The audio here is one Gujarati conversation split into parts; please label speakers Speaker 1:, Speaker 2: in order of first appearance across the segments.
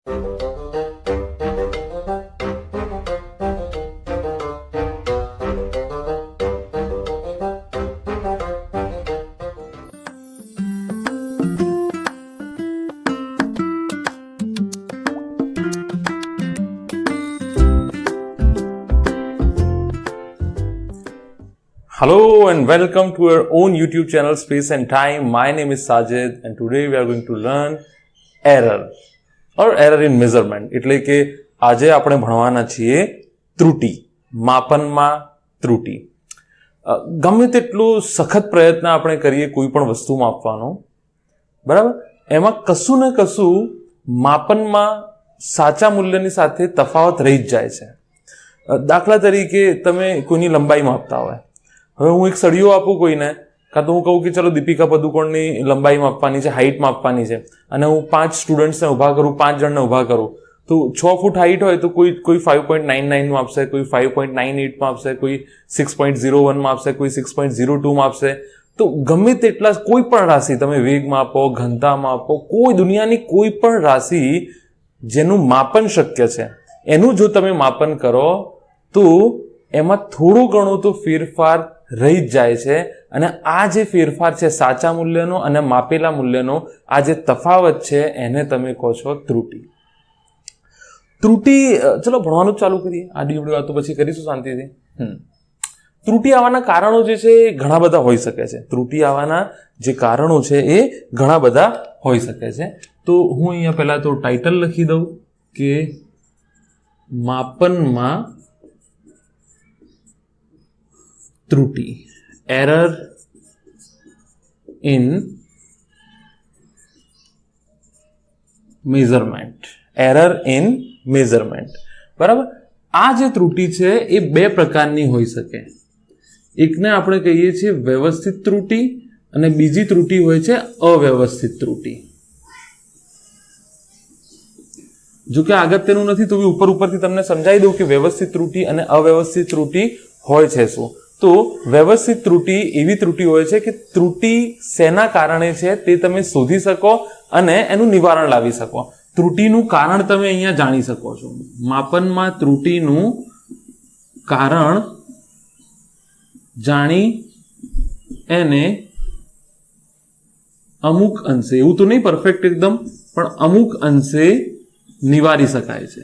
Speaker 1: Hello and welcome to our own YouTube channel Space and Time. My name is Sajid and today we are going to learn error or error in measurement. એટલે કે આજે આપણે ભણવાના છીએ ત્રુટિ, માપનમાં ત્રુટિ. ગમે તેટલું સખત પ્રયત્ન આપણે કરીએ કોઈ પણ વસ્તુ માપવાનો, બરાબર, એમાં કશું ને કશું માપનમાં સાચા મૂલ્યની સાથે તફાવત રહી જ જાય છે. દાખલા તરીકે તમે કોઈની લંબાઈ માપતા હોય, હવે હું એક સળિયો આપું કોઈને, કાં તો હું કહું કે ચલો દીપિકા પદુકોણની લંબાઈ માપવાની છે, હાઈટ માપવાની છે, અને હું 5 સ્ટુડન્ટ્સને ઊભા કરું, 5 જણને ઊભા કરું, તો 6 ફૂટ હાઈટ હોય તો કોઈ 5.99 માપશે, કોઈ 5.98 માપશે, કોઈ 6.01 માપશે, કોઈ 6.02 માપશે. તો ગમે તેટલા કોઈ પણ રાશિ તમે વેગ માપો, ઘનતા માપો, કોઈ દુનિયાની કોઈ પણ રાશિ જેનું માપન શક્ય છે એનું જો તમે માપન કરો તો એમાં થોડું ઘણું તો ફેરફાર રહી જ જાય છે. અને આ જે ફેરફાર છે સાચા મૂલ્યનો અને માપેલા મૂલ્યનો, આ જે તફાવત છે એને તમે કહો છો ત્રુટિ. ત્રુટિ ચલો ભણવાનું ચાલુ કરીએ. આડી અવળી વાતો પછી કરીશું શાંતિથી. ત્રુટિ આવવાના કારણો જે છે એ ઘણા બધા હોઈ શકે છે. ત્રુટિ આવવાના જે કારણો છે એ ઘણા બધા હોઈ શકે છે. તો હું અહીંયા પહેલા તો ટાઇટલ લખી દઉં કે માપનમાં ત્રુટિ, error in measurement, error in measurement. બરાબર. આ જે ત્રુટિ છે એ બે પ્રકારની હોઈ શકે. એકને આપણે કહીએ છીએ વ્યવસ્થિત ત્રુટિ અને બીજી ત્રુટિ હોય છે અવ્યવસ્થિત ત્રુટિ. જો કે અગત્યનું નથી તો ઉપરથી તમને સમજાવી દઉં કે વ્યવસ્થિત ત્રુટિ અને અવ્યવસ્થિત ત્રુટિ હોય છે શું. તો વ્યવસ્થિત ત્રુટિ એવી ત્રુટિ હોય છે કે ત્રુટિ શેના કારણે છે તે તમે શોધી શકો અને એનું નિવારણ લાવી શકો. ત્રુટિનું કારણ તમે અહીંયા જાણી શકો છો. માપનમાં ત્રુટિનું કારણ જાણી એને અમુક અંશે, એવું તો નહીં પરફેક્ટ એકદમ, પણ અમુક અંશે નિવારી શકાય છે.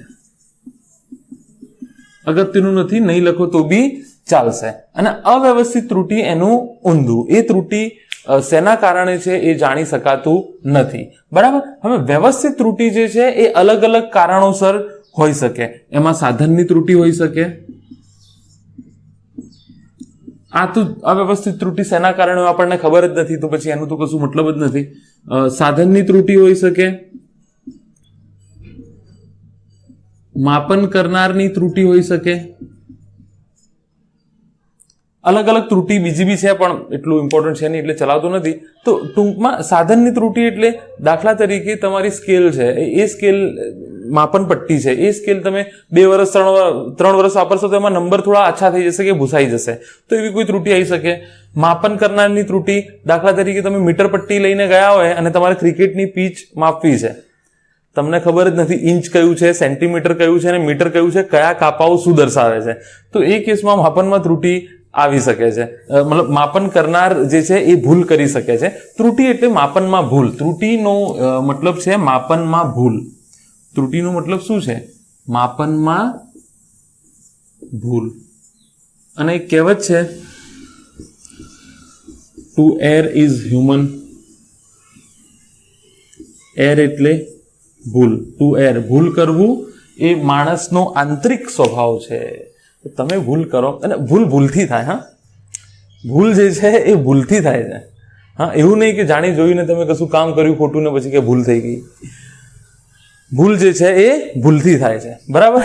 Speaker 1: અગત્યનું નથી, નહીં લખો તો બી ચાલશે. અને અવ્યવસ્થિત ત્રુટિ એનું ઊંધું, એ ત્રુટિ શેના કારણે છે એ જાણી શકાતું નથી. બરાબર. હવે વ્યવસ્થિત ત્રુટિ જે છે એ અલગ અલગ કારણોસર હોઈ શકે. એમાં સાધનની ત્રુટિ હોઈ શકે. આ તો અવ્યવસ્થિત ત્રુટિ શેના કારણે આપણને ખબર જ નથી, તો પછી એનું તો કશું મતલબ જ નથી. સાધનની ત્રુટિ હોઈ શકે, માપન કરનારની ત્રુટિ હોઈ શકે. અલગ અલગ ત્રુટિ બીજી બી છે પણ એટલું ઇમ્પોર્ટન્ટ છે નહીં એટલે ચલાવતો નથી. તો ટૂંકમાં સાધનની ત્રુટિ એટલે દાખલા તરીકે તમારી સ્કેલ છે, એ સ્કેલ માપન પટ્ટી છે, એ સ્કેલ તમે 2 વર્ષ 3 વર્ષ વાપરશો તો એમાં નંબર થોડા આછા થઈ જશે કે ભૂસાઈ જશે, તો એવી કોઈ ત્રુટિ આવી શકે. માપન કરનારની ત્રુટિ, દાખલા તરીકે તમે મીટર પટ્ટી લઈને ગયા હોય અને તમારે ક્રિકેટની પીચ માપવી છે, તમને ખબર જ નથી ઇંચ કયું છે, સેન્ટીમીટર કયું છે અને મીટર કયું છે, કયા કાપાઓ શું દર્શાવે છે, તો એ કેસમાં માપનમાં ત્રુટિ આવી શકે છે. મતલબ માપન કરનાર જે છે એ ભૂલ કરી શકે છે. ત્રુટિ એટલે માપનમાં ભૂલ. ત્રુટિનો મતલબ છે માપનમાં ભૂલ. ત્રુટિનો મતલબ શું છે? માપનમાં ભૂલ. અને એક કહેવત છે, two air is human. Air એટલે ભૂલ. ટુ એર, ભૂલ કરવું એ માણસનો આંતરિક સ્વભાવ છે. તમે ભૂલ કરો અને ભૂલ ભૂલથી થાય. હા, ભૂલ જે છે એ ભૂલથી થાય છે. હા, એવું નહીં કે જાણી જોઈને તમે કશું કામ કર્યું ખોટું ને પછી કે ભૂલ થઈ ગઈ. ભૂલ જે છે એ ભૂલથી થાય છે. બરાબર.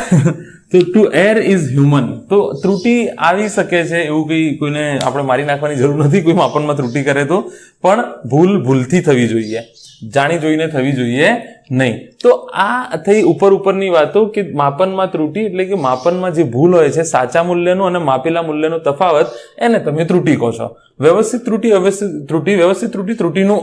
Speaker 1: તો ટુ એર ઇઝ હ્યુમન. તો ત્રુટિ આવી શકે છે, એવું કંઈ કોઈને આપણે મારી નાખવાની જરૂર નથી કોઈ માપનમાં ત્રુટિ કરે તો, પણ ભૂલ ભૂલથી થવી જોઈએ. જાણી જોઈને થવી જોઈએ નહીં. તો આ થઈ ઉપરની વાતો કે માપનમાં ત્રુટી એટલે કે માપનમાં જે ભૂલ હોય છે, સાચા મૂલ્યનો અને માપેલા મૂલ્યનો તફાવત, એને તમે ત્રુટી કહો છો. વ્યવસ્થિત ત્રુટી ત્રુટીનું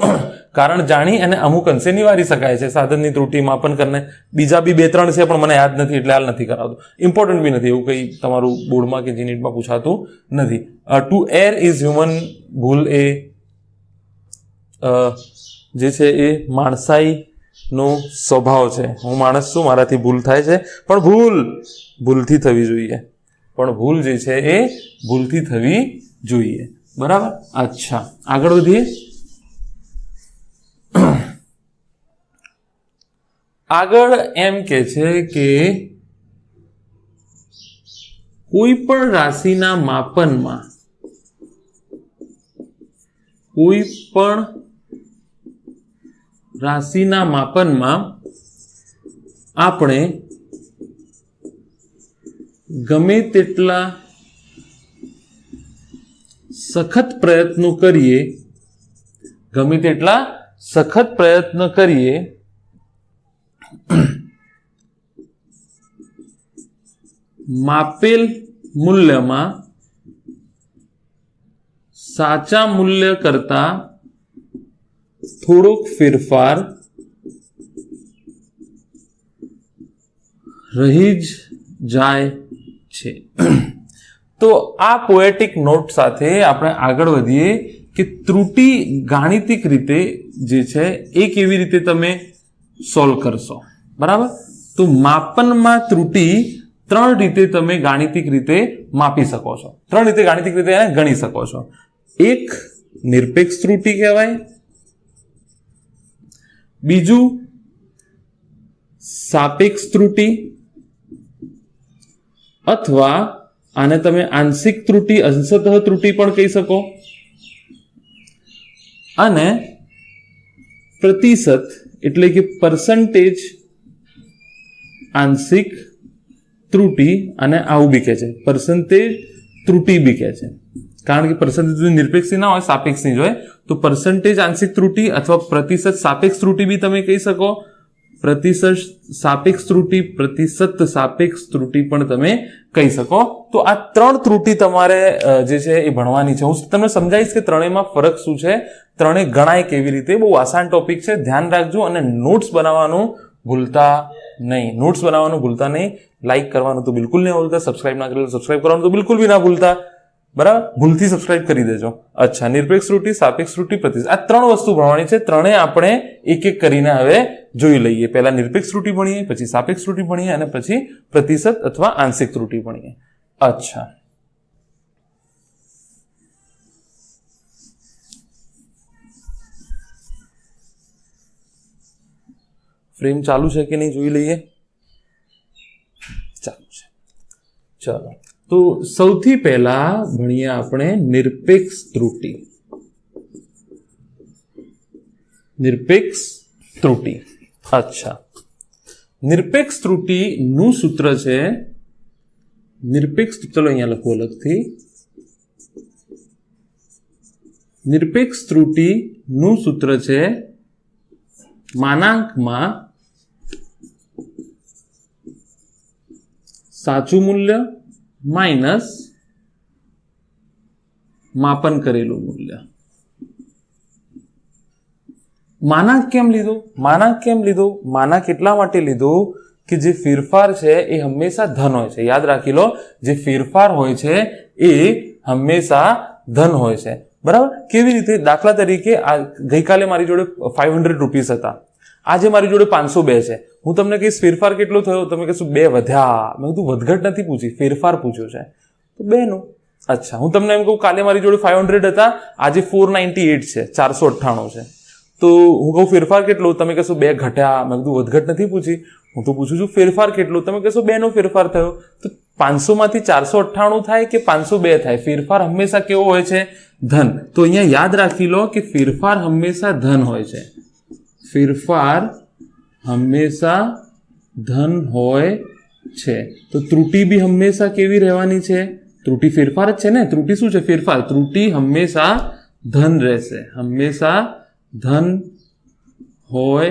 Speaker 1: કારણ જાણી અને અમુક અંશે નિવારી શકાય છે. સાધનની ત્રુટી, માપન કરને બીજા બી 2-3 છે પણ મને યાદ નથી એટલે હાલ નથી કરાવતો. ઇમ્પોર્ટન્ટ બી નથી, એવું કંઈ તમારું બોર્ડમાં કે જીનીટમાં પૂછાતું નથી. ટુ એર ઇઝ હ્યુમન, ભૂલ એ જે છે એ માણસાઈનો સ્વભાવ છે. હું માણસ છું, મારાથી ભૂલ થાય છે, પણ ભૂલથી થવી જોઈએ. પણ ભૂલ જે છે એ ભૂલથી થવી જોઈએ. બરાબર. અચ્છા, આગળ વધીએ. આગળ એમ કે છે કે કોઈ પણ રાશિના માપનમાં આપણે ગમે તેટલા સખત પ્રયત્નો કરીએ માપેલ મૂલ્યમાં સાચા મૂલ્ય કરતા થોડોક ફેરફાર રહી જ જાય છે. તો આ પોએટિક નોટ સાથે આપણે આગળ વધીએ કે ત્રુટી ગાણિતિક રીતે જે છે એ કેવી રીતે તમે સોલ્વ કરશો. બરાબર. તો માપનમાં ત્રુટી 3 રીતે તમે ગાણિતિક રીતે માપી શકો છો, 3 રીતે ગાણિતિક રીતે એને ગણી શકો છો. એક નિરપેક્ષ ત્રુટી કહેવાય, બીજું સાપેક્ષ ત્રુટી, અથવા આને તમે આંશિક ત્રુટી, અંશતઃ ત્રુટી પણ કહી શકો, અને પ્રતિશત એટલે કે પર્સન્ટેજ આંશિક ત્રુટી, અને આવું બી કહે છે પર્સન્ટેજ ત્રુટી બી કહે છે. કારણ કે પર્સન્ટેજ નિરપેક્ષી ના હોય, સાપેક્ષની જ હોય. તો પર્સન્ટેજ આંશિક ત્રુટી અથવા પ્રતિશત સાપેક્ષ ત્રુટી બી તમે કહી શકો. પ્રતિશત સાપેક્ષ ત્રુટી, પ્રતિશત સાપેક્ષ ત્રુટી પણ તમે કહી શકો. તો આ 3 ત્રુટી તમારે જે છે એ ભણવાની છે. હું તમને સમજાવીશ કે ત્રણેયમાં ફરક શું છે, ત્રણેય ગણાય કેવી રીતે. બહુ આસાન ટોપિક છે, ધ્યાન રાખજો. અને નોટ્સ બનાવવાનું ભૂલતા નહીં. લાઈક કરવાનું તો બિલકુલ નહીં ભૂલતા. સબસ્ક્રાઇબ ના કરેલું સબસ્ક્રાઇબ કરવાનું તો બિલકુલ બી ના ભૂલતા. બરાબર. ભૂલથી સબસ્ક્રાઇબ કરી દેજો. અચ્છા, નિરપેક્ષ ત્રુટી, સાપેક્ષ ત્રુટી, પ્રતિશત, આ 3 વસ્તુ ભણવાની છે. ત્રણેય આપણે એક એક કરીને હવે જોઈ લઈએ. પહેલા નિરપેક્ષ ત્રુટી ભણીએ, પછી સાપેક્ષ ત્રુટી ભણીએ, અને પછી પ્રતિશત અથવા આંશિક ત્રુટી ભણીએ. અચ્છા, ફ્રેમ ચાલુ છે કે નહીં જોઈ લઈએ. ચાલુ છે. ચલો, તો સૌથી પહેલા ભણીએ આપણે નિરપેક્ષ ત્રુટી. અચ્છા, નિરપેક્ષ ત્રુટીનું સૂત્ર છે ચલો અહીંયા લખો અલગથી. નિરપેક્ષ ત્રુટીનું સૂત્ર છે માનાંકમાં સાચું મૂલ્ય માઇનસ માપન કરેલું મૂલ્ય. માનાંક કેમ લીધો? માનાંક એટલા માટે લીધો કે જે ફેરફાર છે એ હંમેશા ધન હોય છે. યાદ રાખી લો, જે ફેરફાર હોય છે એ હંમેશા ધન હોય છે. બરાબર. કેવી રીતે? દાખલા તરીકે ગઈકાલે મારી જોડે 500 રૂપીસ હતા, આજે મારી જોડે 502 છે. હું તમને કહીશ ફેરફાર કેટલો થયો, તમે કહેશો 2 વધ્યા. મેં કીધું વધઘટ નથી પૂછી, ફેરફાર પૂછ્યો છે, તો 2 નો. અચ્છા, હું તમને એમ કહું કાલે મારી જોડે 500 હતા, આજે 498 છે, 498 છે, તો હું કહું ફેરફાર કેટલો, તમે કહેશો 2 ઘટ્યા. મેં કીધું વધઘટ નથી પૂછી, હું તો પૂછું છું ફેરફાર કેટલો, તમે કહેશો 2 નો ફેરફાર થયો. તો 500 માંથી 498 થાય કે 502 થાય, ફેરફાર હંમેશા કેવો હોય છે? ધન. તો અહીંયા યાદ રાખી લો કે ફેરફાર હંમેશા ધન હોય છે. ફેરફાર હંમેશા ધન હોય છે. તો ત્રુટી બી હંમેશા કેવી રહેવાની છે? ત્રુટી ફેરફાર જ છે ને. ત્રુટી શું છે? ફેરફાર. ત્રુટી હંમેશા ધન રહેશે, હંમેશા ધન હોય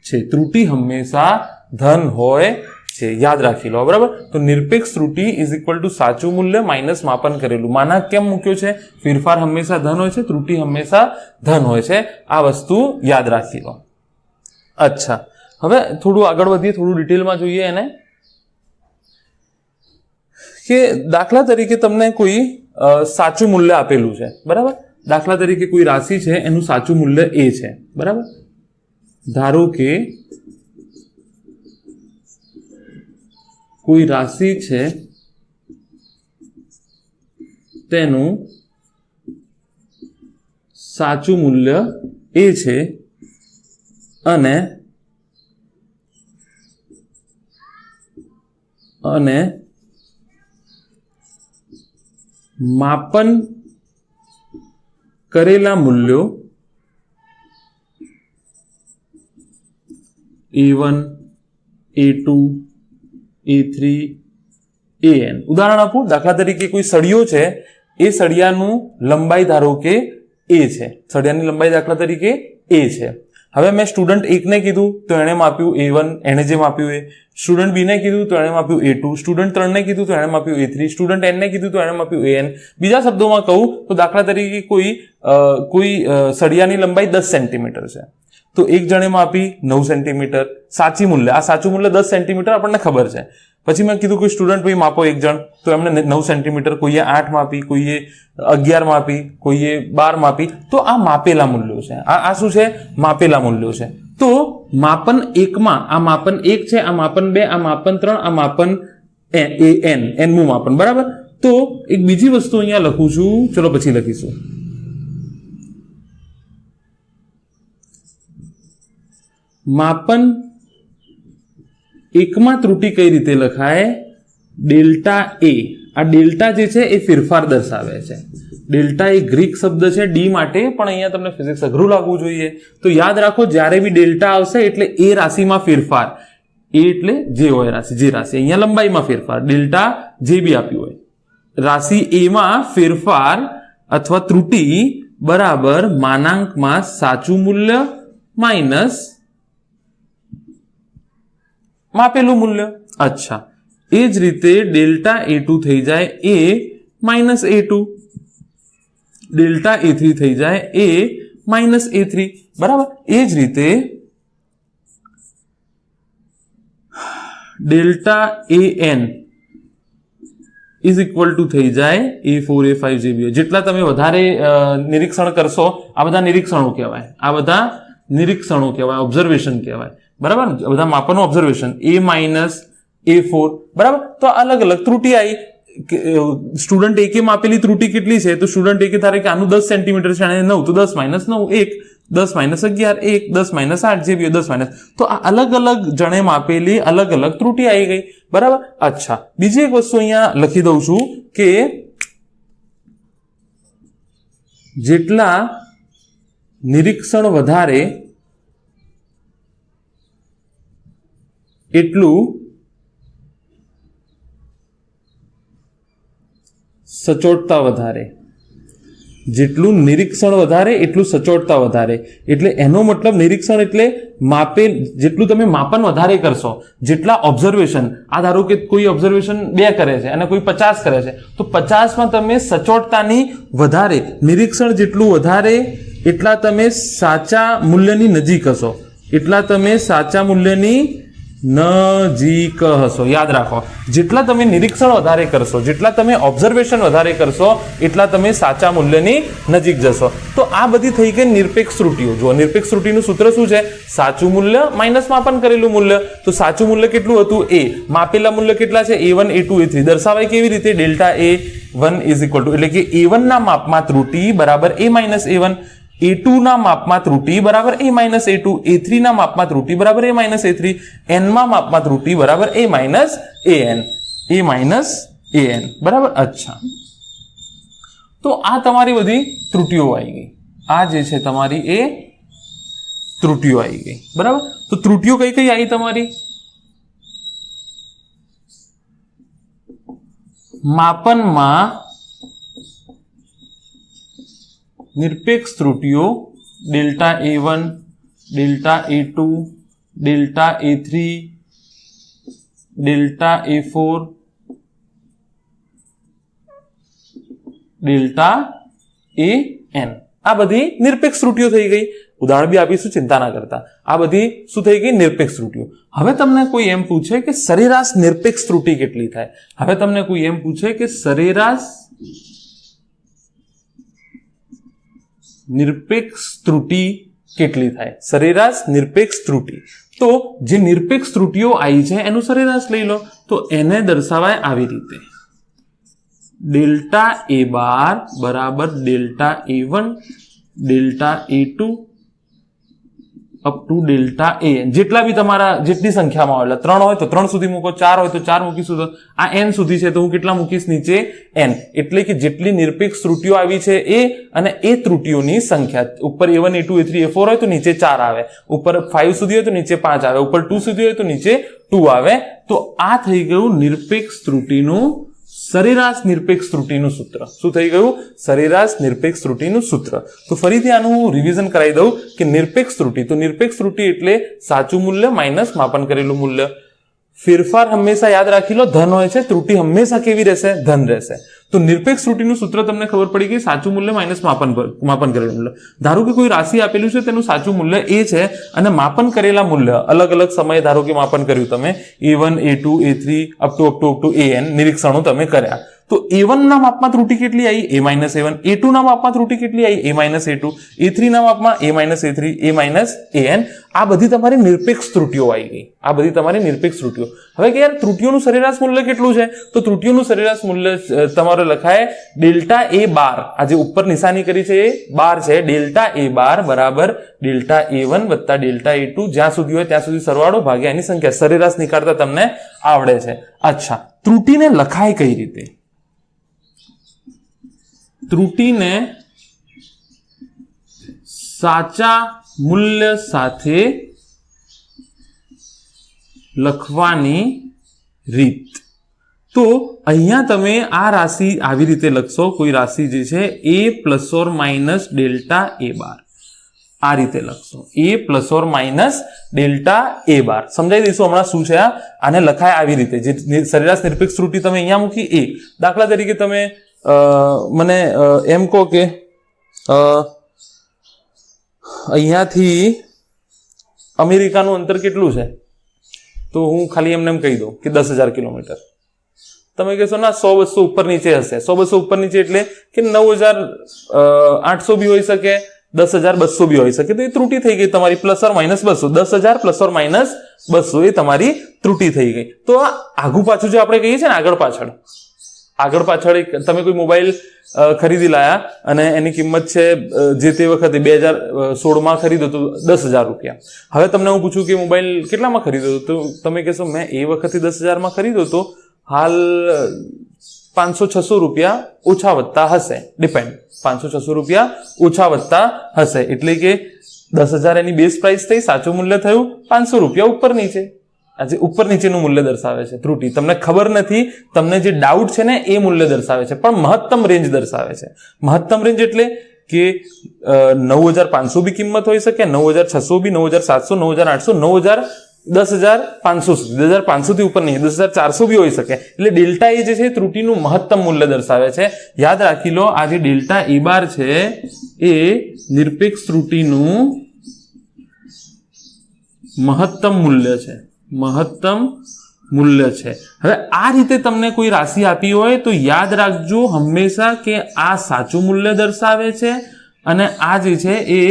Speaker 1: છે, ત્રુટી હંમેશા ધન હોય છે, યાદ રાખી લો બરાબર. તો નિરપેક્ષ ત્રુટી ઇઝ ઇક્વલ ટુ સાચું મૂલ્ય માઇનસ માપન કરેલું. માનાંક કેમ મૂક્યો છે? ફેરફાર હંમેશા ધન હોય છે, ત્રુટી હંમેશા ધન હોય છે. આ વસ્તુ યાદ રાખી લો. અચ્છા, હવે થોડું આગળ વધીએ, થોડું ડિટેલમાં જોઈએ એને. કે દાખલા તરીકે તમને કોઈ સાચું મૂલ્ય આપેલું છે બરાબર. દાખલા તરીકે કોઈ રાશિ છે, એનું સાચું મૂલ્ય એ છે બરાબર. ધારો કે કોઈ રાશિ છે, તેનું સાચું મૂલ્ય એ છે અને માપન કરેલા મૂલ્યો A1, A2, A3, AN. ઉદાહરણ આપું, દાખલા તરીકે કોઈ સળિયો છે, એ સળિયાનું લંબાઈ ધારો કે A છે, સળિયાની લંબાઈ દાખલા તરીકે A છે. હવે મેં સ્ટુડન્ટ 1 ને કીધું તો એણે માપ્યું A1, એણે જે માપ્યું એ. સ્ટુડન્ટ B ને કીધું તો એણે માપ્યું A2, સ્ટુડન્ટ 3 ને કીધું તો એણે માપ્યું A3, સ્ટુડન્ટ N ને કીધું તો એણે માપ્યું AN. બીજા શબ્દોમાં કહું તો દાખલા તરીકે કોઈ સળિયાની લંબાઈ 10 સેન્ટીમીટર છે, તો એક જણે માપી 9 સેન્ટીમીટર. સાચી મૂલ્ય, આ સાચું મૂલ્ય 10 સેન્ટીમીટર આપણને ખબર છે. પછી મેં કીધું કોઈ સ્ટુડન્ટ ભાઈ માપો એક જણ, તો એમને 9 સેન્ટીમીટર, કોઈએ 8 માપી, કોઈએ 11 માપી, કોઈએ 12 માપી. તો આ માપેલા મૂલ્યો છે. આ શું છે? માપેલા મૂલ્યો છે. તો માપન 1 માં આ માપન 1 છે, આ માપન 2, આ માપન 3, આ માપન n નું માપન બરાબર. તો એક બીજી વસ્તુ અહીંયા લખું છું, ચલો પછી લખીશું. માપન 1 માં ત્રુટી કઈ રીતે લખાય? ડેલ્ટા એ. આ ડેલ્ટા જે છે એ ફેરફાર દર્શાવે છે. ડેલ્ટા એ ગ્રીક શબ્દ છે ડી માટે, પણ અહીંયા તમને ફિઝિક્સ અઘરું લાગવું જોઈએ. તો યાદ રાખો, જ્યારે બી ડેલ્ટા આવશે એટલે એ રાશિમાં ફેરફાર. એ એટલે જે હોય રાશિ, જે રાશિ. અહીંયા લંબાઈમાં ફેરફાર, ડેલ્ટા જે બી આપ્યું હોય, રાશિ એમાં ફેરફાર અથવા ત્રુટી બરાબર માનાંકમાં સાચું મૂલ્ય માઇનસ માપેલું મૂલ્ય. અચ્છા, એ જ રીતે ડેલ્ટા A2 થઈ જાય A minus A2, delta A3 થઈ જાય A માઇનસ A3 બરાબર. એ જ રીતે delta AN is equal two થઈ જાય A4, A5 જે બી હોય. જેટલા તમે વધારે નિરીક્ષણ કરશો, આ બધા નિરીક્ષણો કહેવાય, આ બધા નિરીક્ષણો કહેવાય, ઓબ્ઝર્વેશન કહેવાય બરાબર. બધા માપનો ઓબ્ઝર્વેશન. A માઇનસ A4 બરાબર. તો અલગ અલગ ત્રુટી આવી. સ્ટુડન્ટ એકે માપેલી ત્રુટી કેટલી છે? તો સ્ટુડન્ટ એકે ધારે કે આનું 10 સેન્ટીમીટર છે અને 9, તો 10 માઇનસ 9 1, 10 માઇનસ 11 1, 10 માઇનસ 8 જે બી 10 માઇનસ. તો આ અલગ અલગ જણે માપેલી અલગ અલગ ત્રુટી આવી ગઈ બરાબર. અચ્છા, બીજી એક વસ્તુ અહીંયા લખી દઉં છું કે જેટલા નિરીક્ષણ વધારે એટલું સચોટતા વધારે. જેટલું નિરીક્ષણ વધારે એટલું સચોટતા વધારે. એટલે એનો મતલબ નિરીક્ષણ એટલે માપેલ, જેટલું તમે માપન વધારે કરશો, જેટલા ઓબ્ઝર્વેશન, આ ધારો કે કોઈ ઓબ્ઝર્વેશન 2 કરે છે અને કોઈ 50 કરે છે, તો 50માં તમે સચોટતાની વધારે, નિરીક્ષણ જેટલું વધારે એટલા તમે સાચા મૂલ્યની નજીક હશો, એટલા તમે સાચા મૂલ્યની નજીક હશો. યાદ રાખો, જેટલા તમે નિરીક્ષણ વધારે કરશો, જેટલા તમે ઓબ્ઝર્વેશન વધારે કરશો, એટલા તમે સાચા મૂલ્યની નજીક જશો. તો આ બધી થઈ ગઈ નિરપેક્ષ ત્રુટીઓ. જો નિરપેક્ષ ત્રુટીનું સૂત્ર શું છે? સાચું મૂલ્ય માઇનસ માપન કરેલું મૂલ્ય. તો સાચું મૂલ્ય કેટલું હતું? A. માપેલા મૂલ્ય કેટલા છે? A1, A2, A3. દર્શાવાય કેવી રીતે? Delta A1 is equal two, એટલે કે A1 ના માપમાં ત્રુટી બરાબર A માઇનસ A1, A2 ના માપમાં ત્રુટી બરાબર A માઇનસ A2, A3 ના માપમાં ત્રુટી બરાબર A માઇનસ A3, N માં માપમાં ત્રુટી બરાબર A minus AN, A minus AN બરાબર. અચ્છા, તો આ તમારી બધી ત્રુટીઓ આવી ગઈ. આ જે છે તમારી એ ત્રુટીઓ આવી ગઈ બરાબર. તો ત્રુટીઓ કઈ કઈ આવી તમારી? માપનમાં નિરપેક્ષ ત્રુટીઓ delta A1, delta A2, delta A3, delta A4, delta AN આ બધી નિરપેક્ષ ત્રુટીઓ થઈ ગઈ. ઉદાહરણ બી આપીશું, ચિંતા ના કરતા. આ બધી શું થઈ ગઈ? નિરપેક્ષ ત્રુટીઓ. હવે તમને કોઈ એમ પૂછે કે સરેરાશ નિરપેક્ષ ત્રુટી કેટલી થાય? હવે તમને કોઈ એમ પૂછે કે સરેરાશ નિરપેક્ષ ત્રુટી કેટલી થાય? સરેરાશ નિરપેક્ષ ત્રુટી. તો જે નિરપેક્ષ ત્રુટીઓ આવી છે એનું સરેરાશ લઈ લો. તો એને દર્શાવાય આવી રીતે, डेल्टा A बार बराबर delta A1, delta A2 up to delta AN. જેટલા બી તમારા જેટલી સંખ્યામાં હોય, 3 હોય તો 3 સુધી મૂકો, 4 હોય તો 4 મૂકીશું. તો આ n સુધી છે તો હું કેટલા મૂકીશ? નીચે n. એટલે કે જેટલી નિરપેક્ષ ત્રુટીઓ આવી છે એ અને એ ત્રુટીઓની સંખ્યા. ઉપર A1, A2, A3, A4 હોય તો નીચે 4 આવે, ઉપર 5 સુધી હોય તો નીચે 5 આવે, ઉપર 2 સુધી હોય તો નીચે 2 આવે. તો આ થઈ ગયું નિરપેક્ષ ત્રુટીનું સરેરાશ નિરપેક્ષ ત્રુટીનું સૂત્ર. શું થઈ ગયું? સરેરાશ નિરપેક્ષ ત્રુટીનું સૂત્ર. તો ફરીથી આનું હું રિવિઝન કરાવી દઉં કે નિરપેક્ષ ત્રુટી, તો નિરપેક્ષ ત્રુટી એટલે સાચું મૂલ્ય માઇનસ માપન કરેલું મૂલ્ય. ફેરફાર હંમેશા યાદ રાખી લો ધન હોય છે, ત્રુટી હંમેશા કેવી રહેશે? ધન રહેશે. તો નિરપેક્ષ ત્રુટીનું સૂત્ર તમને ખબર પડી ગઈ, સાચું મૂલ્ય માઇનસ માપન કરેલું મૂલ્ય. ધારો કે કોઈ રાશિ આપેલું છે, તેનું સાચું મૂલ્ય A છે અને માપન કરેલા મૂલ્ય અલગ અલગ સમયે ધારો કે માપન કર્યું તમે, A1, A2, A3 up to AN નિરીક્ષણો તમે કર્યા. તો A1 ના માપમાં ત્રુટી કેટલી આવી? A-A1. A2 ના માપમાં ત્રુટી કેટલી આવી? A-A2. A3 ના માપમાં A-A3, A-AN. આ બધી તમારી નિરપેક્ષ ત્રુટીઓ આવી ગઈ. આ બધી તમારી નિરપેક્ષ ત્રુટીઓ. હવે કે યાર ત્રુટીઓનું સરેરાશ મૂલ્ય કેટલું છે? તો ત્રુટીઓનું સરેરાશ મૂલ્ય તમારે લખાય ડેલ્ટા A બાર. આ જે ઉપર નિશાની કરી છે એ બાર છે. ડેલ્ટા A બાર બરાબર ડેલ્ટા A1 વત્તા ડેલ્ટા A2, જ્યાં સુધી હોય ત્યાં સુધી સરવાળો ભાગ્યા એની સંખ્યા. સરેરાશ નીકાળતા તમને આવડે છે. અચ્છા, ત્રુટીને લખાય કઈ રીતે? ત્રુટીને સાચા મૂલ્ય સાથે લખવાની રીત. તો અહીંયા તમે આ રાશિ આવી રીતે લખશો. કોઈ રાશિ જે છે A plus or minus delta A બાર, આ રીતે લખશો. A plus or minus delta A બાર. સમજાવી દઈશું હમણાં શું છે. આને લખાય આવી રીતે. જે સરેરાશ નિરપેક્ષ ત્રુટી તમે અહીંયા મૂકી A. દાખલા તરીકે તમે મને એમ કહો કે અહીંયાથી અમેરિકાનું અંતર કેટલું છે? તો હું ખાલી એમને એમ કહી દઉં કે 10,000 કિલોમીટર. તમે કહેશો ના 100-200 ઉપર નીચે હશે. 100-200 ઉપર નીચે એટલે કે 9,800 બી હોઈ શકે, 10,200 બી હોઈ શકે. તો એ ત્રુટી થઈ ગઈ તમારી, plus or minus 200. 10,000 plus or minus 200 એ તમારી ત્રુટી થઈ ગઈ. તો આ આગુ પાછું જે આપણે કહીએ છીએ ને આગળ પાછળ તમે કોઈ મોબાઈલ ખરીદી લાયા અને એની કિંમત છે જે તે વખતે 2016માં ખરીદો તો 10,000 રૂપિયા. હવે તમને હું પૂછું કે મોબાઈલ કેટલામાં ખરીદો તો તમે કહેશો મેં એ વખતે 10,000માં ખરીદો તો હાલ 500-600 રૂપિયા ઓછા વત્તા હશે. ડિપેન્ડ, 500-600 રૂપિયા ઓછા વત્તા હશે. એટલે કે 10,000 એની બેઝ પ્રાઇસ થઈ, સાચું મૂલ્ય થયું 500 રૂપિયા ઉપર નીચે. આજે ઉપર નીચેનું મૂલ્ય દર્શાવે છે ત્રુટી. તમને ખબર નથી, તમને જે ડાઉટ છે ને એ મૂલ્ય દર્શાવે છે, પણ મહત્તમ રેન્જ દર્શાવે છે. મહત્તમ રેન્જ એટલે કે 9,500 બી કિંમત હોઈ શકે, 9,600 બી, 9,700, 9,800, 10,500 સુધી. 10,500 થી ઉપર નહીં, 10,400 બી હોઈ શકે. એટલે ડેલ્ટા એ જે છે ત્રુટીનું મહત્તમ મૂલ્ય દર્શાવે છે. યાદ રાખી લો, આ જે ડેલ્ટા A બાર છે એ નિરપેક્ષ ત્રુટીનું મહત્તમ મૂલ્ય છે. મહત્તમ મૂલ્ય છે. હવે આ રીતે તમને કોઈ રાશિ આપી હોય તો યાદ રાખજો હંમેશા કે આ સાચું મૂલ્ય દર્શાવે છે અને આ જે છે એ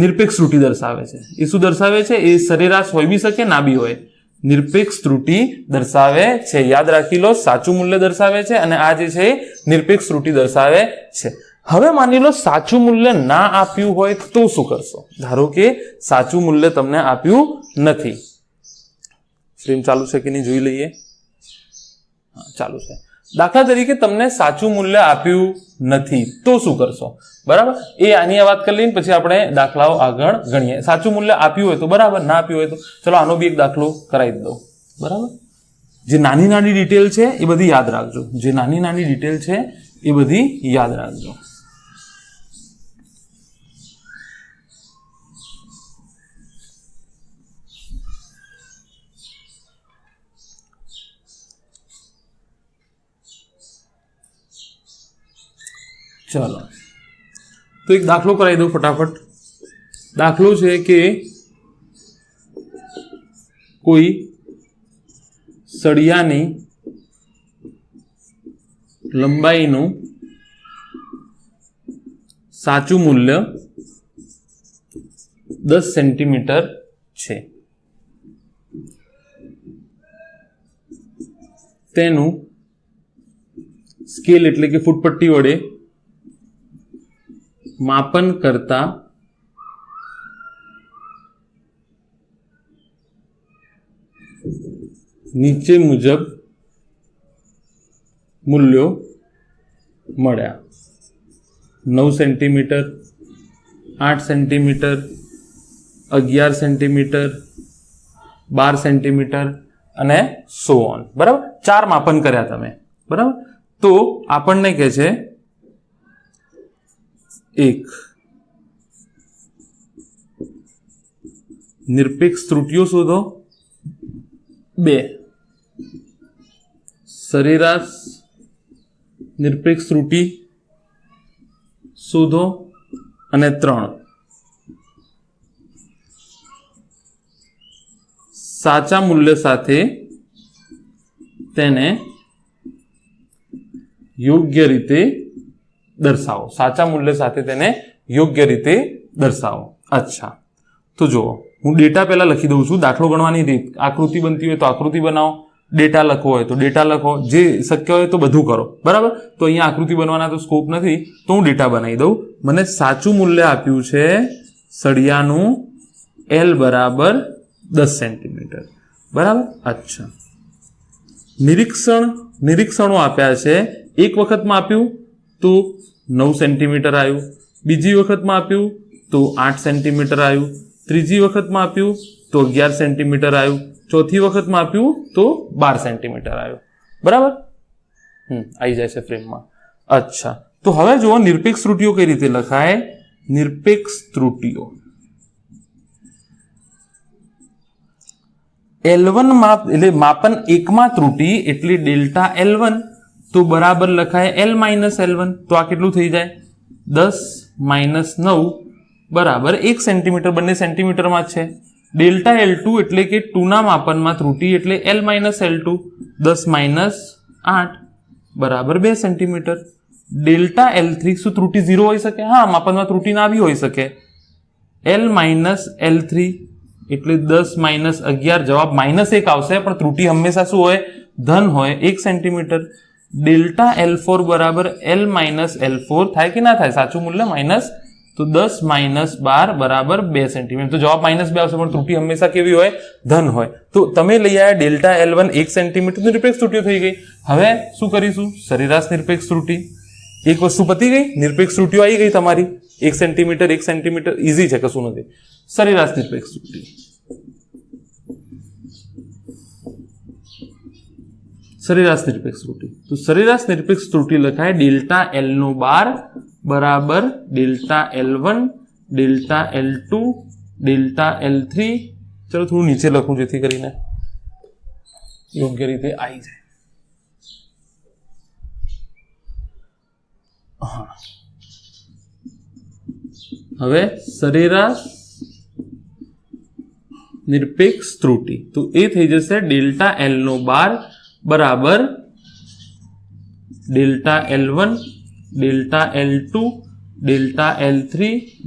Speaker 1: નિરપેક્ષ ત્રુટી દર્શાવે છે. એ શું દર્શાવે છે? એ સરેરાશ હોઈ બી શકે, ના બી હોય. નિરપેક્ષ ત્રુટી દર્શાવે છે. યાદ રાખી લો, સાચું મૂલ્ય દર્શાવે છે અને આ જે છે નિરપેક્ષ ત્રુટી દર્શાવે છે. હવે માની લો સાચું મૂલ્ય ના આપ્યું હોય તો શું કરશો? ધારો કે સાચું મૂલ્ય તમને આપ્યું નથી. સ્ટ્રીમ ચાલુ છે કે નહીં જોઈ લઈએ. ચાલુ છે. દાખલા તરીકે તમને સાચું મૂલ્ય આપ્યું નથી તો શું કરશો? બરાબર, એ આની વાત કરી લઈને પછી આપણે દાખલાઓ આગળ ગણીએ. સાચું મૂલ્ય આપ્યું હોય તો બરાબર, ના આપ્યું હોય તો ચલો આનો બી એક દાખલો કરાવી દઉં. બરાબર, જે નાની નાની ડિટેલ છે એ બધી યાદ રાખજો. જે નાની નાની ડિટેલ છે એ બધી યાદ રાખજો. चलो तो एक दाखलो कराई दो फटाफट। दाखलो है कि कोई सळियानी लंबाईનું साचું मूल्य 10 સેન્ટીમીટર છે। તેનું સ્કેલ એટલે કે ફૂટપટ્ટી વડે માપન કરતા નીચે મુજબ મૂલ્યો મળ્યા। 9 સેન્ટીમીટર, 8 સેન્ટીમીટર, 11 સેન્ટીમીટર, 12 સેન્ટીમીટર અને સો ઓન। બરાબર, 4 માપન કર્યા તમે। બરાબર, તો આપણને કહે છે 1 નિરપેક્ષ ત્રુટિઓ શોધો, 2 સરેરાશ નિરપેક્ષ ત્રુટિ શોધો અને 3 સાચા મૂલ્ય સાથે તેને યોગ્ય રીતે દર્શાવો। સાચા મૂલ્ય સાથે તેને યોગ્ય રીતે દર્શાવો। અચ્છા, તો જુઓ, હું ડેટા પહેલા લખી દઉં છું। દાખલો ગણવાની રીત, આકૃતિ બનતી હોય તો આકૃતિ બનાવો, ડેટા લખવો હોય તો ડેટા લખો, જે શક્ય હોય તો બધું કરો। બરાબર, તો અહીંયા આકૃતિ બનવાના તો સ્કોપ નથી, તો હું ડેટા બનાવી દઉં। મને સાચું મૂલ્ય આપ્યું છે સળિયાનું L બરાબર 10 સેન્ટીમીટર। બરાબર, અચ્છા, નિરીક્ષણો આપ્યા છે। એક વખતમાં આપ્યું તો 9 સેન્ટીમીટર આવ્યું, બીજી વખતમાં આપ્યું તો 8 સેન્ટીમીટર આવ્યું, ત્રીજી વખતમાં આપ્યું તો 11 સેન્ટીમીટર આવ્યું, ચોથી વખતમાં આપ્યું તો 12 સેન્ટીમીટર આવ્યું। બરાબર, આવી જાય છે ફ્રેમમાં। અચ્છા, તો હવે જુઓ નિરપેક્ષ ત્રુટિઓ કઈ રીતે લખાય। નિરપેક્ષ ત્રુટિઓ L1 એટલે માપન 1 માં ત્રુટિ એટલે ડેલ્ટા L1 તો બરાબર લખાય L માઇનસ L1। તો આ કેટલું થઈ જાય 10 માઇનસ 9 બરાબર 1 સેન્ટીમીટર, બંને સેન્ટીમીટરમાં જ છે। ડેલ્ટા L2 એટલે કે 2 ના માપનમાં ત્રુટિ એટલે L માઇનસ L2, 10 માઇનસ 8 બરાબર 2 સેન્ટીમીટર। ડેલ્ટા L3 શું ત્રુટિ 0 હોઈ શકે? હા, માપનમાં ત્રુટિ ના બી હોઈ શકે। L માઇનસ L3 એટલે 10 માઇનસ 11, જવાબ -1 આવશે, પણ ત્રુટિ હંમેશા શું હોય? ધન હોય, 1 સેન્ટીમીટર। ડેલ્ટા L4 બરાબર L માઇનસ L4 થાય કે ના થાય? સાચું મૂલ્ય માઇનસ, તો 10 માઇનસ 12 બરાબર 2 સેન્ટીમીટર। તો જવાબ -2 આવશે, પણ ત્રુટિ હંમેશા કેવી હોય? ધન હોય। તો તમે લઈ આવ્યા ડેલ્ટા L1 1 સેન્ટીમીટર, નિરપેક્ષ ત્રુટિઓ થઈ ગઈ। હવે શું કરીશું? સરેરાશ નિરપેક્ષ ત્રુટિ। એક વસ્તુ પતી ગઈ, નિરપેક્ષ ત્રુટિઓ આવી ગઈ તમારી। 1 સેન્ટીમીટર, 1 સેન્ટીમીટર, ઇઝી છે, કશું નથી। સરેરાશ નિરપેક્ષ ત્રુટિ, સરેરાશ નિરપેક્ષ ત્રુટિ, તો સરેરાશ નિરપેક્ષ ત્રુટિ લખાય ડેલ્ટા L નો 12 બરાબર delta L1, delta L2, delta L3। ચલો થોડું નીચે લખું જેથી કરીને યોગ્ય રીતે આવી જાય। હા, હવે સરેરાશ નિરપેક્ષ ત્રુટિ તો એ થઈ જશે ડેલ્ટા L નો 12 બરાબર delta L1, delta L2, delta L3,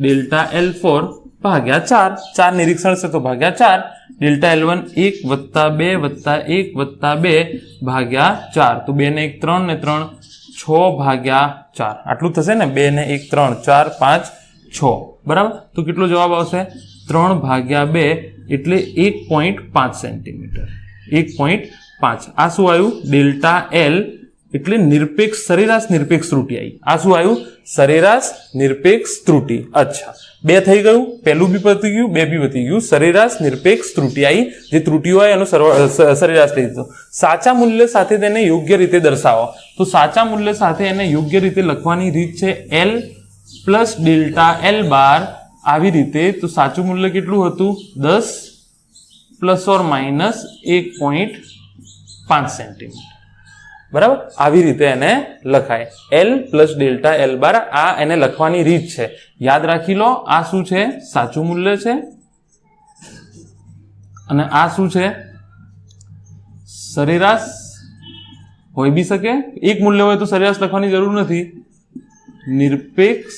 Speaker 1: delta L4 ભાગ્યા 4। 4 નિરીક્ષણ છે તો ભાગ્યા 4। ડેલ્ટા L1 1 વત્તા 2 વત્તા 1 વત્તા 2 ભાગ્યા 4, તો 2 ને 1 3 ને 3 6 ભાગ્યા 4, આટલું થશે ને? 2 ને 1 3, 4 5 6 બરાબર। તો કેટલો જવાબ આવશે? 3 ભાગ્યા 2 એટલે 1.5 સેન્ટીમીટર, 1.5। આ શું આવ્યું? ડેલ્ટા L એટલે નિરપેક્ષ સરેરાશ નિરપેક્ષ ત્રુટિ આવી। આ શું આવ્યું? સરેરાશ નિરપેક્ષ ત્રુટિ। અચ્છા, 2 થઈ ગયું, પહેલું બી પતી ગયું, 2 બી પતી ગયું। સરેરાશ નિરપેક્ષ ત્રુટિ આવી, જે ત્રુટિઓ હોય એનો સરેરાશ લઈ દીધો। સાચા મૂલ્ય સાથે તેને યોગ્ય રીતે દર્શાવો, તો સાચા મૂલ્ય સાથે એને યોગ્ય રીતે લખવાની રીત છે L પ્લસ ડેલ્ટા L બાર। આવી રીતે તો સાચું મૂલ્ય કેટલું હતું? 10 પ્લસ ઓર માઇનસ 1.5 સેન્ટીમીટર। બરાબર, આવી રીતે એને લખાય, L પ્લસ ડેલ્ટા L બાર. આ એને લખવાની રીત છે, યાદ રાખી લો. આ શું છે? સાચું મૂલ્ય છે. અને આ શું છે? સરેરાશ હોઈ બી શકે. એક મૂલ્ય હોય તો સરેરાશ લખવાની જરૂર નથી. નિરપેક્ષ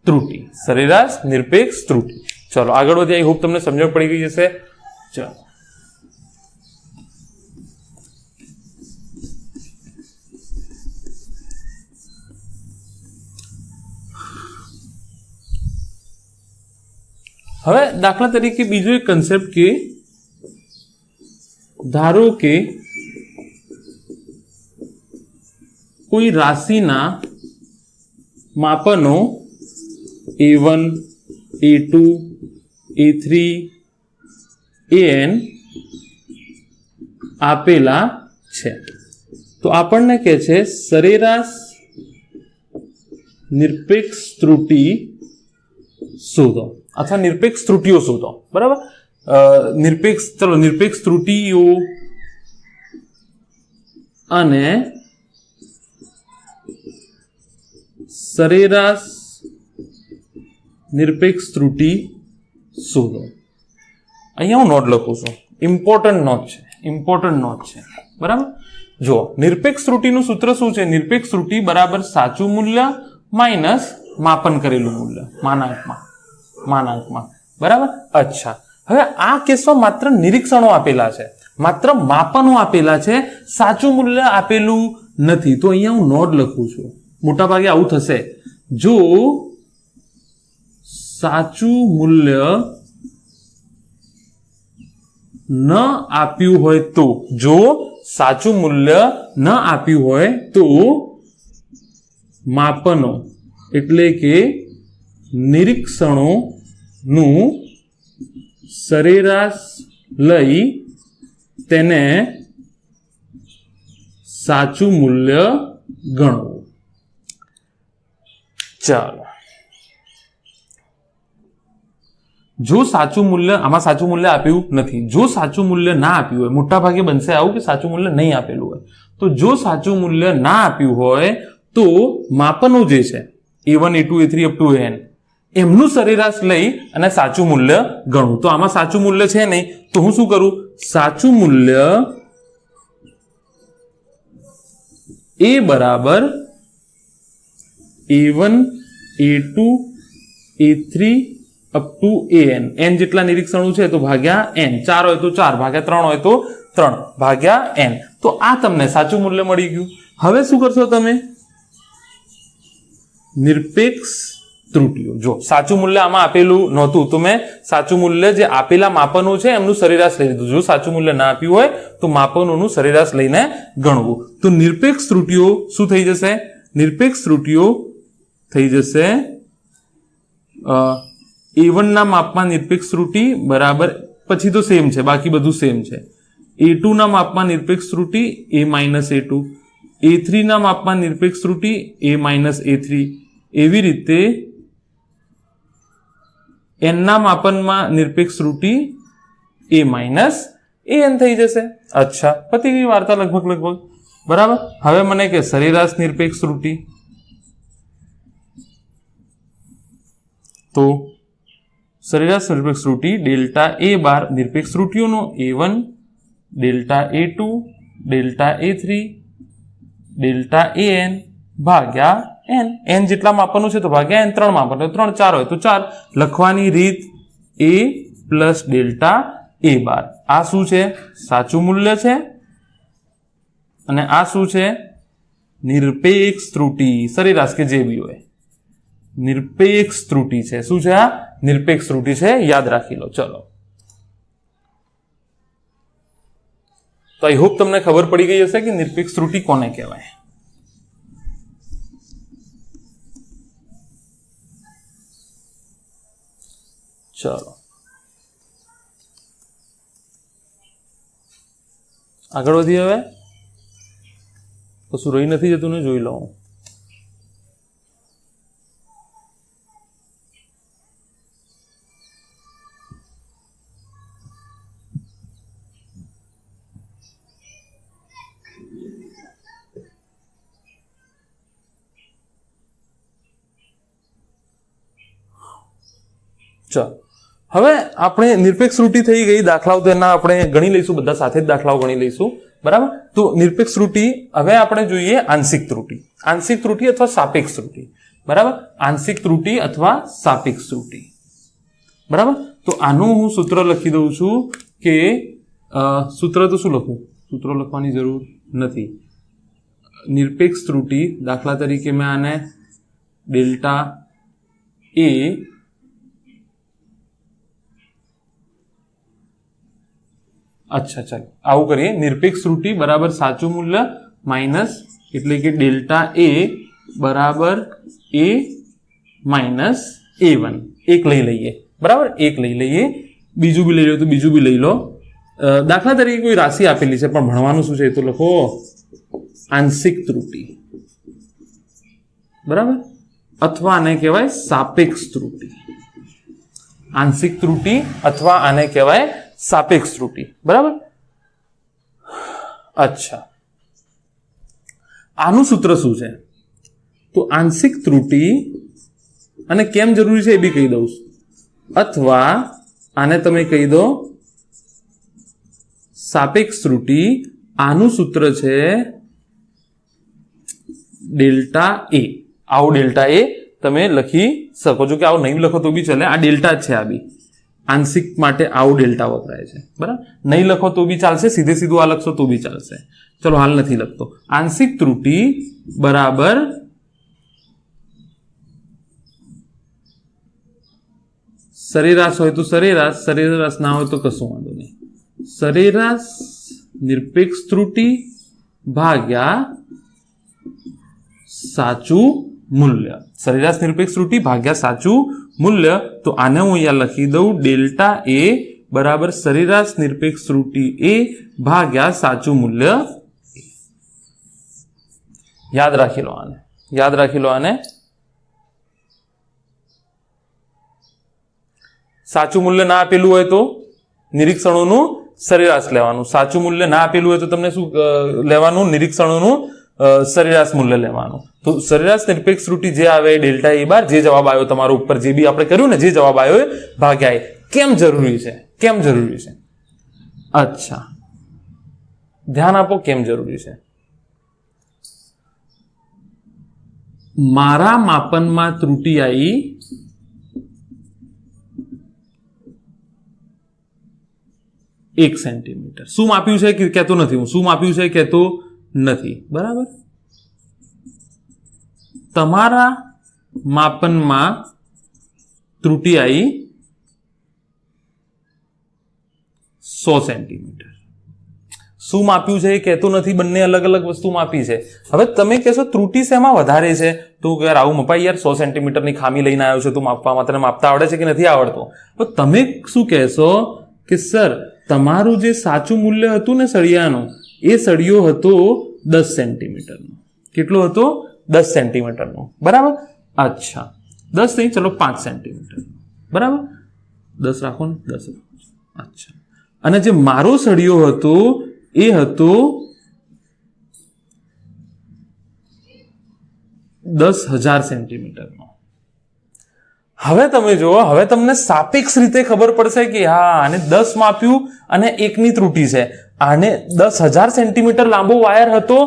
Speaker 1: ત્રુટિ, સરેરાશ નિરપેક્ષ ત્રુટિ. ચલો આગળ વધીએ. આઈ હોપ તમને સમજણ પડી ગઈ હશે. ચલો હવે દાખલા તરીકે બીજો એક કન્સેપ્ટ કે ધારો કે કોઈ રાશિના માપનો A1, A2, A3, AN આપેલા છે. તો આપણને કહે છે સરેરાશ નિરપેક્ષ ત્રુટિ શોધો અથવા નિરપેક્ષ ત્રુટિઓ શોધો. બરાબર, નિરપેક્ષ ત્રુટિઓ અને સરેરાશ નિરપેક્ષ ત્રુટિ શોધો. અહીંયા હું નોટ લખું છું, ઇમ્પોર્ટન્ટ નોટ છે. બરાબર, જો નિરપેક્ષ ત્રુટિનું સૂત્ર શું છે? નિરપેક્ષ ત્રુટિ બરાબર સાચું મૂલ્ય માઇનસ માપન કરેલું મૂલ્ય માનાંકમાં. બરાબર, અચ્છા. હવે આ કેસમાં માત્ર નિરીક્ષણો આપેલા છે, માત્ર માપનો આપેલા છે, સાચું મૂલ્ય આપેલું નથી. તો અહીંયા હું નોટ લખું છું. મોટા ભાગે આવું થશે. જો સાચું મૂલ્ય ન આપ્યું હોય તો, જો સાચું મૂલ્ય ન આપ્યું હોય તો માપનો એટલે કે નિરીક્ષણોનું સરેરાશ લઈ તેને સાચું મૂલ્ય ગણવું. ચાલો, જો સાચું મૂલ્ય, આમાં સાચું મૂલ્ય આપ્યું નથી. જો સાચું મૂલ્ય ના આપ્યું હોય, મોટા ભાગે બનશે આવું કે સાચું મૂલ્ય નહીં આપેલું હોય. તો જો સાચું મૂલ્ય ના આપ્યું હોય તો માપનો જે છે A1, A2, A3 up to AN એમનું સરેરાશ લઈ અને સાચું મૂલ્ય ગણવું. તો આમાં સાચું મૂલ્ય છે નહીં, તો હું શું કરું? સાચું મૂલ્ય A બરાબર A1, A2, A3 up to AN. N જેટલા નિરીક્ષણો છે તો ભાગ્યા N. 4 હોય તો 4 ભાગ્યા 3 હોય તો 3 ભાગ્યા N. તો આ તમને સાચું મૂલ્ય મળી ગયું. હવે શું કરશો તમે? નિરપેક્ષ ત્રુટિઓ. જો સાચું મૂલ્ય આમાં આપેલું નહોતું તો મેં સાચું મૂલ્ય જે આપેલા માપનો છે એમનું સરેરાશ લઈ લીધું. જો સાચું મૂલ્ય ના આપ્યું હોય તો માપનોનું સરેરાશ લઈને ગણવું. તો નિરપેક્ષ ત્રુટિઓ શું થઈ જશે? નિરપેક્ષ ત્રુટિઓ થઈ જશે A1 ના માપમાં નિરપેક્ષ ત્રુટિ બરાબર, પછી તો સેમ છે, બાકી બધું સેમ છે. A2 ના માપમાં નિરપેક્ષ ત્રુટિ A માઇનસ A2, A3 ના માપમાં નિરપેક્ષ ત્રુટિ A માઇનસ A3. એવી રીતે N ના માપનમાં નિરપેક્ષ ત્રુટિ A માઇનસ AN થઈ જશે. અચ્છા, પતી ગઈ વાર્તા લગભગ. બરાબર, હવે મને કે સરેરાશ નિરપેક્ષ ત્રુટિ. તો સરેરાશ નિરપેક્ષ ત્રુટિ ડેલ્ટા A બાર નિરપેક્ષ ત્રુટિઓનો A1, delta A2, delta A3, delta AN ભાગ્યા N. N જેટલા માપનો છે તો ભાગ્યા N. 3 માપનો, 3 4 હોય તો 4. લખવાની રીત A પ્લસ ડેલ્ટા A બાર. આ શું છે? સાચું મૂલ્ય છે. અને આ શું છે? નિરપેક્ષ ત્રુટિ, સરેરાશ કે જે બી હોય, નિરપેક્ષ ત્રુટિ છે. શું છે આ? નિરપેક્ષ ત્રુટિ છે, યાદ રાખી લો. ચલો, તો આઈ હોપ તમને ખબર પડી ગઈ હશે કે નિરપેક્ષ ત્રુટિ કોને કહેવાય. ચલો આગળ વધીએ. હવે કશું રહી નથી જતું ને, જોઈ લો. ચાલો હવે આપણે નિરપેક્ષ ત્રુટિ થઈ ગઈ, દાખલાઓ તો એના આપણે ગણી લઈશું, બધા સાથે જ દાખલાઓ ગણી લઈશું, બરાબર. તો નિરપેક્ષ ત્રુટિ, હવે આપણે જોઈએ આંશિક ત્રુટિ. આંશિક ત્રુટિ અથવા સાપેક્ષ ત્રુટિ, બરાબર. આંશિક ત્રુટિ અથવા સાપેક્ષ ત્રુટિ, બરાબર. તો આનું હું સૂત્ર લખી દઉં છું કે સૂત્ર તો શું લખું, સૂત્ર લખવાની જરૂર નથી. નિરપેક્ષ ત્રુટિ, દાખલા તરીકે મેં આને ડેલ્ટા એ અચ્છા ચાલો આવું કરીએ. નિરપેક્ષ ત્રુટિ બરાબર સાચું મૂલ્ય માઇનસ, એટલે કે ડેલ્ટા એ બરાબર એ માઇનસ A1. એક લઈ લઈએ, બરાબર, એક લઈ લઈએ. બીજું બી લઈ લો તો બીજું બી લઈ લો. દાખલા તરીકે કોઈ રાશિ આપેલી છે, પણ ભણવાનું શું છે એ તો લખો. આંશિક ત્રુટિ, બરાબર, અથવા આને કહેવાય સાપેક્ષ ત્રુટિ. આંશિક ત્રુટિ અથવા આને કહેવાય સાપેક્ષ ત્રુટિ, બરાબર. અચ્છા, આનું સૂત્ર શું છે? તો આંશિક ત્રુટિ, અને કેમ જરૂરી છે એ બી કહી દઉં, અથવા આને તમે કહી દો સાપેક્ષ ત્રુટિ. આનું સૂત્ર છે ડેલ્ટા એ. આવું ડેલ્ટા એ તમે લખી શકો છો, કે આવું નહીં લખો તો બી ચાલે. આ ડેલ્ટા જ છે, આ બી આંશિક માટે આવું ડેલ્ટા વપરાય છે, બરાબર. નહીં લખો તો બી ચાલશે, સીધે સીધું આ લખશો તો બી ચાલશે. ચલો હાલ નથી લખતો. આંશિક ત્રુટિ બરાબર સરેરાશ હોય તો સરેરાશ, સરેરાશ ના હોય તો કશું વાંધો નહીં. સરેરાશ નિરપેક્ષ ત્રુટિ ભાગ્યા સાચું મૂલ્ય. સરેરાશ નિરપેક્ષ ત્રુટિ ભાગ્યા સાચું મૂલ્ય. તો આને હું અહીંયા લખી દઉં, ડેલ્ટા એ બરાબર સરેરાશ નિરપેક્ષ ત્રુટિ એ ભાગ્યા સાચું મૂલ્ય. યાદ રાખી લો આને, યાદ રાખી લો આને. સાચું મૂલ્ય ના આપેલું હોય તો નિરીક્ષણોનું સરેરાશ લેવાનું. સાચું મૂલ્ય ના આપેલું હોય તો તમને શું લેવાનું? નિરીક્ષણોનું સરેરાશ મૂલ્ય લેવાનું. તો સરેરાશ નિરપેક્ષ ત્રુટિ જે આવે ડેલ્ટા એ બાર, જે જવાબ આવ્યો તમારો ઉપર જે બી આપણે કર્યું ને, જે જવાબ આવ્યો એ ભાગ્યા એ. કેમ જરૂરી છે? કેમ જરૂરી છે? અચ્છા, ધ્યાન આપો, કેમ જરૂરી છે. મારા માપનમાં ત્રુટિ આવી 1 સેન્ટીમીટર. શું માપ્યું છે કહેતો નથી હું, શું માપ્યું છે કહેતો નથી, બરાબર. તમારા માપનમાં ત્રુટિ આવી 100 સેન્ટીમીટર. શું માપ્યું છે એ કહેતો નથી, બંને અલગ અલગ વસ્તુ માપી છે. હવે તમે કહેશો ત્રુટિ શેમાં વધારે છે? તો યાર આવું મપાઈ, યાર 100 સેન્ટીમીટરની ખામી લઈને આવ્યો છે તું માપવામાં, તને માપતા આવડે છે કે નથી આવડતો? તો તમે શું કહેશો કે સર તમારું જે સાચું મૂલ્ય હતું ને સળિયાનું, એ સળિયો હતો 10 સેન્ટીમીટરનો. કેટલો હતો? 10 સેન્ટીમીટરનો, બરાબર. અચ્છા, 10 નહીં, ચલો 5 સેન્ટીમીટર, બરાબર. 10 રાખો ને, 10 રાખો. અચ્છા, અને જે મારો સળિયો હતો એ હતો 10,000 સેન્ટીમીટરનો. હવે તમે જુઓ, હવે તમને સાપેક્ષ રીતે ખબર પડશે કે હા, આને 10 માપ્યું અને 1ની ત્રુટિ છે. આને 10,000 સેન્ટીમીટર લાંબો વાયર હતો,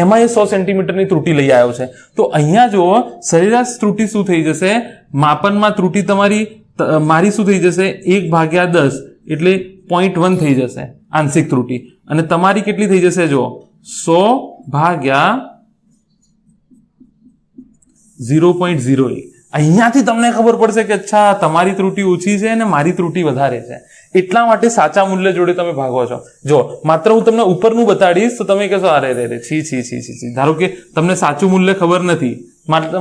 Speaker 1: એમાં એ 100 સેન્ટીમીટરની ત્રુટિ લઈ આવ્યો છે. તો અહીંયા જુઓ, સરેરાશ ત્રુટિ શું થઈ જશે? માપનમાં ત્રુટિ તમારી, મારી શું થઈ જશે? 1/10, એટલે 0.1 થઈ જશે આંશિક ત્રુટિ. અને તમારી કેટલી થઈ જશે? જો 100/0.01. અહીંયાથી તમને ખબર પડશે કે અચ્છા, તમારી ત્રુટિ ઓછી છે અને મારી ત્રુટિ વધારે છે. એટલા માટે સાચા મૂલ્ય જોડે તમે ભાગો છો. જો માત્ર હું તમને ઉપરનું બતાડીશ તો તમે કહેશો અરે રે છી છી છી છી. ધારો કે તમને સાચું મૂલ્ય ખબર નથી,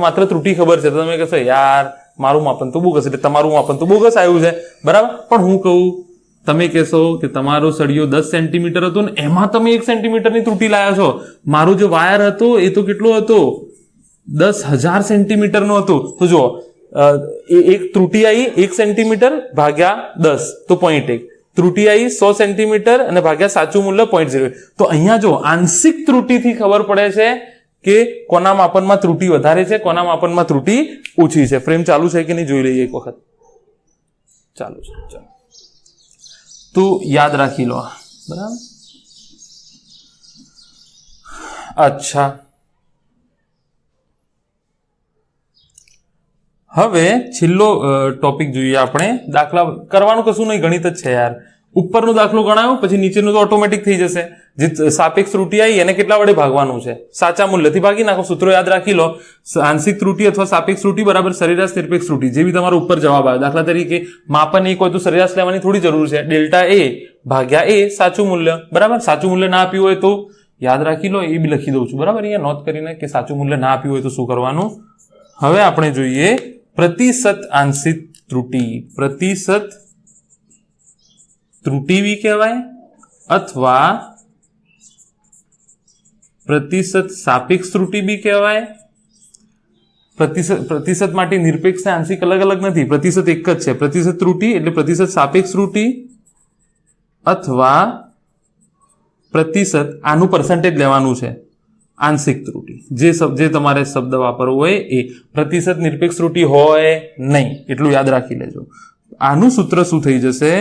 Speaker 1: માત્ર ત્રુટિ ખબર છે, તો તમે કહેશો યાર મારું માપન તો બોગસ, એટલે તમારું માપન તો બોગસ આવ્યું છે, બરાબર. પણ હું કહું, તમે કહેશો કે તમારો સળિયો 10 સેન્ટીમીટર હતો ને એમાં તમે 1 સેન્ટીમીટરની ત્રુટિ લાયા છો. મારો જે વાયર હતો એ તો કેટલો હતો? 10,000 સેન્ટીમીટરનો હતો. તો જો એક ત્રુટિ આવી 1 સેન્ટીમીટર ભાગ્યા 10, તો 0.1. ત્રુટિ આવી 100 સેન્ટીમીટર અને ભાગ્યા સાચું મૂલ્ય 0.0. તો અહીંયા જો આંશિક ત્રુટિથી ખબર પડે છે કે કોના માપનમાં ત્રુટિ વધારે છે, કોના માપનમાં ત્રુટિ ઓછી છે. ફ્રેમ ચાલુ છે કે નહીં જોઈ લઈએ એક વખત. ચાલો ચાલો તો યાદ રાખી લો, બરાબર. અચ્છા, હવે છેલ્લો ટોપિક જોઈએ આપણે. દાખલા કરવાનું કશું નહીં, ગણિત જ છે યાર. ઉપરનો દાખલો ગણાયો પછી નીચેનું તો ઓટોમેટિક થઈ જશે. જે સાપેક્ષ ત્રુટિ આવી એને કેટલા વડે ભાગવાનું છે? સાચા મૂલ્યથી ભાગી નાખો. સૂત્રો યાદ રાખી લો. આંશિક ત્રુટિ અથવા સાપેક્ષ ત્રુટિ બરાબર સરેરાશ નિરપેક્ષ ત્રુટિ. જે બી તમારો ઉપર જવાબ આવે, દાખલા તરીકે માપન 1 હોય તો સરેરાશ લેવાની થોડી જરૂર છે. ડેલ્ટા એ ભાગ્યા એ સાચું મૂલ્ય, બરાબર. સાચું મૂલ્ય ના આપ્યું હોય તો યાદ રાખી લો, એ બી લખી દઉં છું, બરાબર. અહીંયા નોંધ કરીને કે સાચું મૂલ્ય ના આપ્યું હોય તો શું કરવાનું. હવે આપણે જોઈએ પ્રતિશત આંશિક ત્રુટિ. પ્રતિશત ત્રુટિ બી કહેવાય અથવા પ્રતિશત સાપેક્ષ ત્રુટિ બી કહેવાય. પ્રતિશત માટે નિરપેક્ષ આંશિક અલગ અલગ નથી, પ્રતિશત એક જ છે. પ્રતિશત ત્રુટિ એટલે પ્રતિશત સાપેક્ષ ત્રુટિ અથવા પ્રતિશત આનું પર્સન્ટેજ લેવાનું છે, આંશિક ત્રુટિ. જે તમારે શબ્દ વાપરવો હોય એ. પ્રતિશત નિરપેક્ષ ત્રુટિ હોય નહીં, એટલું યાદ રાખી લેજો. આનું સૂત્ર શું થઈ જશે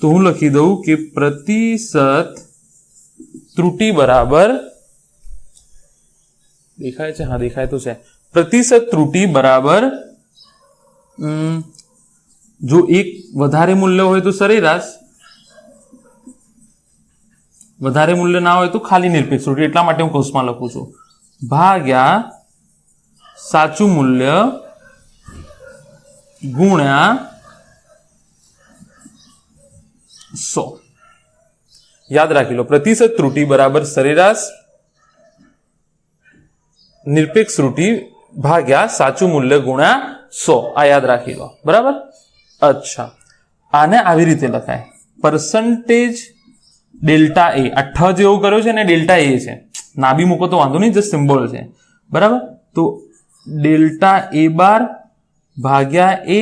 Speaker 1: તો હું લખી દઉં કે પ્રતિશત ત્રુટિ બરાબર, દેખાય છે? હા, દેખાય તો છે. પ્રતિશત ત્રુટિ બરાબર, જો એક વધારે મૂલ્ય હોય તો સરેરાશ, વધારે મૂલ્ય ના હોય તો ખાલી નિરપેક્ષ ત્રુટિ. એટલા માટે હું કૌંસમાં લખું છું, ભાગ્યા સાચું મૂલ્ય ગુણ્યા 100. યાદ રાખી લો, પ્રતિશત ત્રુટિ બરાબર સરેરાશ નિરપેક્ષ ત્રુટિ ભાગ્યા સાચું મૂલ્ય ગુણ્યા 100. આ યાદ રાખી લો, બરાબર. અચ્છા, આને આવી રીતે લખાય, પર્સન્ટેજ ડેલ્ટા એ. આ ઠ જેવો કર્યો છે ને ડેલ્ટા એ છે, ના બી મૂકો તો વાંધો નહીં, જસ્ટ સિમ્બોલ છે, બરાબર. તો ડેલ્ટા એ બાર ભાગ્યા એ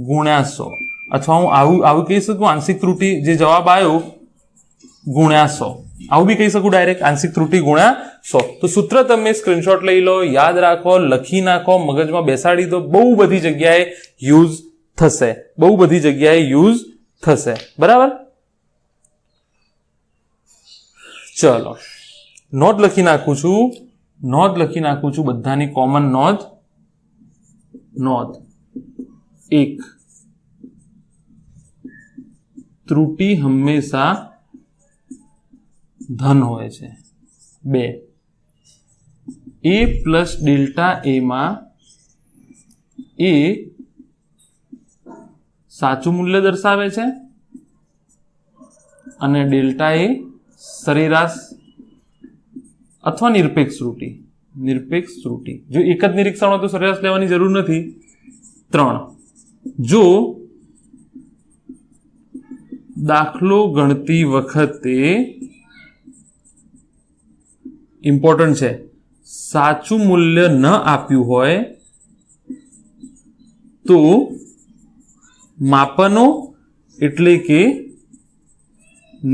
Speaker 1: ગુણ્યા 100. અથવા હું આવું કહી શકું, આંશિક ત્રુટિ જે જવાબ આવ્યો ગુણ્યા 100. આવું બી કહી શકું ડાયરેક્ટ, આંશિક ત્રુટિ ગુણ્યા 100. તો સૂત્ર તમે સ્ક્રીનશોટ લઈ લો, યાદ રાખો, લખી નાખો, મગજમાં બેસાડી દો. બહુ બધી જગ્યાએ યુઝ થશે, બહુ બધી જગ્યાએ યુઝ થશે, બરાબર. ચલો, નોંધ લખી નાખું છું, બધાની કોમન નોંધ. 1, ત્રુટિ હંમેશા ધન હોય છે. 2, એ પ્લસ ડેલ્ટા એ માં એ સાચું મૂલ્ય દર્શાવે છે અને ડેલ્ટા એ સરેરાશ અથવા નિરપેક્ષ ત્રુટિ. જો એક જ નિરીક્ષણ હોય તો સરેરાશ લેવાની જરૂર નથી. 3, જો દાખલો ગણતી વખતે, ઇમ્પોર્ટન્ટ છે, સાચું મૂલ્ય ન આપ્યું હોય તો માપનો એટલે કે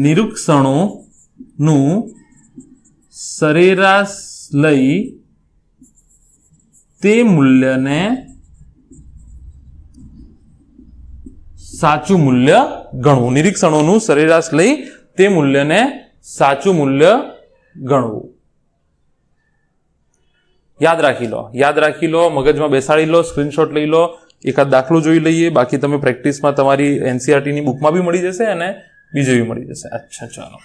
Speaker 1: નિરીક્ષણોનું સરેરાશ લઈ તે મૂલ્યને સાચું મૂલ્ય ગણવું. નિરીક્ષણોનું સરેરાશ લઈ તે મૂલ્યને સાચું મૂલ્ય ગણવું. યાદ રાખી લો, મગજમાં બેસાડી લો, સ્ક્રીનશોટ લઈ લો, એકાદ દાખલો જોઈ લઈએ. બાકી તમે પ્રેક્ટિસમાં તમારી એનસીઆરટી ની બુકમાં બી મળી જશે અને બીજે બી મળી જશે. અચ્છા, ચાલો.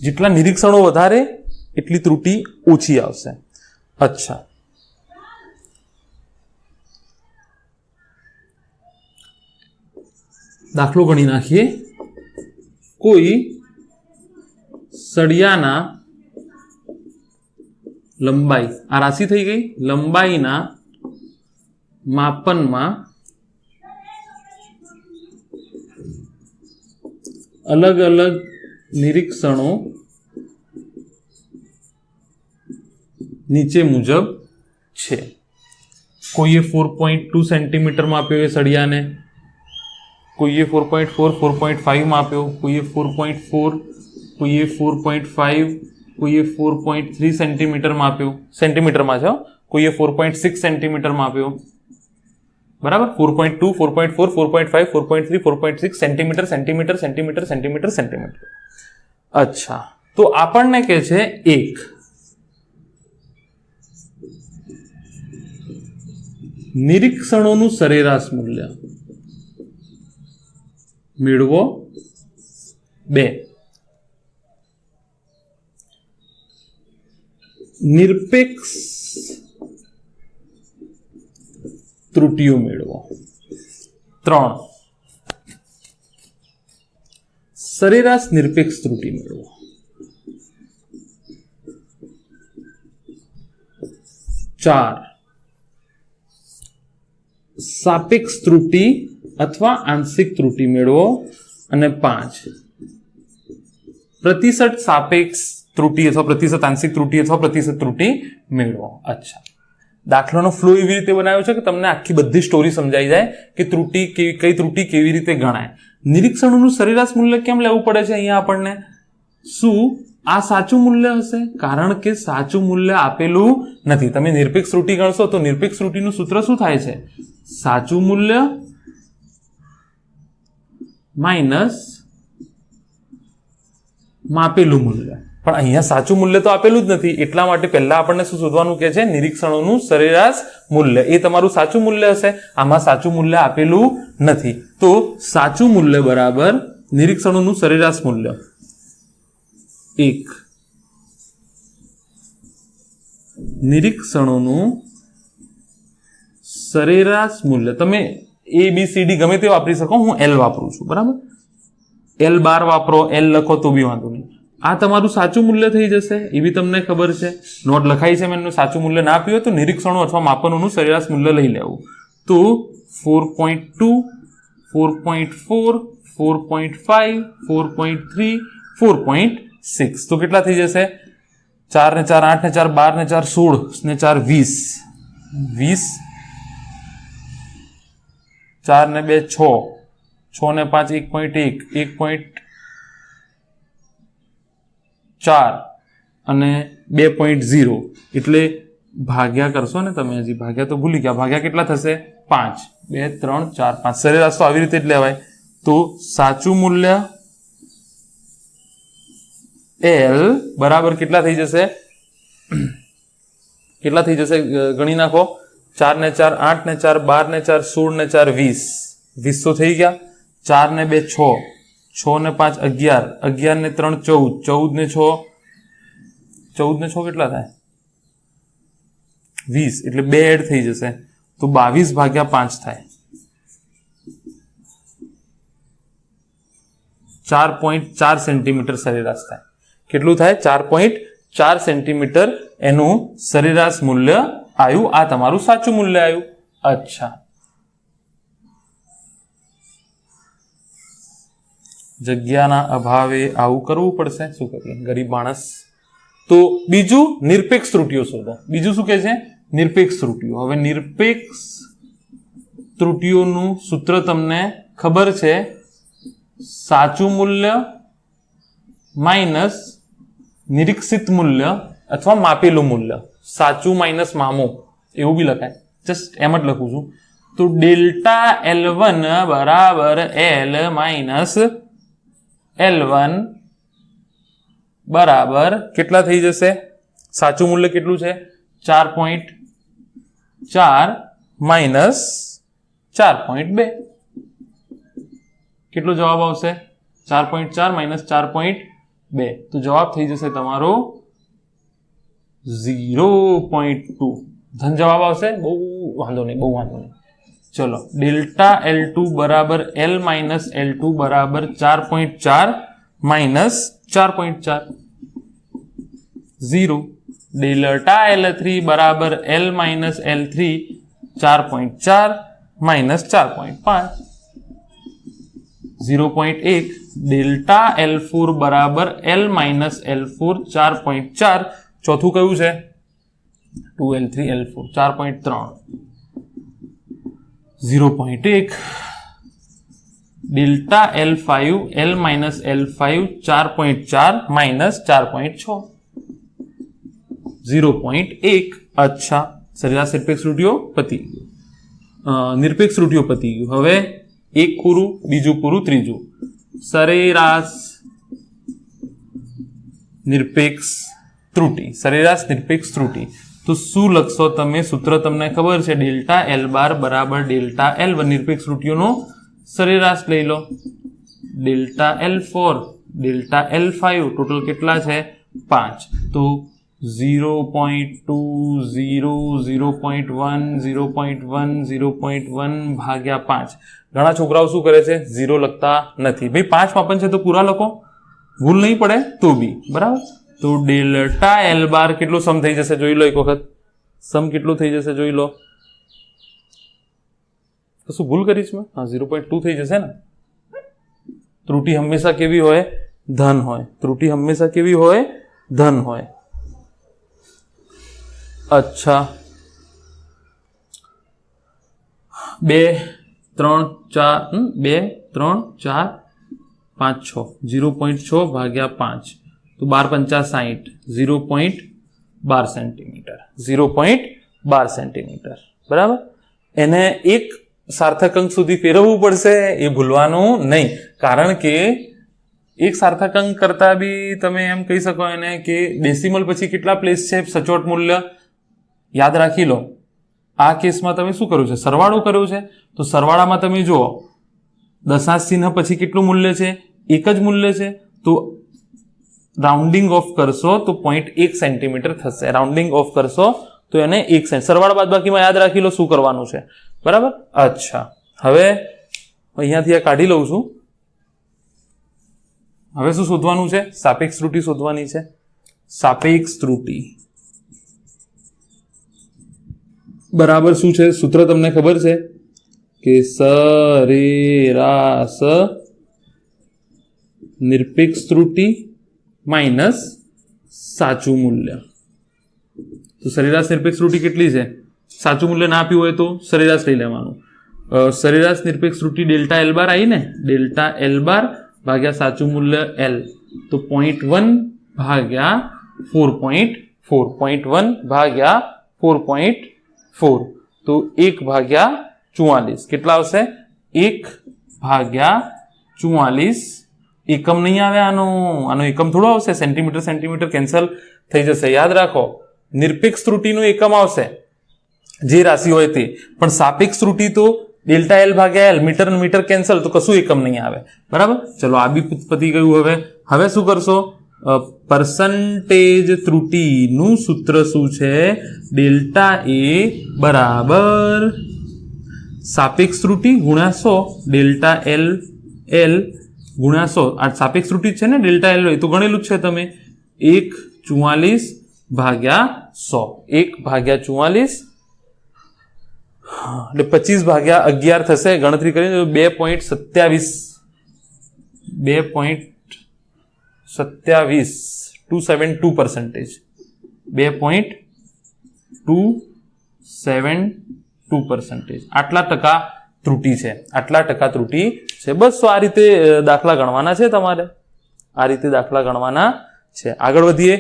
Speaker 1: જેટલા નિરીક્ષણો વધારે એટલી ત્રુટિ ઓછી આવશે. અચ્છા, દાખલો ગણી નાખીએ. કોઈ સળિયાના લંબાઈ, આ રાશિ થઈ ગઈ, લંબાઈના માપનમાં અલગ અલગ નિરીક્ષણો નીચે મુજબ છે. કોઈએ 4.2 સેન્ટીમીટરમાં આપ્યો એ સળિયાને, કોઈએ 4.4, 4.5 માં આપ્યો, કોઈએ 4.4, કોઈએ 4.5, કોઈએ 4.3 સેન્ટીમીટરમાં આપ્યો, સેન્ટીમીટરમાં છે, કોઈએ 4.6 સેન્ટીમીટરમાં આપ્યો, બરાબર. 4.2, 4.4, 4.5, 4.3, 4.6 centimetre, centimetre, centimetre, centimetre, centimetre. અચ્છા, તો આપણને કે છે 1 નિરીક્ષણોનું સરેરાશ મૂલ્ય મેળવો. 2 નિરપેક્ષ ત્રુટિઓ મેળવો. 3 સરેરાશ નિરપેક્ષ ત્રુટિ મેળવો. 4 સાપેક્ષ ત્રુટિ અથવા આંશિક ત્રુટિ મેળવો. અને 5 પ્રતિશત સાપેક્ષ ત્રુટિ અથવા પ્રતિશત આંશિક ત્રુટિ અથવા પ્રતિશત ત્રુટિ મેળવો. અચ્છા, દાખલાનો ફ્લો એવી રીતે બનાવ્યો છે કે તમને આખી બધી સ્ટોરી સમજાઈ જાય કે ત્રુટિ કઈ ત્રુટિ કેવી રીતે ગણાય. નિરીક્ષણોનું સરેરાશ મૂલ્ય કેમ લેવું પડે છે અહીંયા આપણને? શું આ સાચું મૂલ્ય હશે? કારણ કે સાચું મૂલ્ય આપેલું નથી. તમે નિરપેક્ષ ત્રુટિ ગણશો તો નિરપેક્ષ ત્રુટિનું સૂત્ર શું થાય છે? સાચું મૂલ્ય માઇનસ માપેલું મૂલ્ય. પણ અહીંયા સાચું મૂલ્ય તો આપેલું જ નથી, એટલા માટે પહેલા આપણને શું શોધવાનું કહે છે? નિરીક્ષણોનું સરેરાશ મૂલ્ય. એ તમારું સાચું મૂલ્ય હશે. આમાં સાચું મૂલ્ય આપેલું નથી, તો સાચું મૂલ્ય બરાબર નિરીક્ષણોનું સરેરાશ મૂલ્ય 1 નિરીક્ષણોનું સરેરાશ મૂલ્ય. તમે ABCD ગમે તે વાપરી શકો, હું L વાપરું છું, બરાબર. L12 વાપરો, L લખો તો બી વાંધો નહીં. આ તમારું સાચું મૂલ્ય થઈ જશે, એ બી તમને ખબર છે. નોટ લખાઈ છે, મેં સાચું મૂલ્ય ના આપ્યું તો નિરીક્ષણો અથવા માપનોનું સરેરાશ મૂલ્ય લઈ લેવું. તો 4.2, 4.4, 4.5, 4.3, 4.6 તો કેટલા થઈ જશે? 4 ને 4 8 ને 4 12 ને 4 16 ને 4 20, 20, 4 ને 2 6, 6 ને 5 1.1, 1.4 અને 2.0 એટલે ભાગ્યા કરશો ને તમે, હજી ભાગ્યા તો ભૂલી ગયા, ભાગ્યા કેટલા થશે? 5, 2 3 4 5. સરેરાશ તો આવી રીતે જ લેવાય. તો સાચું મૂલ્ય L બરાબર કેટલા થઈ જશે? કેટલા થઈ જશે? ગણી નાખો. 4 ને 4 8 ને 4 12 ને 4 16 ને 4 20, 20 તો થઈ ગયા. 4 ને 2 6, 6 ને 5 11, 11 ને 3 14, 14 ને 6, 14 ને 6 કેટલા થાય? 20 એટલે 2 એડ થઈ જશે તો 22 ભાગ્યા 5 થાય. 4.4 સેન્ટીમીટર સરેરાશ થાય. કેટલું થાય? 4.4 સેન્ટીમીટર એનું સરેરાશ મૂલ્ય આવ્યું. આ તમારું સાચું મૂલ્ય આવ્યું. અચ્છા, જગ્યાના અભાવે આવું કરવું પડશે, શું કરીએ, ગરીબ માણસ. તો બીજું નિરપેક્ષ ત્રુટિઓ શોધો. બીજું શું કહે છે? નિરપેક્ષ ત્રુટિઓ. હવે નિરપેક્ષ ત્રુટિઓનું સૂત્ર તમને ખબર છે, સાચું મૂલ્ય માઇનસ નિરીક્ષિત મૂલ્ય અથવા માપેલું મૂલ્ય. સાચું માઇનસ મામો એવું બી લખાય, જસ્ટ એમ જ લખું છું. તો ડેલ્ટા L1 બરાબર L માઇનસ L1 બરાબર કેટલા થઈ જશે? સાચું મૂલ્ય કેટલું છે? 4.4 માઇનસ 4.2. કેટલો જવાબ આવશે? 4.4 માઇનસ 4.2. તો જવાબ થઈ જશે તમારો 0.2. ધન જવાબ આવશે. બહુ વાંધો નહીં, બહુ વાંધો નહીં. ચલો, ડેલ્ટા L2 બરાબર L માઇનસ L2 બરાબર 4.4 માઇનસ 4.4 0. ડેલ્ટા L3 બરાબર L minus L3 4.4 minus 4.5 0.1. Delta L4 બરાબર L માઇનસ L4 4.4. ચોથું કયું છે? 2L3 L4 4.3. 0.1 delta L5 L minus L5 4.4 minus 4.6 0.1 अच्छा સરેરાશ નિરપેક્ષ ત્રુટીઓ પતી ગયું નિરપેક્ષ ત્રુટીઓ પતી ગયું હવે એક પૂરું બીજું પૂરું ત્રીજું સરેરાશ નિરપેક્ષ ત્રુટી તો શું લખશો તમે સૂત્ર તમને ખબર છે ડેલ્ટા L બાર બરાબર ડેલ્ટા L1 નિરપેક્ષ ત્રુટીઓનો સરેરાશ લઈ લો delta L4 delta L5 total કેટલા છે 5 તો 0.2 0 0.1 0.1 0.1 ભાગ્યા 5 ઘણા છોકરાઓ શું કરે છે 0 લખતા નથી ભાઈ 5 માપન છે તો પૂરા લખો ભૂલ નહીં પડે તો બી બરાબર તો ડેલ્ટા L બાર કેટલો સમ થઈ જશે જોઈ લો એક વખત સમ કેટલો થઈ જશે જોઈ લો કશું ભૂલ કરીશ મેં હા 0.2 થઈ જશે ને ત્રુટી હંમેશા કેવી હોય ધન હોય ત્રુટી હંમેશા કેવી હોય ધન હોય अच्छा 2 3 4 2 3 4 5 6 0.6 ભાગ્યા 5 તો 12 50 0.12 સેન્ટીમીટર 0.12 સેન્ટીમીટર બરાબર એને એક સાર્થક અંક સુધી ફેરવવું પડશે એ ભૂલવાનું નહીં કારણ કે એક સાર્થક અંક કરતા બી તમે એમ કહી શકો એને કે ડેસિમલ પછી કેટલા પ્લેસ છે સચોટ મૂલ્ય યાદ રાખી લો આ કેસમાં તમે શું કર્યું છે સરવાળો કર્યો છે તો સરવાળામાં તમે જુઓ દશાંશ ચિહ્ન પછી કેટલું મૂલ્ય છે એક જ મૂલ્ય છે તો રાઉન્ડિંગ ઓફ કરશો તો 0.1 સેન્ટીમીટર થશે રાઉન્ડિંગ ઓફ કરશો તો એને 1 સેન્ટ સરવાળા બાદબાકીમાં યાદ રાખી લો શું કરવાનું છે બરાબર અચ્છા હવે અહીંયાથી આ કાઢી લઉં છું હવે શું શોધવાનું છે સાપેક્ષ ત્રુટી શોધવાની છે સાપેક્ષ ત્રુટી બરાબર શું છે સૂત્ર તમને ખબર છે કે સરેરાશ નિરપેક્ષ ત્રુટી માઇનસ સાચું મૂલ્ય તો સરેરાશ નિરપેક્ષ ત્રુટી કેટલી છે સાચું મૂલ્ય ના આપ્યું હોય તો સરેરાશ લઈ લેવાનું સરેરાશ નિરપેક્ષ ત્રુટી ડેલ્ટા L બાર આવી ને ડેલ્ટા L બાર ભાગ્યા સાચું મૂલ્ય L તો 0.1 ભાગ્યા 4.4 0.1 ભાગ્યા 4.4 તો 1 ભાગ્યા 44 કેટલા આવશે 1 ભાગ્યા 44 એકમ નહીં આવે આનો એકમ થોડો આવશે સેન્ટીમીટર કેન્સલ થઈ જશે યાદ રાખો નિરપેક્ષ ત્રુટીનું એકમ આવશે જે રાશિ હોય તે પણ સાપેક્ષ ત્રુટી તો ડેલ્ટા L ભાગ્યા L મીટર કેન્સલ તો કશું એકમ નહીં આવે બરાબર ચલો આ બી પતી ગયું હવે શું કરશો પરસન્ટેજ ત્રુટીનું સૂત્ર શું છે ડેલ્ટા A બરાબર સાપેક્ષ ત્રુટી ગુણ્યા 100 ડેલ્ટા L ગુણ્યા 100 આ સાપેક્ષ ત્રુટી છે ને ડેલ્ટા L તો ગણેલું જ છે તમે 1/44 ભાગ્યા 100 1 ભાગ્યા 44 એટલે 25 ભાગ્યા 11 થશે ગણતરી કરીને 2.27 2.72% 2.272% આટલા ટકા ત્રુટી છે બસ તો આ રીતે દાખલા ગણવાના છે તમારે આગળ વધીએ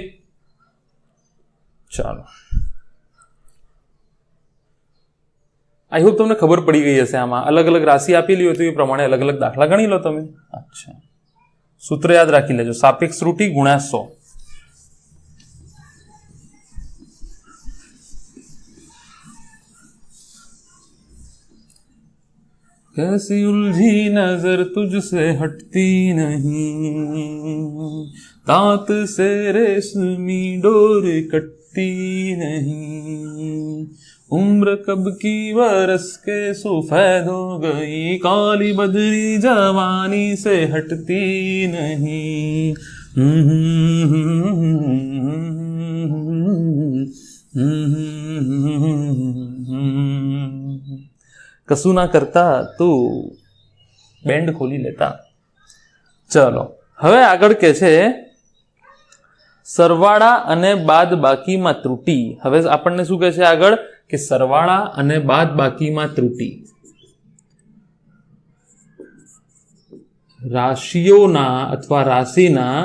Speaker 1: ચાલો આઈ હોપ તમને ખબર પડી ગઈ હશે આમાં અલગ અલગ રાશિ આપેલી હોય તો એ પ્રમાણે અલગ અલગ દાખલા ગણી લો તમે અચ્છા સૂત્ર યાદ રાખી લેજો સાપેક્ષ ત્રુટી ગુણ્યા 100 कैसी उलझी नजर तुझसे हटती नहीं दांत से रेशमी डोर कटती नहीं उम्र कब की बरस के सफेद हो गई काली बदरी जवानी से हटती नहीं કશું ના કરતા તો બેન્ડ ખોલી લેતા ચલો હવે આગળ કે છે સરવાળા અને બાદ બાકીમાં ત્રુટી હવે આપણને શું કહે છે આગળ કે સરવાળા અને બાદ બાકીમાં ત્રુટી રાશિઓના અથવા રાશિના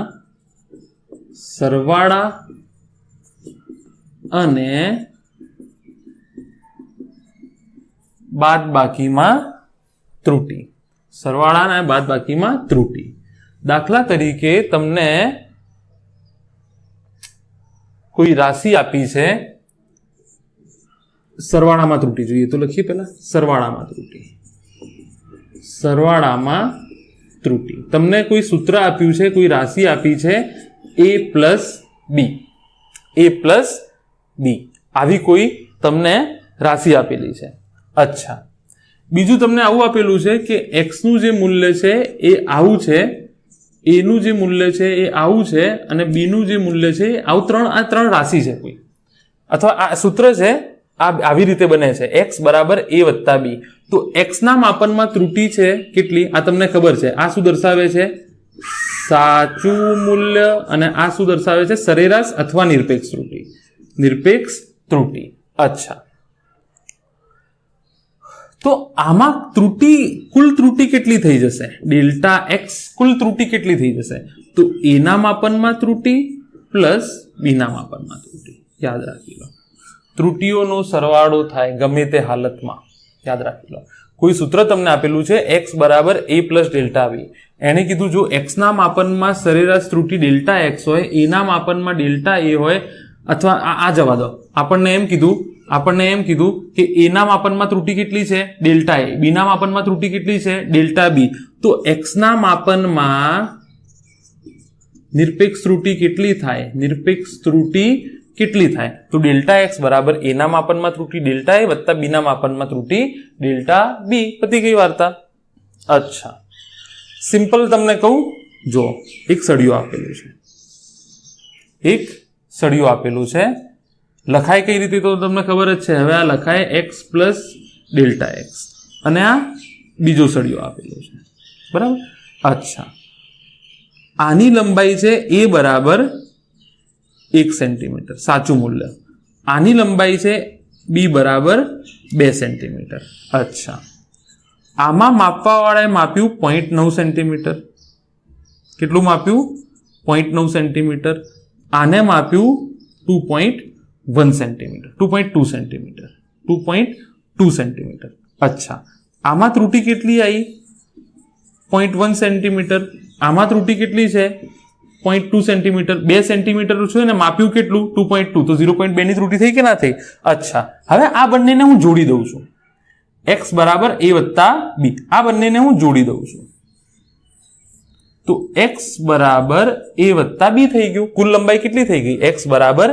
Speaker 1: સરવાળા અને બાદબાકીમાં ત્રુટિ. સરવાળા અને બાદબાકીમાં ત્રુટિ. દાખલા તરીકે તમને કોઈ રાશિ આપી છે, સરવાળામાં ત્રુટિ જોઈએ તો લખીએ પહેલા સરવાળામાં ત્રુટિ. સરવાળામાં ત્રુટિ. તમને કોઈ સૂત્ર આપ્યું છે, કોઈ રાશિ આપી છે a plus B, a plus B, આવી કોઈ તમને રાશિ આપેલી છે. અચ્છા, બીજું તમને આવું આપેલું છે કે x નું જે મૂલ્ય છે એ આવું છે, a નું જે મૂલ્ય છે એ આવું છે અને b નું જે મૂલ્ય છે એ આવું. આ ત્રણ રાશિ છે કોઈ, અથવા આ સૂત્ર છે આવી રીતે બને છે x બરાબર a વત્તા b. તો x ના માપનમાં ત્રુટિ છે કેટલી આ તમને ખબર છે. આ શું દર્શાવે છે? સાચું મૂલ્ય. અને આ શું દર્શાવે છે? સરેરાશ અથવા નિરપેક્ષ ત્રુટિ. નિરપેક્ષ ત્રુટિ. અચ્છા, તો આમાં ત્રુટિ, કુલ ત્રુટિ કેટલી થઈ જશે? ડેલ્ટા એક્સ કુલ ત્રુટિ કેટલી થઈ જશે? તો a ના માપનમાં ત્રુટિ પ્લસ b ના માપનમાં ત્રુટિ. યાદ રાખી લો, ત્રુટિઓનો સરવાળો થાય ગમે તે હાલતમાં. યાદ રાખી લો, કોઈ સૂત્ર તમને આપેલું છે x બરાબર a પ્લસ ડેલ્ટા b. એને કીધું જો x ના માપનમાં સરેરાશ ત્રુટિ ડેલ્ટા x હોય, a ના માપનમાં ડેલ્ટા a હોય, અથવા આ જવા દો, આપણને એમ કીધું કે a ના માપનમાં ત્રુટિ કેટલી છે? Delta a. b ના માપનમાં ત્રુટિ કેટલી છે? Delta b. તો x ના માપનમાં નિરપેક્ષ ત્રુટિ કેટલી થાય? નિરપેક્ષ ત્રુટિ કેટલી થાય? તો ડેલ્ટા x બરાબર a ના માપનમાં ત્રુટિ ડેલ્ટા a વત્તા b ના માપનમાં ત્રુટિ ડેલ્ટા b. પતી ગઈ વાર્તા. અચ્છા, સિમ્પલ તમને કહું, જો એક સળિયો આપેલું છે, એક સળિયો આપેલું છે, લખાય કઈ રીતે તો તમને ખબર જ છે. હવે આ લખાય x પ્લસ ડેલ્ટા એક્સ અને આ બીજો સળિયો આપેલો છે, બરાબર. અચ્છા, આની લંબાઈ છે a બરાબર 1 સેન્ટીમીટર, સાચું મૂલ્ય. આની લંબાઈ છે b બરાબર 2 સેન્ટીમીટર. અચ્છા, આમાં માપવા વાળાએ માપ્યું 0.9 સેન્ટીમીટર. કેટલું માપ્યું? 0.9 સેન્ટીમીટર. આને માપ્યું 2.1 સેન્ટીમીટર, 2.2 સેન્ટીમીટર, 2.2 સેન્ટીમીટર. અચ્છા, આમાં ત્રુટિ કેટલી આવી? 0.1 સેન્ટીમીટર. આમાં ત્રુટિ કેટલી છે? 0.2 સેન્ટીમીટર. 2 સેન્ટીમીટર છે ને માપ્યું કેટલું? 2.2. તો 0.2 ની ત્રુટિ થઈ કે ના થઈ? અચ્છા, હવે આ બંનેને હું જોડી દઉં છું, x બરાબર a વત્તા b. આ બંનેને હું જોડી દઉં છું તો x બરાબર a વત્તા b થઈ ગયું. કુલ લંબાઈ કેટલી થઈ ગઈ? x બરાબર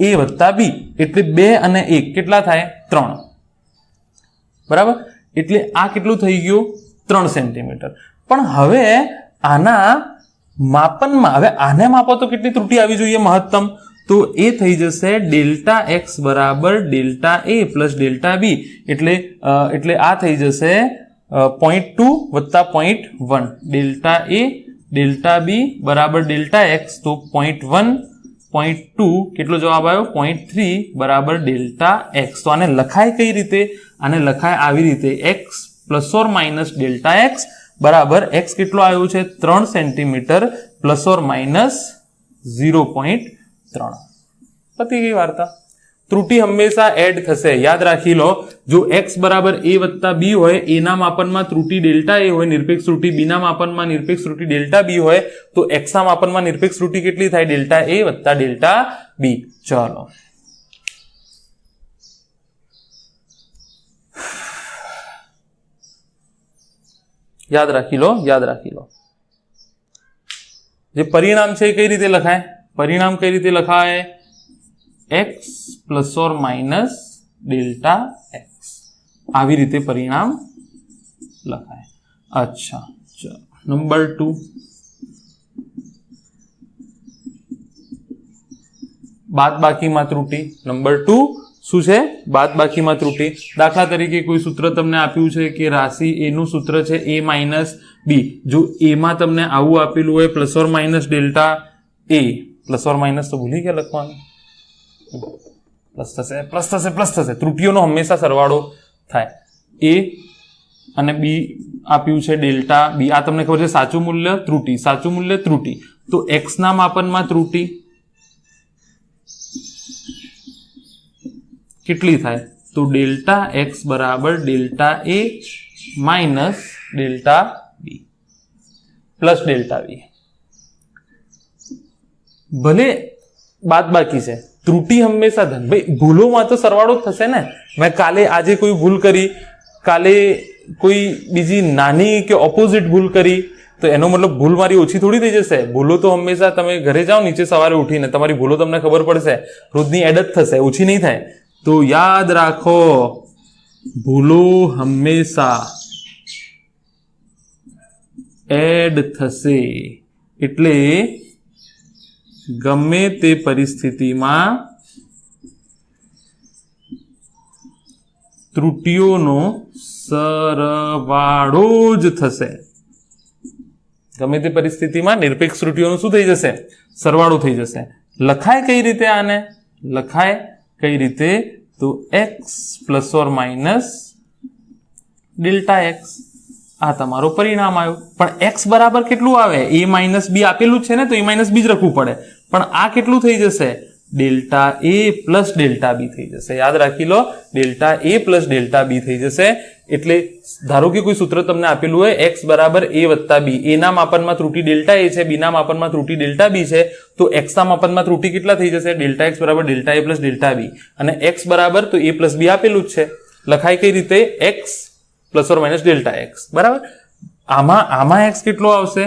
Speaker 1: a વત્તા b. એટલે 2 અને 1 કેટલા થાય? 3. બરાબર. એટલે આ કેટલું થઈ ગયું? 3 સેન્ટીમીટર. પણ હવે આના માપનમાં, હવે આને માપો તો કેટલી ત્રુટિ આવી જોઈએ મહત્તમ? તો એ થઈ જશે ડેલ્ટા એક્સ બરાબર delta a plus delta b. એટલે આ થઈ જશે 0.2 વત્તા 0.1. ડેલ્ટા a ડેલ્ટા b બરાબર ડેલ્ટા એક્સ, તો 0.1 0.2 કેટલો જવાબ આવ્યો? 0.3 બરાબર ડેલ્ટા એક્સ. તો આને લખાય કઈ રીતે? આને લખાય આવી રીતે, x plus or minus delta x બરાબર એક્સ કેટલો આવ્યો છે? 3 સેન્ટીમીટર પ્લસ ઓર માઇનસ 0.3. પતી ગઈ વાર્તા. ત્રુટિ હંમેશા એડ થશે, યાદ રાખી લો. જો x બરાબર a વત્તા b હોય, a ના માપનમાં ત્રુટિ ડેલ્ટા a હોય નિરપેક્ષ ત્રુટિ, b ના માપનમાં નિરપેક્ષ ત્રુટિ ડેલ્ટા b હોય, તો x ના માપનમાં નિરપેક્ષ ત્રુટિ કેટલી થાય? ડેલ્ટા a વત્તા ડેલ્ટા b. ચલો, યાદ રાખી લો, યાદ રાખી લો. જે પરિણામ છે એ કઈ રીતે લખાય? પરિણામ કઈ રીતે લખાય? x plus or minus delta x, આવી રીતે પરિણામ લખાય. અચ્છા, ચલો નંબર 2. બાદબાકીમાં ત્રુટિ. નંબર 2 શું છે? બાદબાકીમાં ત્રુટિ. દાખલા તરીકે કોઈ સૂત્ર તમને આપ્યું છે કે રાશિ a નું સૂત્ર છે a માઇનસ b. જો a માં તમને આવું આપેલું હોય plus or minus delta a, plus or minus તો ભૂલી ગયા લખવાનું, પ્લસ થશે, પ્લસ થશે, પ્લસ થશે. ત્રુટિઓનો હંમેશા સરવાળો થાય. a અને b આપ્યું છે ડેલ્ટા બી, આ તમને ખબર છે સાચું મૂલ્ય ત્રુટી, સાચું મૂલ્ય ત્રુટી, તો x ના માપનમાં ત્રુટી કેટલી થાય? તો ડેલ્ટા x બરાબર delta a minus delta b plus delta b. ભલે બાદ બાકી છે, ત્રુટી હંમેશા ધન. ભાઈ ભૂલોમાં તો સરવાળો જ થશે ને. મેં કાલે આજે કોઈ ભૂલ કરી, કાલે કોઈ બીજી નાની કે ઓપોઝિટ ભૂલ કરી, તો એનો મતલબ ભૂલ મારી ઓછી થોડી થઈ જશે. ભૂલો તો હંમેશા, તમે ઘરે જાઓ નીચે સવારે ઉઠીને, તમારી ભૂલો તમને ખબર પડશે, રોજની એડ જ થશે, ઓછી નહીં થાય. તો યાદ રાખો, ભૂલો હંમેશા એડ થશે. એટલે ગમે તે પરિસ્થિતિમાં ત્રુટીઓનો સરવાળો જ થશે. ગમે તે પરિસ્થિતિમાં નિરપેક્ષ ત્રુટીઓનું શું થઈ જશે? સરવાળો થઈ જશે. લખાય કઈ રીતે આને? લખાય કઈ રીતે? તો x plus or minus delta x. આ તમારો પરિણામ આવ્યું. પણ x બરાબર કેટલું આવે? a માઇનસ બી આપેલું જ છે ને, તો a માઇનસ બી જ લખવું પડે. પણ આ કેટલું થઈ જશે? Delta a plus delta B થઈ જશે. યાદ રાખી લો, delta a plus delta B થઈ જશે. એટલે ધારો કે કોઈ સૂત્ર તમને આપેલું હોય x બરાબર a વત્તા બી, a ના માપનમાં ત્રુટી ડેલ્ટા a છે, b ના માપનમાં ત્રુટી ડેલ્ટા બી છે, તો x ના માપનમાં ત્રુટી કેટલા થઈ જશે? ડેલ્ટા x બરાબર delta a plus delta b. અને x બરાબર તો a પ્લસ બી આપેલું જ છે. લખાય કઈ રીતે? x plus or minus delta x. બરાબર. આમાં x કેટલો આવશે?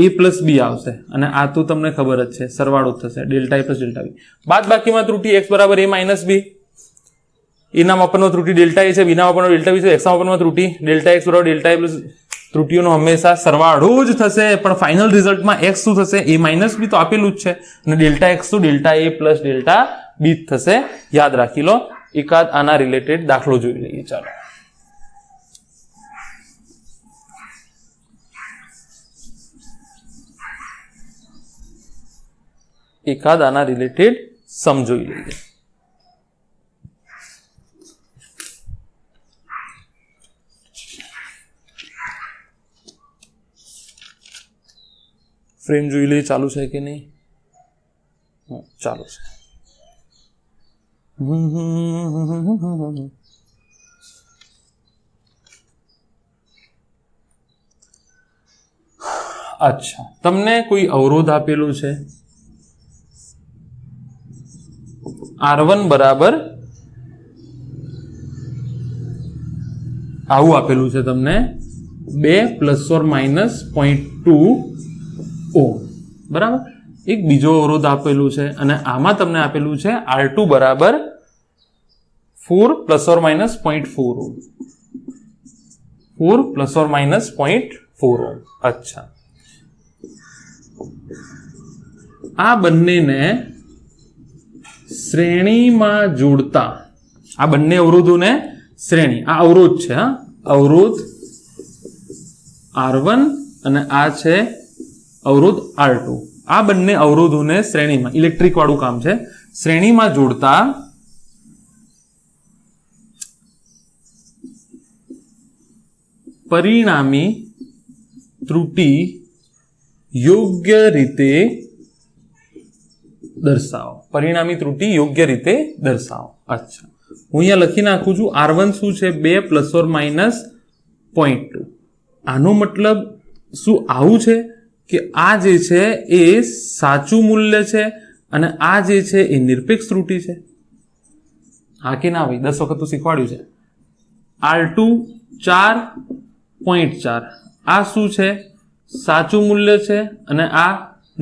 Speaker 1: a પ્લસ બી આવશે. અને આ તો તમને ખબર જ છે, સરવાળો જ થશે, delta a plus delta b. બાદ બાકીમાં ત્રુટી x બરાબર a માઇનસ બી, a ના માપનમાં ત્રુટી ડેલ્ટા a છે, b ના માપનમાં ડેલ્ટા બી છે, x ના માપનમાં ત્રુટી ડેલ્ટા x બરાબર ડેલ્ટા a પ્લસ. ત્રુટીઓનો હંમેશા સરવાળો જ થશે. પણ ફાઇનલ રિઝલ્ટમાં x શું થશે? a માઇનસ બી તો આપેલું જ છે, અને ડેલ્ટા x તો delta a plus delta b જ થશે. યાદ રાખી લો. એકાદ આના રિલેટેડ દાખલો જોઈ લઈએ. ચાલો, એકાદ આના રિલેટેડ સમજોઈ લઈએ. ફ્રેમ જોઈ લઈએ, ચાલુ છે કે નહીં? ચાલુ છે. અચ્છા, તમને કોઈ અવરોધ આપેલું છે, R1 બરાબર આવું આપેલું છે તમને, 2 પ્લસ ઓર માઇનસ 0.2 ઓહ્મ. બરાબર. એક બીજો અવરોધ આપેલું છે, અને આમાં તમને આપેલું છે R2 બરાબર 4 plus or minus 0.4 ohm. 4 plus or minus 0.4 ohm. અચ્છા, આ બંનેને શ્રેણીમાં જોડતા, આ બંને અવરોધોને શ્રેણી, આ અવરોધ છે, હા, અવરોધ R1 અને આ છે અવરોધ R2. આ બંને અવરોધોને શ્રેણીમાં, ઇલેક્ટ્રિક વાળું કામ છે, શ્રેણીમાં જોડતા પરિણામી ત્રુટી યોગ્ય રીતે દર્શાવો. પરિણામી ત્રુટી યોગ્ય રીતે દર્શાવો. અચ્છા, હું અહીંયા લખી નાખું છું, R1 શું છે? 2 પ્લસ ઓર માઇનસ 0.2. આનો મતલબ શું આવું છે કે આ જે છે એ સાચું મૂલ્ય છે અને આ જે છે એ નિરપેક્ષ ત્રુટી છે? હા કે ના ભાઈ? 10 વખત તો શીખવાડ્યું છે. R2 4.4, આ શું છે? સાચું મૂલ્ય છે અને આ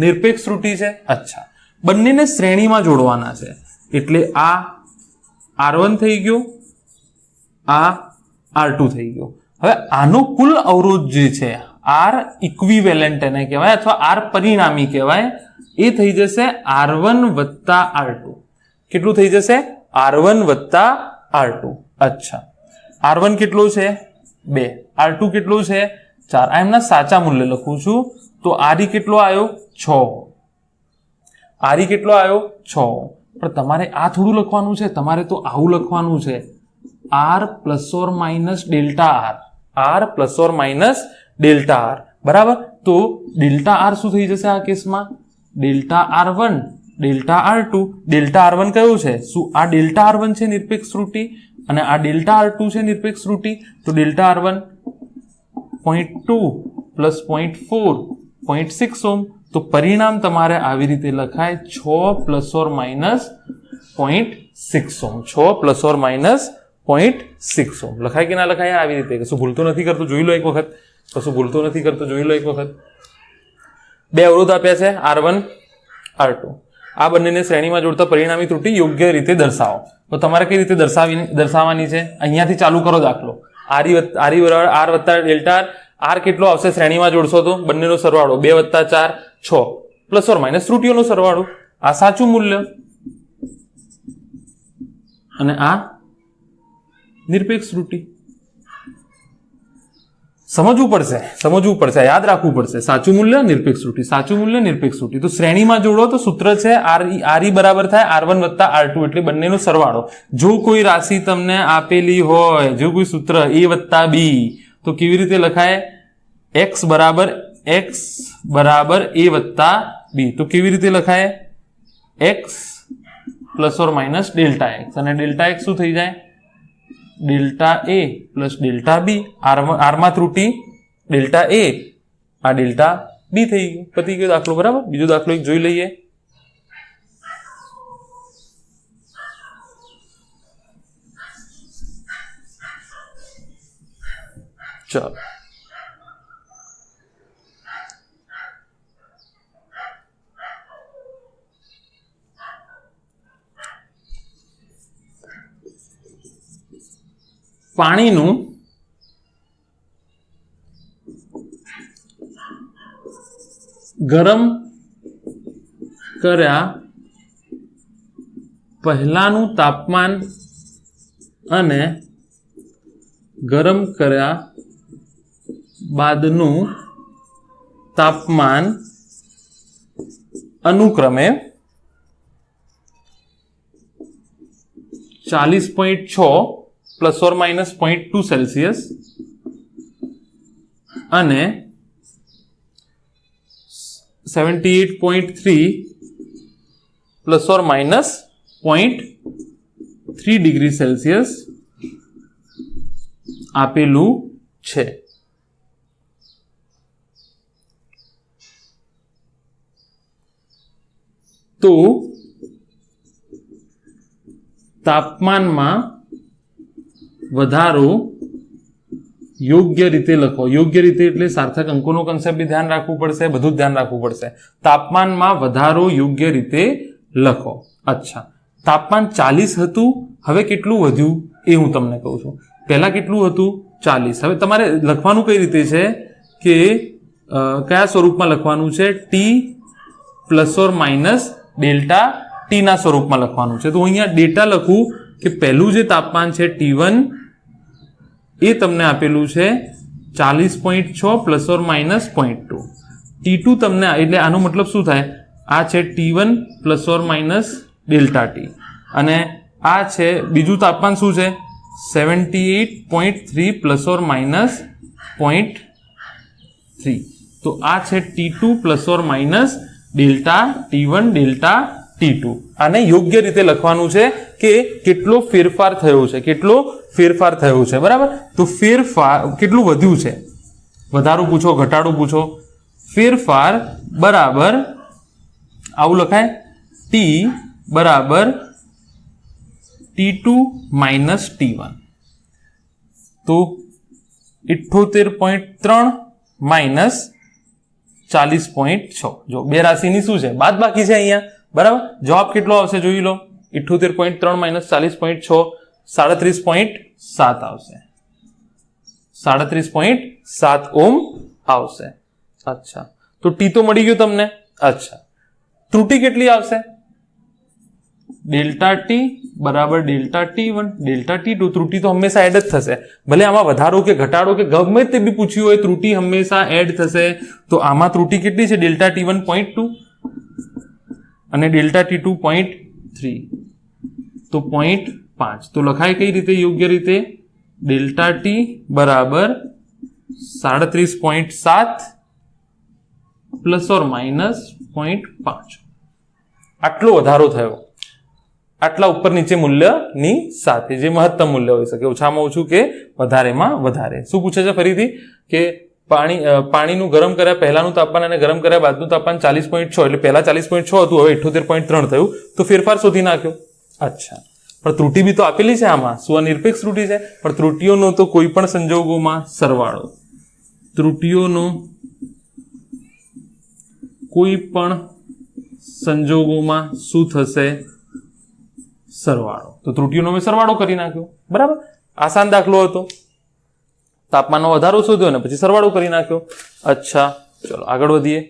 Speaker 1: નિરપેક્ષ ત્રુટી છે. અચ્છા, બંનેને શ્રેણીમાં જોડવાના છે, એટલે આ R1 થઈ ગયો, આ R2 થઈ ગયો. હવે આનો કુલ અવરોધ જે છે, R ઇક્વિવેલેન્ટ એને કહેવાય, અથવા R પરિણામી કહેવાય, એ થઈ જશે R1 વત્તા R2. કેટલું થઈ જશે? R1 વત્તા R2. અચ્છા, R1 કેટલું છે? 2. R2 કેટલું છે? 4. આ એમના સાચા મૂલ્ય લખું છું, તો RE કેટલો આવ્યો? 6. RE કેટલો આવ્યો? 6. પણ તમારે આ થોડું લખવાનું છે, તમારે તો આવું લખવાનું છે, R plus or minus delta R. R plus or minus delta R, બરાબર. તો ડેલ્ટા આર શું થઈ જશે આ કેસમાં? Delta R one, delta R two. Delta R one કયું છે? શું આ ડેલ્ટા આર વન છે નિરપેક્ષ ત્રુટિ, અને આ ડેલ્ટા આર ટુ છે નિરપેક્ષ ત્રુટિ. તો ડેલ્ટા આર વન 0.2 પ્લસ 0.4 0.6 ઓમ. તો પરિણામ તમારે આવી રીતે લખાય 6 plus or minus 0.6 Om. 6 plus or minus 0.6 ઓમ લખાય કે ના લખાય? આવી રીતે. કશું ભૂલતો નથી કરતો જોઈ લો એક વખત. કશું ભૂલતો નથી કરતો જોઈ લો એક વખત. બે અવરોધ આપ્યા છે R1 R2. આ બંનેને શ્રેણીમાં જોડતા પરિણામી ત્રુટિ યોગ્ય રીતે દર્શાવો. તો તમારે કઈ રીતે દર્શાવવાની છે? અહીંયાથી ચાલુ કરો દાખલો. આર બરાબર આર વત્તા ડેલ્ટા આર. આર કેટલો આવશે શ્રેણીમાં જોડશો તો? બંનેનો સરવાળો 2 વત્તા 4 6 પ્લસ ઓર માઇનસ ત્રુટિઓનો સરવાળો. આ સાચું મૂલ્ય અને આ નિરપેક્ષ ત્રુટિ. સમજવું પડશે, યાદ રાખવું પડશે. સાચું મૂલ્ય, નિરપેક્ષ ત્રુટિ, સાચું મૂલ્ય, નિરપેક્ષ ત્રુટિ. તો શ્રેણીમાં જોડો તો સૂત્ર છે આર બરાબર થાય R1 વત્તા R2 એટલે બંનેનો સરવાળો. જો કોઈ રાશિ તમને આપેલી હોય, જો કોઈ સૂત્ર A વત્તા B, તો કેવી રીતે લખાય? x બરાબર A વત્તા B. તો કેવી રીતે લખાય? x plus or minus delta x, અને ડેલ્ટા x શું થઈ જાય? Delta A plus delta B. આરમાં ત્રુટિ ડેલ્ટા A, આ ડેલ્ટા B થઈ ગયું. પતી ગયો દાખલો, બરાબર. બીજો દાખલો એક જોઈ લઈએ. ચાલો, પાણીનું ગરમ કર્યા પહેલાનું તાપમાન અને ગરમ કર્યા બાદનું તાપમાન અનુક્રમે 40.6 પ્લસ ઓર માઇનસ 0.2 સેલ્સિયસ અને 78.3 plus or minus 0.3 degree Celsius આપેલું છે. તો તાપમાનમાં વધારો યોગ્ય રીતે લખો. યોગ્ય રીતે એટલે સાર્થક અંકોનો કન્સેપ્ટ બી ધ્યાન રાખવું પડશે, બધું જ ધ્યાન રાખવું પડશે. તાપમાનમાં વધારો યોગ્ય રીતે લખો. અચ્છા, તાપમાન 40 હતું, હવે કેટલું વધ્યું એ હું તમને કહું છું. પહેલા કેટલું હતું? 40. હવે તમારે લખવાનું કઈ રીતે છે કે કયા સ્વરૂપમાં લખવાનું છે? T plus or minus delta T ના સ્વરૂપમાં લખવાનું છે. તો અહીંયા ડેટા લખું કે પહેલું જે તાપમાન છે T1 એ તમને આપેલું છે 40.6 પ્લસ ઓર માઇનસ 0.2. T2 તમને, એટલે આનો મતલબ શું થાય? આ છે T1 plus or minus delta T, અને આ છે બીજું તાપમાન શું છે? 78.3 પ્લસ ઓર માઇનસ 0.3. તો આ છે T2 plus or minus delta T1 delta T2. આને યોગ્ય રીતે લખવાનું છે કે કેટલો ફેરફાર થયો છે, કેટલો ફેરફાર થયો છે, બરાબર. તો ફેરફાર કેટલું વધ્યું છે? વધારો પૂછો, ઘટાડો પૂછો. ફેરફાર બરાબર આવું લખાય, T બરાબર T2 માઇનસ T1. તો 78.3 માઇનસ 40.6. જો બે રાશિની શું છે? બાદ બાકી છે અહીંયા, બરાબર. જવાબ કેટલો આવશે જોઈ લો. 78.3 માઇનસ 40.6 37.7 આવશે. 37.7 ઓમ આવશે. અચ્છા, તો ટી તો મળી ગયું તમને. અચ્છા, ત્રુટિ કેટલી આવશે? ડેલ્ટા ટી બરાબર ડેલ્ટા T1 ડેલ્ટા T2. ત્રુટિ તો હંમેશા એડ જ થશે, ભલે આમાં વધારો કે ઘટાડો કે ગમે તે બી પૂછ્યું હોય, ત્રુટિ હંમેશા એડ થશે. તો આમાં ત્રુટિ કેટલી છે? ડેલ્ટા T1 0.2 અને ડેલ્ટા T2 0.3, તો 0.5. તો લખાય કઈ રીતે યોગ્ય રીતે? ડેલ્ટા ટી બરાબર 37.7 પ્લસ ઓર માઇનસ 0.5 આટલો વધારો થયો આટલા ઉપર નીચે મૂલ્યની સાથે, જે મહત્તમ મૂલ્ય હોઈ શકે, ઓછામાં ઓછું કે વધારેમાં વધારે. શું પૂછે છે ફરીથી કે પાણીનું ગરમ કર્યા પહેલાનું તાપમાન અને ગરમ કર્યા બાદનું તાપમાન 40.6, એટલે પહેલા 40.6 હતું, હવે 78.3 થયું, તો ફેરફાર શોધી નાખ્યો. અચ્છા, પણ ત્રુટિ બી તો આપેલી છે આમાં, શું અનિરપેક્ષ ત્રુટિ છે? પણ ત્રુટિઓનો તો કોઈ પણ સંજોગોમાં સરવાળો, ત્રુટિઓનો કોઈ પણ સંજોગોમાં શું થશે? સરવાળો. તો ત્રુટિઓનો મેં સરવાળો કરી નાખ્યો. બરાબર, આસાન દાખલો હતો. તાપમાનનો વધારો શોધ્યો અને પછી સરવાળો કરી નાખ્યો. અચ્છા, ચલો આગળ વધીએ.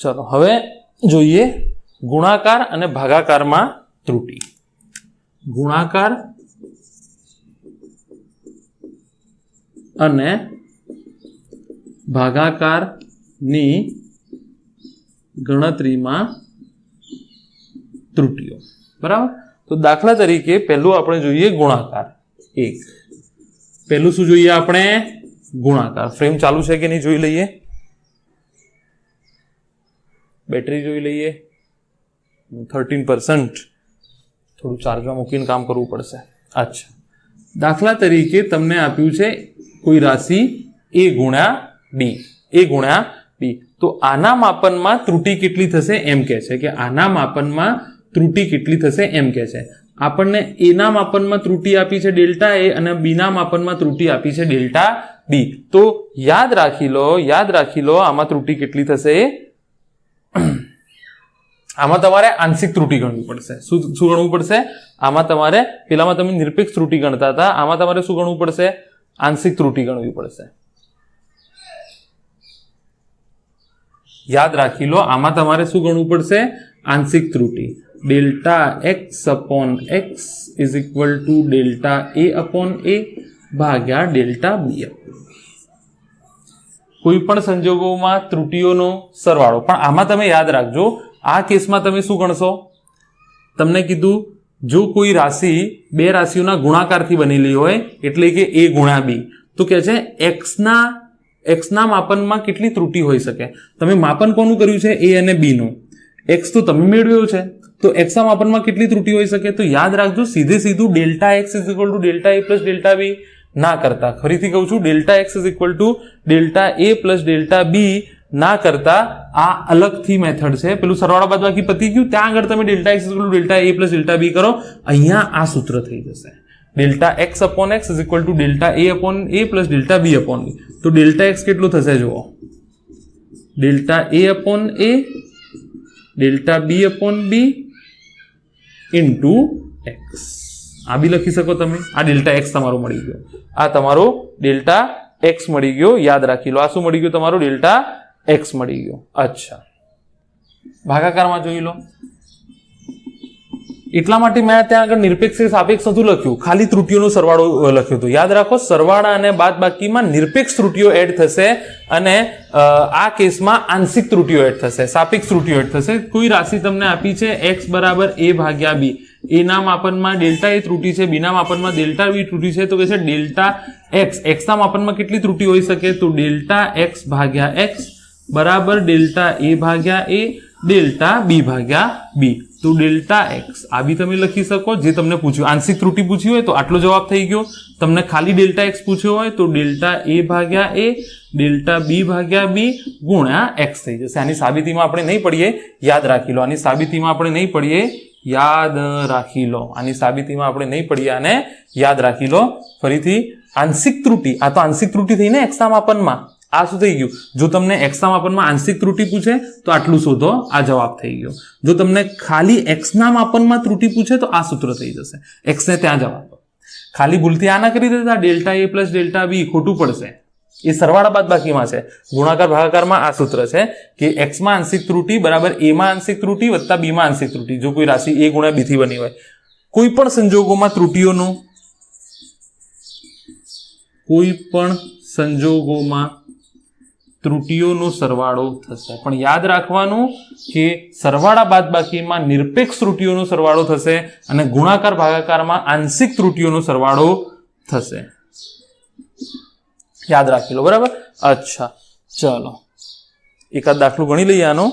Speaker 1: ચલો હવે જોઈએ ગુણાકાર અને ભાગાકારમાં ત્રુટિ. ગુણાકાર અને ભાગાકારની ગણતરીમાં ત્રુટિઓ. બરાબર, તો દાખલા તરીકે પહેલું આપણે જોઈએ ગુણાકાર. એક પહેલું શું જોઈએ આપણે? ગુણાકાર. ફ્રેમ ચાલુ છે કે નહીં જોઈ લઈએ. બેટરી જોઈ લઈએ. 13%, થોડું ચાર્જમાં મૂકીને કામ કરવું પડશે. અચ્છા, દાખલા તરીકે તમને આપ્યું છે કોઈ રાશિ a ગુણ્યા b, a ગુણ્યા b. તો આના માપનમાં ત્રુટિ કેટલી થશે એમ કહે છે કે આના માપનમાં ત્રુટિ કેટલી થશે એમ કહે છે. આપણને a ના માપનમાં ત્રુટિ આપી છે ડેલ્ટા a અને b ના માપનમાં ત્રુટિ આપી છે ડેલ્ટા b. તો યાદ રાખી લો આમાં ત્રુટિ કેટલી થશે. આમાં તમારે આંશિક ત્રુટિ ગણવી પડશે. શું ગણવું પડશે? આમાં તમારે, પેલામાં તમે નિરપેક્ષ ત્રુટિ ગણતા હતા, આમાં તમારે શું ગણવું પડશે? આંશિક ત્રુટિ ગણવી પડશે. યાદ રાખી લો, આમાં તમારે શું ગણવું પડશે? આંશિક ત્રુટિ. Delta X upon X is equal to delta A upon A ભાગ્યા ડેલ્ટા બી. કોઈ પણ સંજોગોમાં ત્રુટિઓનો સરવાળો. પણ આમાં તમે યાદ રાખજો, આ કેસમાં તમે શું ગણશો? તમને કીધું જો કોઈ રાશિ બે રાશિઓના ગુણાકારથી બનેલી હોય, એટલે કે a ગુણ્યા b, તો કે છે એક્સના માપનમાં કેટલી ત્રુટિ હોઈ શકે. તમે માપન કોનું કર્યું છે? a અને b નું. એક્સ તો તમે મેળવ્યો છે, તો એક્સના માપનમાં કેટલી ત્રુટિ હોઈ શકે? તો યાદ રાખજો, સીધું delta x is equal to delta A plus delta b ના કરતા. ફરીથી કહું છું, delta x is equal to delta A plus delta b ના કરતા આ અલગથી મેથડ છે. પેલું સરવાળા બાદબાકી પતી ગયું, ત્યાં આગળ તમે delta x is equal to delta A plus delta B કરો, અહીંયા આ સૂત્ર થઈ જશે. Delta X upon X is equal to delta A upon A plus delta B upon B. તો ડેલ્ટા એક્સ કેટલું થશે જુઓ? Delta A upon A delta B upon B into X. આ બી લખી શકો તમે. આ ડેલ્ટા એક્સ તમારો મળી ગયો, આ તમારો ડેલ્ટા એક્સ મળી ગયો. યાદ રાખી લો, આ શું મળી ગયું? તમારો ડેલ્ટા એક્સ મળી ગયો. અચ્છા, ભાગાકારમાં જોઈ લો. એટલા માટે મેં ત્યાં આગળ નિરપેક્ષ સાપેક્ષ નતું લખ્યું, ખાલી ત્રુટિઓનો સરવાળો લખ્યો હતો. યાદ રાખો, સરવાળા અને બાદબાકીમાં નિરપેક્ષ ત્રુટિઓ એડ થશે અને આ કેસમાં આંશિક ત્રુટિઓ એડ થશે, સાપેક્ષ ત્રુટિઓ એડ થશે. કોઈ રાશિ તમને આપી છે x બરાબર a ભાગ્યા b, a ના માપનમાં ડેલ્ટા એ ત્રુટિ છે, b ના માપનમાં ડેલ્ટા b ત્રુટિ છે, તો કે છે ડેલ્ટા x ના માપનમાં કેટલી ત્રુટિ હોઈ શકે? તો ડેલ્ટા x ભાગ્યા x બરાબર ડેલ્ટા a ભાગ્યા a ડેલ્ટા b ભાગ્યા b. તો ડેલ્ટા એક્સ આ બી તમે લખી શકો, જે તમને પૂછ્યું. આંશિક ત્રુટિ પૂછી હોય તો આટલો જવાબ થઈ ગયો. તમને ખાલી ડેલ્ટા એક્સ પૂછ્યો હોય તો ડેલ્ટા એ ભાગ્યા એ ડેલ્ટા બી ભાગ્યા બી ગુણ્યા એક્સ થઈ જશે. આની સાબિતીમાં આપણે નહીં પડીએ, યાદ રાખી લો. આની સાબિતીમાં આપણે નહીં પડીએ, યાદ રાખી લો. આની સાબિતીમાં આપણે નહીં પડીએ અને યાદ રાખી લો. ફરીથી આંશિક ત્રુટિ, આ તો આંશિક ત્રુટિ થઈ ને એક્સના માપનમાં. આ શું થઈ ગયું? જો તમને એક્સના માપનમાં આંશિક ત્રુટિ પૂછે તો આટલું શોધો, આ જવાબ થઈ ગયો. જો તમને ખાલી એક્સના માપનમાં ત્રુટિ પૂછે તો આ સૂત્ર થઈ જશે. એક્સને ત્યાં જવા દો. ખાલી ભૂલથી આ ના કરી દેતા, ડેલ્ટા એ પ્લસ ડેલ્ટા બી ખોટું પડશે. એ સરવાળા બાદબાકીમાં છે. ગુણાકાર ભાગાકારમાં આ સૂત્ર છે કે x માં આંશિક ત્રુટી બરાબર a માં આંશિક ત્રુટી વત્તા b માં આંશિક ત્રુટી. જો કોઈ રાશિ a ગુણ્યા b થી બની હોય, કોઈ પણ સંજોગોમાં ત્રુટીઓનો સરવાળો થશે. પણ યાદ રાખવાનું કે સરવાળા બાદબાકીમાં નિરપેક્ષ ત્રુટીઓનો સરવાળો થશે અને ગુણાકાર ભાગાકારમાં આંશિક ત્રુટીઓનો સરવાળો થશે. યાદ રાખી લો, બરાબર. અચ્છા, ચલો એકાદ દાખલો ગણી લઈએ આનો.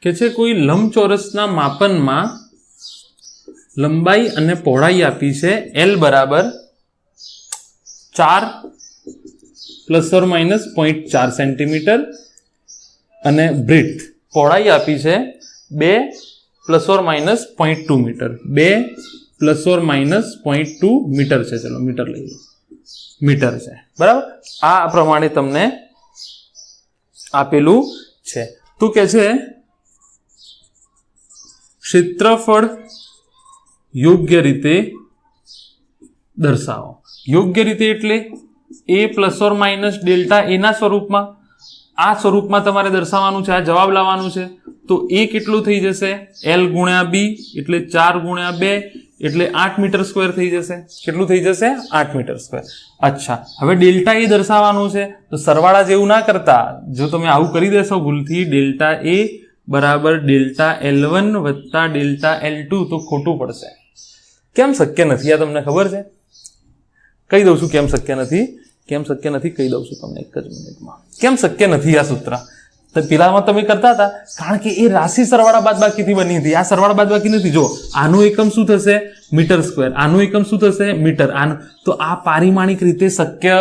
Speaker 1: કે છે કોઈ લંબચોરસના માપનમાં લંબાઈ અને પહોળાઈ આપી છે L બરાબર 4 ± 0.4 સેન્ટીમીટર અને બ્રીથ પહોળાઈ આપી છે 2 ± 0.2 મીટર. 2 ± 0.2 મીટર છે. ચલો મીટર લઈ લો, મીટર છે, બરાબર. આ પ્રમાણે તમને આપેલું છે. તો કે છે ક્ષેત્રફળ યોગ્ય રીતે દર્શાવો. યોગ્ય રીતે એટલે a ± ડેલ્ટા a ના સ્વરૂપમાં. આ સ્વરૂપમાં તમારે દર્શાવવાનું છે, આ જવાબ લાવવાનું છે. તો a કેટલું થઈ જશે? L ગુણ્યા b એટલે 4 ગુણ્યા 2 એટલે 8 મીટર સ્ક્વેર થઈ જશે. કેટલું થઈ જશે? 8 મીટર સ્ક્વેર. અચ્છા, હવે ડેલ્ટા એ દર્શાવવાનું છે. તો સરવાળા જેવું ના કરતા, જો તમે આવું કરી દેશો ભૂલથી ડેલ્ટા a બરાબર ડેલ્ટા L1 વત્તા ડેલ્ટા L2 તો ખોટું પડશે. કેમ શક્ય નથી? આ તમને ખબર છે? કહી દઉં છું કેમ શક્ય નથી. કેમ શક્ય નથી કહી દઉં છું તમને એક જ મિનિટમાં. કેમ શક્ય નથી આ સૂત્ર? તો પેલામાં તમે કરતા હતા કારણ કે એ રાશિ સરવાળા બાદબાકીથી બની હતી. આ સરવાળા બાદબાકી નથી. જો આનું એકમ શું થશે? Metre square. આનું એકમ શું થશે? મીટર. આનું તો આ પારિમાણિક રીતે શક્ય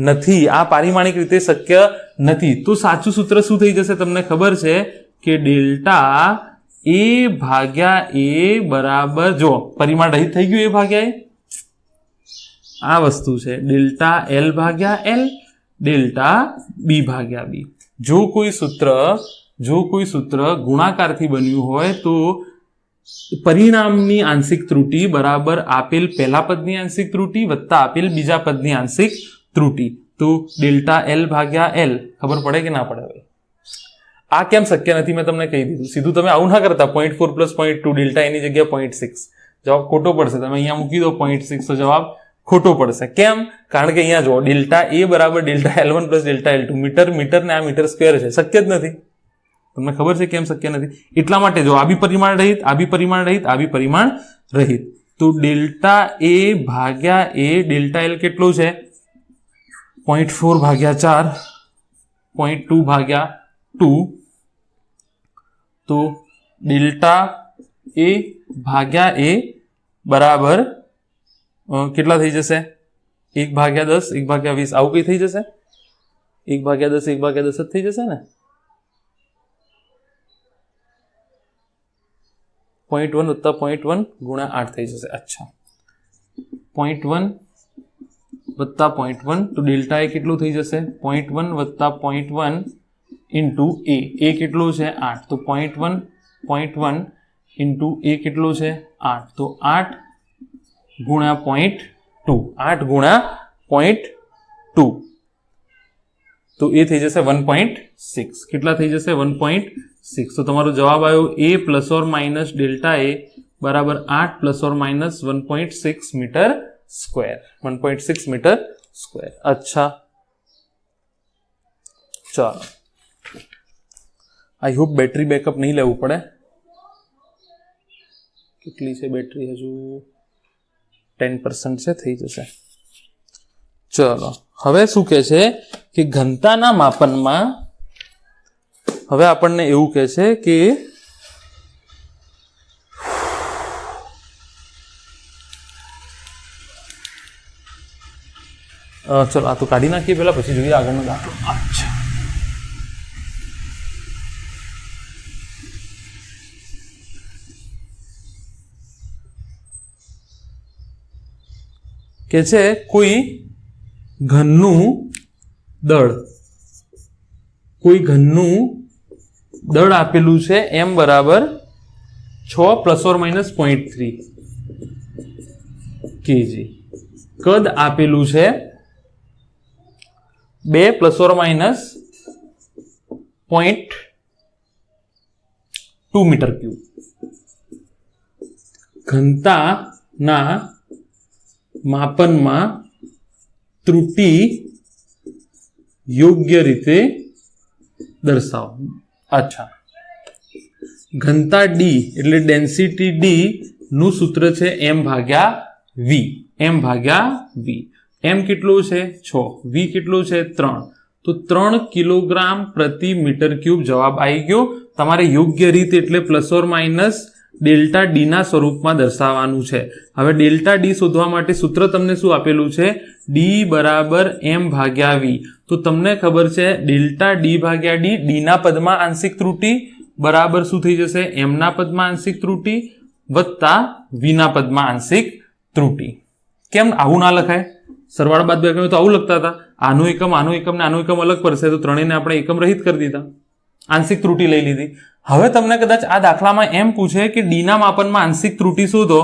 Speaker 1: નથી. આ પારિમાણિક રીતે શક્ય નથી. તો સાચું સૂત્ર શું થઈ જશે? તમને ખબર છે કે ડેલ્ટા a ભાગ્યા a બરાબર, જો પરિમાણ રહિત થઈ ગયું, a ભાગ્યા a. આ વસ્તુ છે ડેલ્ટા L ભાગ્યા L ડેલ્ટા b ભાગ્યા b. જો કોઈ સૂત્ર ગુણાકારથી બન્યું હોય તો પરિણામની આંશિક ત્રુટી બરાબર આપેલ પહેલા પદની આંશિક ત્રુટી વત્તા આપેલ બીજા પદની આંશિક ત્રુટી. તો ડેલ્ટા L ભાગ્યા L ખબર પડે કે ના પડે? આ કેમ શક્ય નથી મેં તમને કહી દીધું. સીધું તમે આવું ના કરતા 0.4 + 0.2 ડેલ્ટા એની જગ્યાએ 0.6. જવાબ ખોટો પડશે. તમે અહીંયા મૂકી દો 0.6 તો જવાબ ખોટો પડશે. કેમ? કારણ કે અહીંયા જો ડેલ્ટા a બરાબર delta L1 + delta L2 metre ને આ મીટર સ્ક્વેર છે. શક્ય જ નથી. તમને ખબર છે કેમ શક્ય નથી? એટલા માટે જો આ બી પરિમાણ રહિત, આ બી પરિમાણ રહિત, આ બી પરિમાણ રહિત. તો ડેલ્ટા a ભાગ્યા a ડેલ્ટા L કેટલું છે? 0.4 ભાગ્યા 4 0.2 ભાગ્યા 2. તો ડેલ્ટા a ભાગ્યા a બરાબર કેટલા થઈ જશે? 1/10 1/20. આવું કઈ થઈ જશે? 1/10 1/10 જ થઈ જશે ને? 0.1 વત્તા 0.1 ગુણ્યા 8 થઈ જશે. અચ્છા, 0.1 વત્તા 0.1 તો ડેલ્ટા એ કેટલું થઈ જશે? 0.1 વત્તા 0.1 ઇન્ટુ a. a કેટલું છે? 8. તો 0.1 ઇન્ટુ a કેટલું છે? 8. તો 8 ગુણ્યા 0.2. 8 ગુણ્યા 0.2 તો એ થઈ જશે 1.6. કેટલા થઈ જશે? 1.6. તો તમારો જવાબ આવ્યો a ± ડેલ્ટા a બરાબર 8 ± 1.6 મીટર સ્ક્વેર. 1.6 metre square. અચ્છા, ચાલો. આઈ હોપ બેટરી બેકઅપ નહીં લેવું પડે. કેટલી છે બેટરી? હજુ 10% છે, થઈ જશે. ચલો, હવે શું કહે છે કે ઘનતાના માપનમાં હવે આપણને એવું કહે છે કે ચલો આ તો કાઢી નાખીએ પહેલા, પછી જોઈએ આગળનો દાખલો. અચ્છા, કે છે કોઈ ઘનનું દળ, કોઈ ઘનનું દળ આપેલું છે m બરાબર 6 ± 0.3 kg, કદ આપેલું છે 2 ± 0.2 મીટર ક્યુબ. ઘનતાના માપનમાં ત્રુટી યોગ્ય રીતે દર્શાવો. અચ્છા, ઘનતા ડી એટલે ડેન્સિટી ડી નું સૂત્ર છે m ભાગ્યા v. m ભાગ્યા v. m કેટલું છે 6, v કેટલું છે 3, તો 3 કિલોગ્રામ પ્રતિ મીટર ક્યુબ જવાબ આવી ગયો. તમારે યોગ્ય રીત એટલે ± ડેલ્ટા ડી ના સ્વરૂપમાં દર્શાવવાનું છે. હવે ડેલ્ટા ડી શોધવા માટે સૂત્ર તમને શું આપેલું છે? ડી બરાબર m ભાગ્યા v. તો તમને ખબર છે ડેલ્ટા ડી ભાગ્યા ડી, ડી ના પદમાં આંશિક ત્રુટી બરાબર શું થઈ જશે? m ના પદમાં આંશિક ત્રુટી વત્તા v ના પદમાં આંશિક ત્રુટી. કેમ આવું ના લખાય? સરવાળા બાદબાકી તો આવું લખતા હતા, આનું એકમ ને આનું એકમ અલગ પડશે, તો ત્રણેયને આપણે એકમ રહિત કરી દીધા, આંશિક ત્રુટી લઈ લીધી. હવે તમને કદાચ આ દાખલામાં એમ પૂછે કે ડી ના માપનમાં આંશિક ત્રુટી શોધો,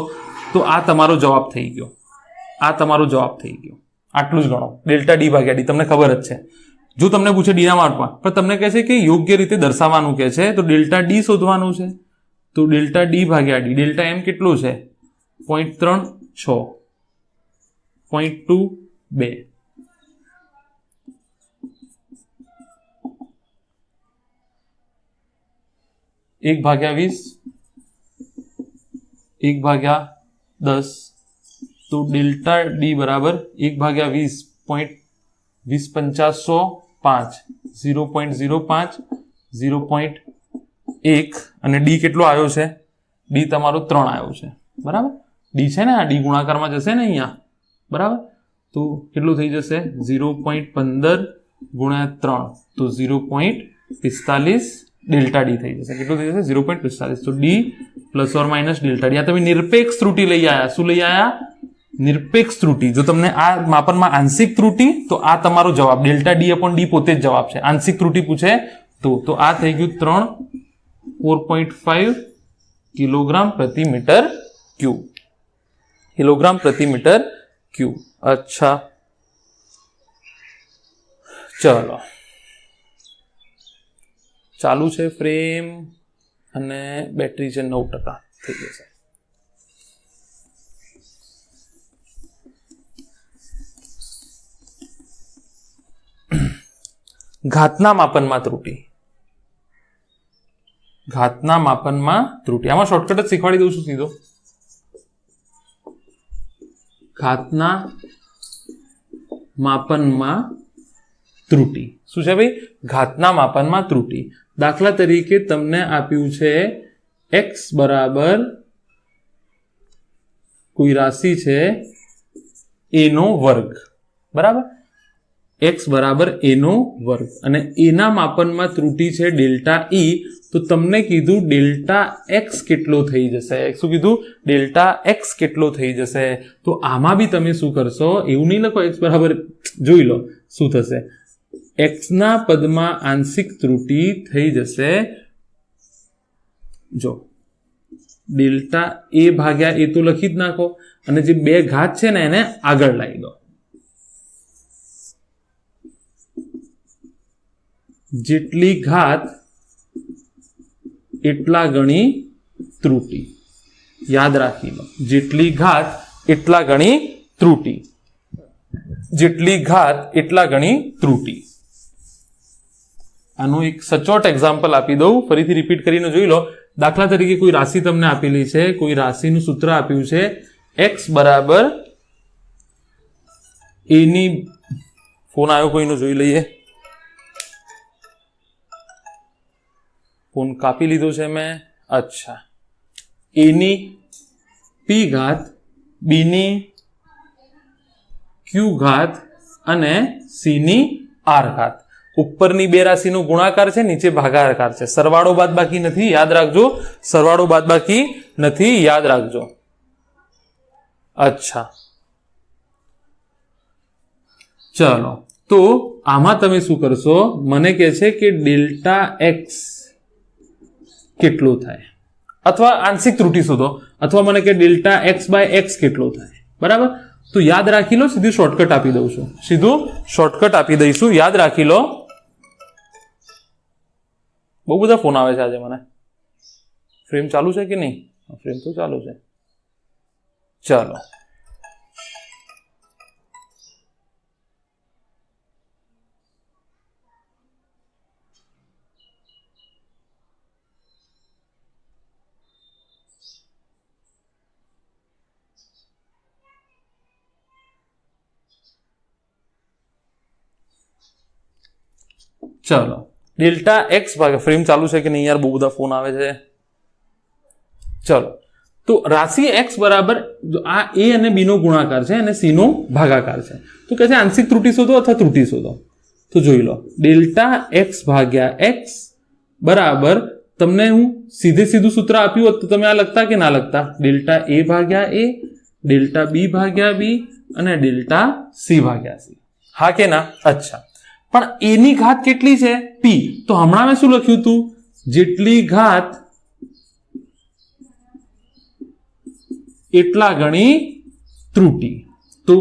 Speaker 1: તો આ તમારો જવાબ થઈ ગયો. આ તમારો જવાબ થઈ ગયો. આટલું જ ગણો, ડેલ્ટા ડી ભાગ્યા ડી તમને ખબર જ છે. જો તમને પૂછે ડી ના માપમાં, પણ તમને કહે છે કે યોગ્ય રીતે દર્શાવવાનું કહે છે, તો ડેલ્ટા ડી શોધવાનું છે. તો ડેલ્ટા ડી ભાગ્યા ડી, ડેલ્ટા એમ કેટલું છે? 0.36, 0.22. 1/20, 1/10, તો ડેલ્ટા ડી બરાબર 1/20, 0.205005, 0.05, 0.1, અને ડી કેટલો આવ્યો છે? ડી તમારો 3 આવ્યો છે. બરાબર, ડી છે ને, આ ડી ગુણાકારમાં જશે ને અહીંયા, બરાબર, તો કેટલું થઈ જશે? 0.15 ગુણ્યા 3, તો 0.45 ડેલ્ટા ડી થઈ જશે. કેટલું થઈ જશે? 0.45. તો ડી ± ડેલ્ટા ડી. આ તમે નિરપેક્ષ ત્રુટી લઈ આવ્યા. શું લઈ આવ્યા? નિરપેક્ષ ત્રુટી. જો તમને આ માપનમાં આંશિક ત્રુટી, તો આ તમારો જવાબ ડેલ્ટા ડી અપોન ડી પોતે જ જવાબ છે. આંશિક ત્રુટી પૂછે તો આ થઈ ગયું 4.5 કિલોગ્રામ પ્રતિ મીટર ક્યુબ. કિલોગ્રામ પ્રતિ મીટર ક્યુબ. અચ્છા, ચલો, ચાલુ છે ફ્રેમ અને બેટરી છે 9% થઈ જશે. ઘાતના માપનમાં ત્રુટી. ઘાતના માપનમાં ત્રુટી. આમાં શોર્ટકટ જ શીખવાડી દઉં છું સીધો. ઘાતના માપનમાં ત્રુટી શું છે ભાઈ? ઘાતના માપનમાં ત્રુટી. દાખલા તરીકે તમને આપ્યું છે x બરાબર કોઈ રાશિ છે a નો વર્ગ, બરાબર, x બરાબર a નો વર્ગ, અને a ના માપનમાં ત્રુટી છે ડેલ્ટા e. તો તમને કીધું ડેલ્ટા x કેટલો થઈ જશે? શું કીધું? ડેલ્ટા x કેટલો થઈ જશે? તો આમાં બી તમે શું કરશો? એવું નહીં લખો x બરાબર, જોઈ લો શું થશે. x ના પદમાં આંશિક ત્રુટી થઈ જશે, જો ડેલ્ટા a ભાગ્યા a તો લખી જ નાખો, અને જે બે ઘાત છે ને એને આગળ લાવી દો. જેટલી ઘાત એટલા ગણી ત્રુટી. યાદ રાખી લો, જેટલી ઘાત એટલા ગણી ત્રુટી. જેટલી ઘાત એટલા ગણી ત્રુટી. આનું એક સચોટ એક્ઝામ્પલ આપી દઉં, ફરીથી રિપીટ કરીને જોઈ લો. દાખલા તરીકે કોઈ રાશિ તમને આપેલી છે, કોઈ રાશિનું સૂત્ર આપ્યું છે x બરાબર a ની, ફોન આવ્યો કોઈનો, જોઈ લઈએ. ફોન કાપી લીધો છે મેં. અચ્છા, a ની p ઘાત, b ની q ઘાત અને c ની r ઘાત. ઉપરની બે રાશિનો ગુણાકાર છે, નીચે ભાગાકાર છે. સરવાળો બાદબાકી નથી, યાદ રાખજો. સરવાળો બાદબાકી નથી, યાદ રાખજો. અચ્છા, ચલો, તો આમાં તમે શું કરશો? મને કહે છે કે ડેલ્ટા એક્સ કેટલું થાય, અથવા આંશિક ત્રુટી શોધો, અથવા મને કે ડેલ્ટા એક્સ બાય એક્સ કેટલું થાય. બરાબર? તો યાદ રાખી લો, સીધું શોર્ટકટ આપી દઉં છું. સીધું શોર્ટકટ આપી દઈશું. યાદ રાખી લો. બહુ બધા ફોન આવે છે આજે મને. ફ્રેમ ચાલુ છે કે નહીં? ફ્રેમ તો ચાલુ છે. ચાલો, ચલો, ડેલ્ટા એક્સ ભાગ્યા, ફ્રેમ ચાલુ છે કે નહીં યાર? બહુ બધા ફોન આવે છે. ચલો, તો રાશિ એક્સ બરાબર, આ એ અને બી નો ગુણાકાર છે અને સી નો ભાગાકાર છે. તો કહે છે આંશિક ત્રુટી શોધો અથવા ત્રુટી શોધો. તો જોઈ લો, ડેલ્ટા એક્સ ભાગ્યા એક્સ બરાબર, તમને હું સીધું સૂત્ર આપ્યું હોત તો તમે આ લખતા કે ના લખતા? ડેલ્ટા એ ભાગ્યા એ, ડેલ્ટા બી ભાગ્યા બી અને ડેલ્ટા સી ભાગ્યા સી. હા કે ના? અચ્છા, પણ એની ઘાત કેટલી છે? પી. તો હમણાં મેં શું લખ્યું હતું? જેટલી ઘાત એટલા ગણી ત્રુટી. તો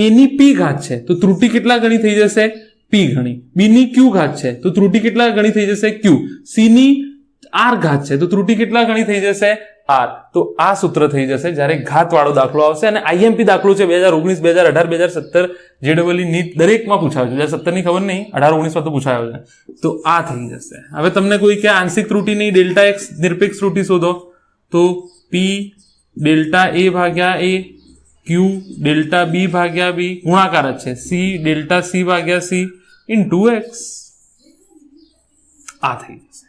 Speaker 1: એની પી ઘાત છે તો ત્રુટી કેટલા ગણી થઈ જશે? પી ગણી. બી ની ક્યુ ઘાત છે તો ત્રુટી કેટલા ગણી થઈ જશે? ક્યુ. સી ની આર ઘાત છે તો ત્રુટી કેટલા ગણી થઈ જશે? આર. તો આ સૂત્ર થઈ જશે જ્યારે ઘાત વાળો દાખલો આવશે. અને આઈએમપી દાખલો છે 2019, 2018, 2017 જેડબલઈ નીટ દરેકમાં પૂછાયો છે. 2017 ની ખબર નહીં, 18, 19 માં તો પૂછાયો છે. તો આ થઈ જશે. હવે તમને કોઈ કે આંશિક ત્રુટી નહીં, ડેલ્ટા એક્સ નિરપેક્ષ ત્રુટી શોધો, તો પી ડેલ્ટા એ ભાગ્યા એ, ક્યુ ડેલ્ટા બી ભાગ્યા બી, ગુણાકાર જ છે, સી ડેલ્ટા સી ભાગ્યા સી ઇન્ટુ એક્સ. આ થઈ જશે.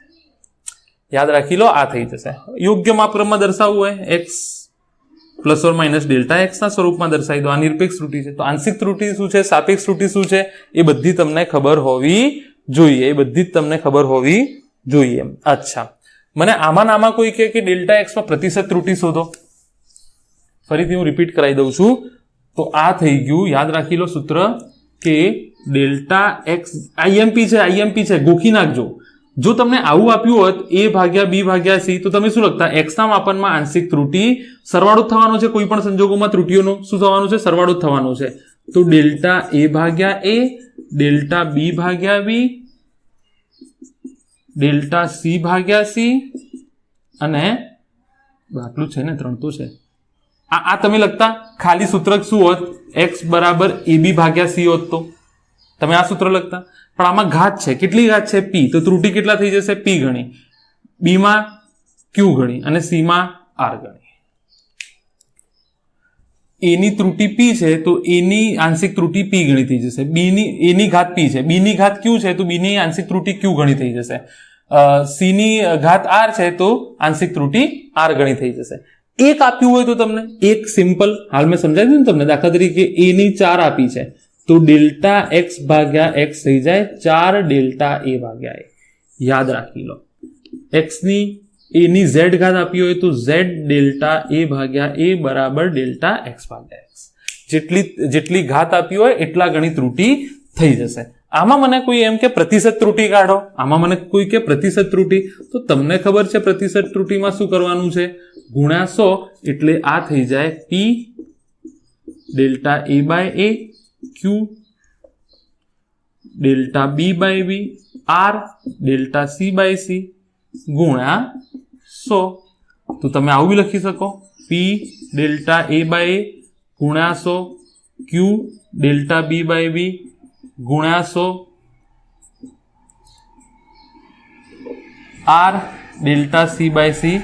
Speaker 1: યાદ રાખી લો, આ થઈ જશે. યોગ્ય માપક્રમમાં દર્શાવવું હોય x plus or minus delta x ના સ્વરૂપમાં દર્શાવી દો. આ નિરપેક્ષ ત્રુટી છે. તો આંશિક ત્રુટી શું છે, સાપેક્ષ ત્રુટી શું છે, એ બધી તમને ખબર હોવી જોઈએ. એ બધી જ તમને ખબર હોવી જોઈએ. અચ્છા, મને આમાં કોઈ કહે કે ડેલ્ટા એક્સમાં પ્રતિશત ત્રુટી શોધો. ફરીથી હું રિપીટ કરાવી દઉં છું. તો આ થઈ ગયું. યાદ રાખી લો સૂત્ર કે ડેલ્ટા એક્સ આઈએમપી છે, ગોખી નાખજો. જો તમને આવું આપ્યું હોત એ ભાગ્યા બી ભાગ્યા સી, તો તમે શું લખતા? એક્સ ના માપનમાં આંશિક ત્રુટી સરવાળો જ થવાનો છે. કોઈ પણ સંજોગોમાં ત્રુટીઓનો શું થવાનું છે? સરવાળો જ થવાનો છે. તો ડેલ્ટા એ ભાગ્યા એ, ડેલ્ટા બી ભાગ્યા બી, ડેલ્ટા સી ભાગ્યા સી અને આટલું છે ને, 3 તો છે. આ તમે લખતા ખાલી સૂત્ર શું હોત? એક્સ બરાબર એ બી ભાગ્યા સી હોત તો તમે આ સૂત્ર લખતા. પણ આમાં ઘાત છે. કેટલી ઘાત છે? પી. તો ત્રુટી કેટલા થઈ જશે? પી ગણી, બી માં ક્યુ ગણી અને સી માં આર ગણી. એની ત્રુટી પી છે તો એની આંશિક ત્રુટી પી ગણી થઈ જશે. એની ઘાત પી છે, બી ની ઘાત ક્યુ છે તો બી ની આંશિક ત્રુટી ક્યુ ગણી થઈ જશે. સી ની ઘાત આર છે તો આંશિક ત્રુટી આર ગણી થઈ જશે. એક આપ્યું હોય તો તમને એક સિમ્પલ, હાલ મેં સમજાવી દીધું ને તમને. દાખલા તરીકે એ ની 4 આપી છે તો ડેલ્ટા એક્સ ભાગ્યા એક્સ થઈ જાય 4 ડેલ્ટા એ ભાગ્યા એ. યાદ રાખી લો, એક્સ ની એ ની ઝેડ ઘાત આપી હોય તો ઝેડ ડેલ્ટા એ ભાગ્યા એ બરાબર ડેલ્ટા એક્સ ભાગ્યા એક્સ. જેટલી ઘાત આપી હોય એટલા ગણી ત્રુટી થઈ જશે. આમાં મને કોઈ એમ કે પ્રતિશત ત્રુટી કાઢો, આમાં મને કોઈ કે પ્રતિશત ત્રુટી, તો તમને ખબર છે પ્રતિશત ત્રુટીમાં શું કરવાનું છે? ગુણ્યા 100 એટલે આ થઈ જાય p delta a by a, q delta b by b, r delta c by c ગુણ્યા 100. તો તમે આવું બી લખી શકો, પી ડેલ્ટા એ બાય એ ગુણ્યા 100, ક્યુ ડેલ્ટા બી બાય બી ગુણ્યા 100, r delta c by c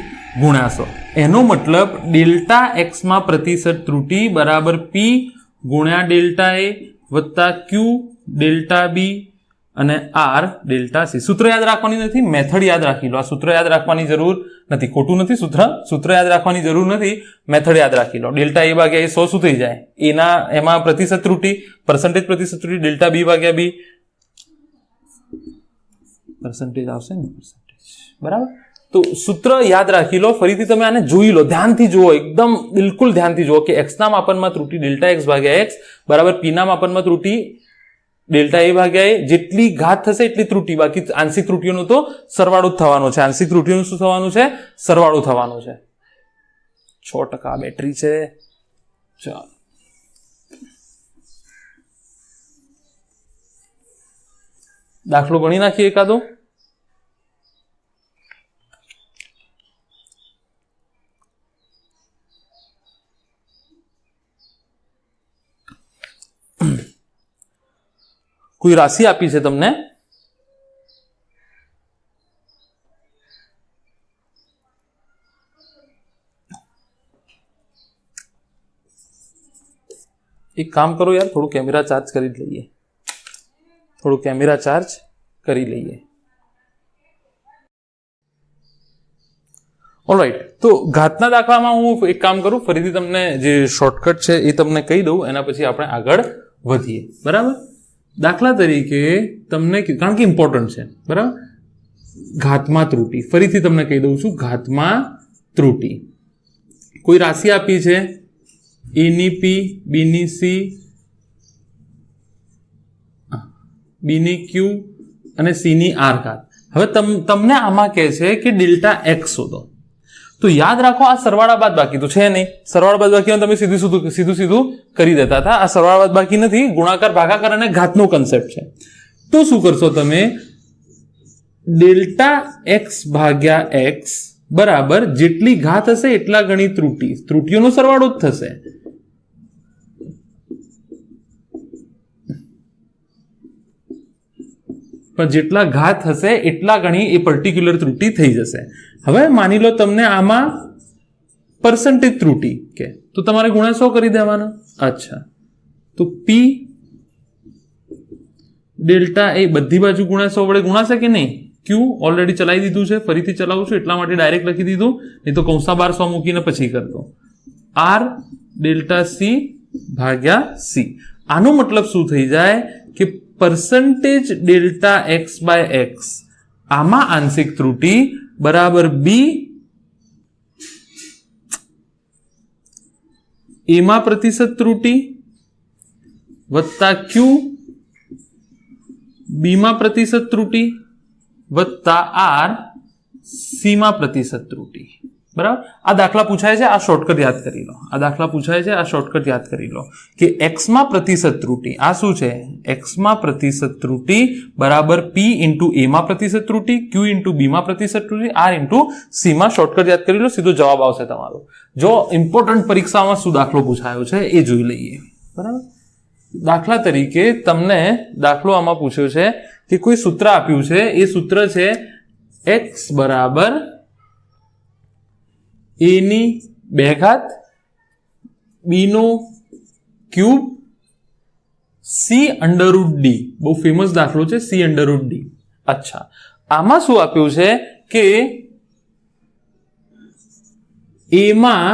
Speaker 1: ગુણ્યા 100. એનો મતલબ ડેલ્ટા એક્સ માં પ્રતિશત ત્રુટી બરાબર પી ગુણ્યા ડેલ્ટા એ વત્તા ક્યુ ડેલ્ટા બી અને આર ડેલ્ટા સી. સૂત્ર યાદ રાખવાની નથી, મેથડ યાદ રાખી લો. આ સૂત્ર યાદ રાખવાની જરૂર નથી. ખોટું નથી સૂત્ર યાદ રાખવાની જરૂર નથી, મેથડ યાદ રાખી લો. ડેલ્ટા એ ભાગ્યા એ 100 શું થઈ જાય? એમાં પ્રતિશત ત્રુટી, પર્સન્ટેજ પ્રતિશત ત્રુટી ડેલ્ટા બી ભાગ્યા બી, પર્સન્ટેજ આવશે ને, બરાબર. તો સૂત્ર યાદ રાખી લો. ફરીથી તમે આને જોઈ લો, ધ્યાનથી જુઓ, એકદમ બિલકુલ ધ્યાનથી જુઓ કે એક્સ ના માપનમાં ત્રુટી ડેલ્ટા એક્સ ભાગ્યા એક્સ બરાબર પી ના માપનમાં ત્રુટી ડેલ્ટા એ ભાગ્યા એ જેટલી ઘાત થશે એટલી ત્રુટી, બાકી આંશિક ત્રુટીઓનો તો સરવાળો જ થવાનો છે. આંશિક ત્રુટીઓનું શું થવાનું છે? સરવાળો થવાનો છે. 6% બેટરી છે. ચાલો દાખલો ગણી નાખીએ એકાદો. કોઈ રાશિ આપી છે તમને, એક કામ કરો યાર, થોડું કેમેરા ચાર્જ કરી લઈએ. ઓલરાઈટ, તો ઘાતના દાખલામાં હું એક કામ કરું, ફરીથી તમને જે શોર્ટકટ છે એ તમને કહી દઉં, એના પછી આપણે આગળ વધીએ. બરાબર? દાખલા તરીકે તમને, કારણ કે ઇમ્પોર્ટન્ટ છે, બરાબર, ઘાતમાં ત્રુટી, ફરીથી તમને કહી દઉં છું, ઘાતમાં ત્રુટી. કોઈ રાશિ આપી છે, a ની p, b ની c, b ની q અને c ની r ઘાત. હવે તમને આમાં કહે છે કે ડેલ્ટા x શોધો. તો યાદ રાખો, આ સરવાળા બાદ બાકી તો છે નહીં. સરવાળા બાદ બાકી તમે સીધું કરી દેતા હતા. આ સરવાળા બાદ બાકી નથી, ગુણાકાર, ભાગાકાર અને ઘાતનો કન્સેપ્ટ છે. તો શું કરશો તમે? ડેલ્ટા x ભાગ્યા x બરાબર જેટલી ઘાત હશે એટલા ગણી ત્રુટીઓનો સરવાળો જ થશે. પણ જેટલા ઘાત હશે એટલા ગણી એ પર્ટિક્યુલર ત્રુટી થઈ જશે. હવે માની લો તમને આમાં પર્સન્ટેજ ત્રુટી કે, તો તમારે ગુણ્યા 100 કરી દેવાના. અચ્છા, તો p ડેલ્ટા એ બધી બાજુ ગુણ્યા 100 વડે ગુણાશે કે નહીં? q ઓલરેડી ચલાવી દીધું છે, ફરીથી ચલાવું છું એટલા માટે ડાયરેક્ટ લખી દીધું, નહીં તો કૌંસા બાર 100 મૂકીને પછી કરતો. r ડેલ્ટા c ભાગ્યા c. આનો મતલબ શું થઈ જાય કે percentage delta x by x, આમાં આંશિક ત્રુટી બરાબર b એમાં પ્રતિશત ત્રુટી વત્તા q b માં પ્રતિશત ત્રુટી વત્તા r c માં પ્રતિશત ત્રુટી. બરાબર? આ દાખલા પૂછાય છે, આ શોર્ટકટ યાદ કરી લો. કે x માં પ્રતિશત ત્રુટી, આ શું છે? x માં પ્રતિશત ત્રુટી બરાબર p ઇન્ટુ a માં પ્રતિશત ત્રુટી, q ઇન્ટુ b માં પ્રતિશત ત્રુટી, r ઇન્ટુ c માં. શોર્ટકટ યાદ કરી લો, સીધો જવાબ આવશે તમારો. જો ઇમ્પોર્ટન્ટ પરીક્ષામાં શું દાખલો પૂછાયો છે એ જોઈ લઈએ. બરાબર? દાખલા તરીકે તમને દાખલો આમાં પૂછ્યો છે કે કોઈ સૂત્ર આપ્યું છે, એ સૂત્ર છે x બરાબર a ની 2 ઘાત, b નો ક્યુબ, c અંડરરૂટ d. બહુ ફેમસ દાખલો છે, c અંડરરૂટ d. અચ્છા, આમાં શું આપ્યું છે કે a માં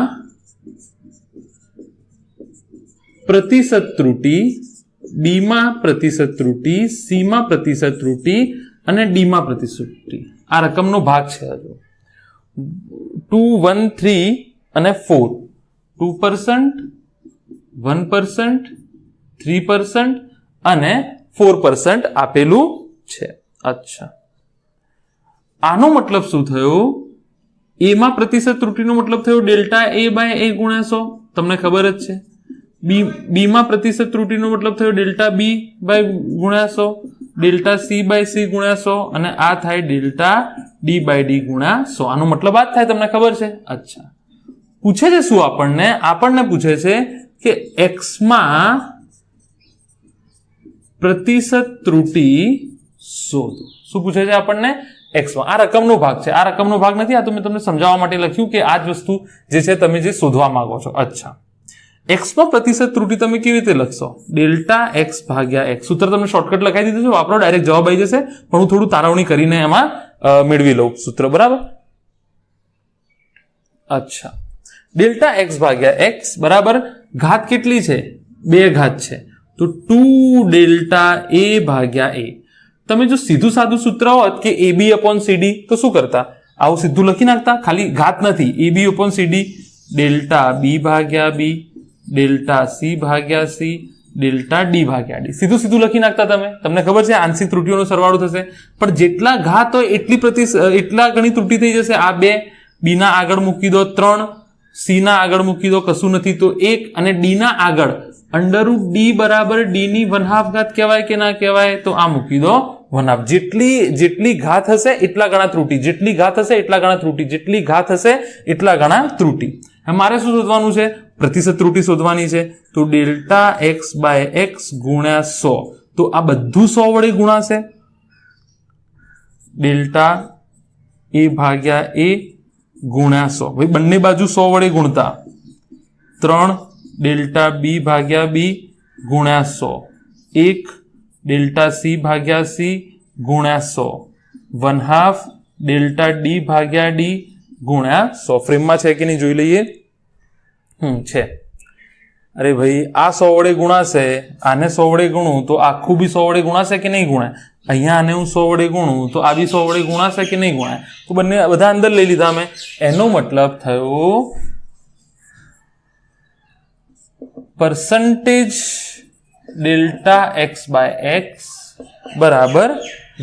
Speaker 1: પ્રતિશત ત્રુટી, b માં પ્રતિશત ત્રુટી, c માં પ્રતિશત ત્રુટી અને d માં પ્રતિશત ત્રુટી. આ રકમનો ભાગ છે. હજુ 2, 1, 3 અને 4, 2%, 1%, 3% અને 4% આપેલું છે. અચ્છા, આનો મતલબ શું થયો? a માં પ્રતિશત ત્રુટીનો મતલબ થયો ડેલ્ટા a બાય a ગુણ્યા 100, તમને ખબર જ છે. b માં પ્રતિશત ત્રુટીનો મતલબ થયો ડેલ્ટા b બાય ગુણ્યા 100, ડેલ્ટા c બાય c ગુણ્યા 100 અને આ થાય ડેલ્ટા d બાય d ગુણ્યા 100. આનો મતલબ આ જ થાય, તમને ખબર છે. અચ્છા, પૂછે છે શું? આપણને પૂછે છે કે x માં પ્રતિશત ત્રુટી શોધો. શું પૂછે છે આપણને? x માં. આ રકમનો ભાગ છે, આ રકમનો ભાગ નથી. આ તો મેં તમને સમજાવવા માટે લખ્યું કે આ જ વસ્તુ જે છે તમે જે શોધવા માંગો છો. અચ્છા, x માં પ્રતિશત ત્રુટી તમે કેવી રીતે લખશો? ડેલ્ટા x ભાગ્યા x. સૂત્ર તમને શોર્ટકટ લખાઈ દીધું છે, વાપરો, ડાયરેક્ટ જવાબ આવી જશે. પણ હું થોડું તારવણી કરીને એમાં મેળવી લઉં સૂત્ર. બરાબર? અચ્છા, ડેલ્ટા x ભાગ્યા x બરાબર ઘાત કેટલી છે? 2 ઘાત છે, તો 2 ડેલ્ટા a ભાગ્યા a. તમે જો સીધું સાદું સૂત્ર હોત કે ab upon cd, તો શું કરતા? આવું સીધું લખી નાખતા, ખાલી ઘાત નથી. ab upon cd delta b ભાગ્યા b, ડેલ્ટા c ભાગ્યા c, ડેલ્ટા ડી ભાગ્યા ડી. સીધું સીધું લખી નાખતા તમને ખબર છે આંશિક ત્રુટીઓનો સરવાળો થશે, પણ જેટલા ઘાત હોય એટલા ગણી ત્રુટી થઈ જશે. આ 2, બી ના આગળ મૂકી દો 3, સી ના આગળ મૂકી દો કશું નથી તો 1, અને ડી ના આગળ અંડરરૂટ ડી બરાબર ડી ની 1/2 ઘાત કહેવાય કે ના કહેવાય? તો આ મૂકી દો 1/2. જેટલી ઘાત હશે એટલા ગણા ત્રુટી, જેટલી ઘાત હશે એટલા ગણા ત્રુટી, જેટલી ઘાત હશે એટલા ગણા ત્રુટી. મારે શું શોધવાનું છે? પ્રતિશત ત્રુટી શોધવાની છે. તો ડેલ્ટા એક્સ બાય એક્સ ગુણ્યા 100. તો આ બધું 100 વડે ગુણાશે. ડેલ્ટા એ ભાગ્યા એ ગુણ્યા 100. ભાઈ બંને બાજુ 100 વડે ગુણતા 3 ડેલ્ટા બી ભાગ્યા બી ગુણ્યા 100. 1 ડેલ્ટા સી ભાગ્યા સી ગુણ્યા 100. 1/2 ડેલ્ટા ડી ભાગ્યા ડી ગુણ્યા 100. ફ્રેમમાં છે કે નહીં જોઈ લઈએ. છે. અરે ભાઈ આ 100 વડે ગુણાશે, આને 100 વડે ગુણું તો આખું બી 100 વડે ગુણાશે કે નહીં ગુણાય? અહીંયા આને હું 100 વડે ગુણું તો આ બી 100 વડે ગુણાશે કે નહીં ગુણાય? તો બધા અંદર લઈ લીધા મેં. એનો મતલબ થયો percentage delta x by x બરાબર,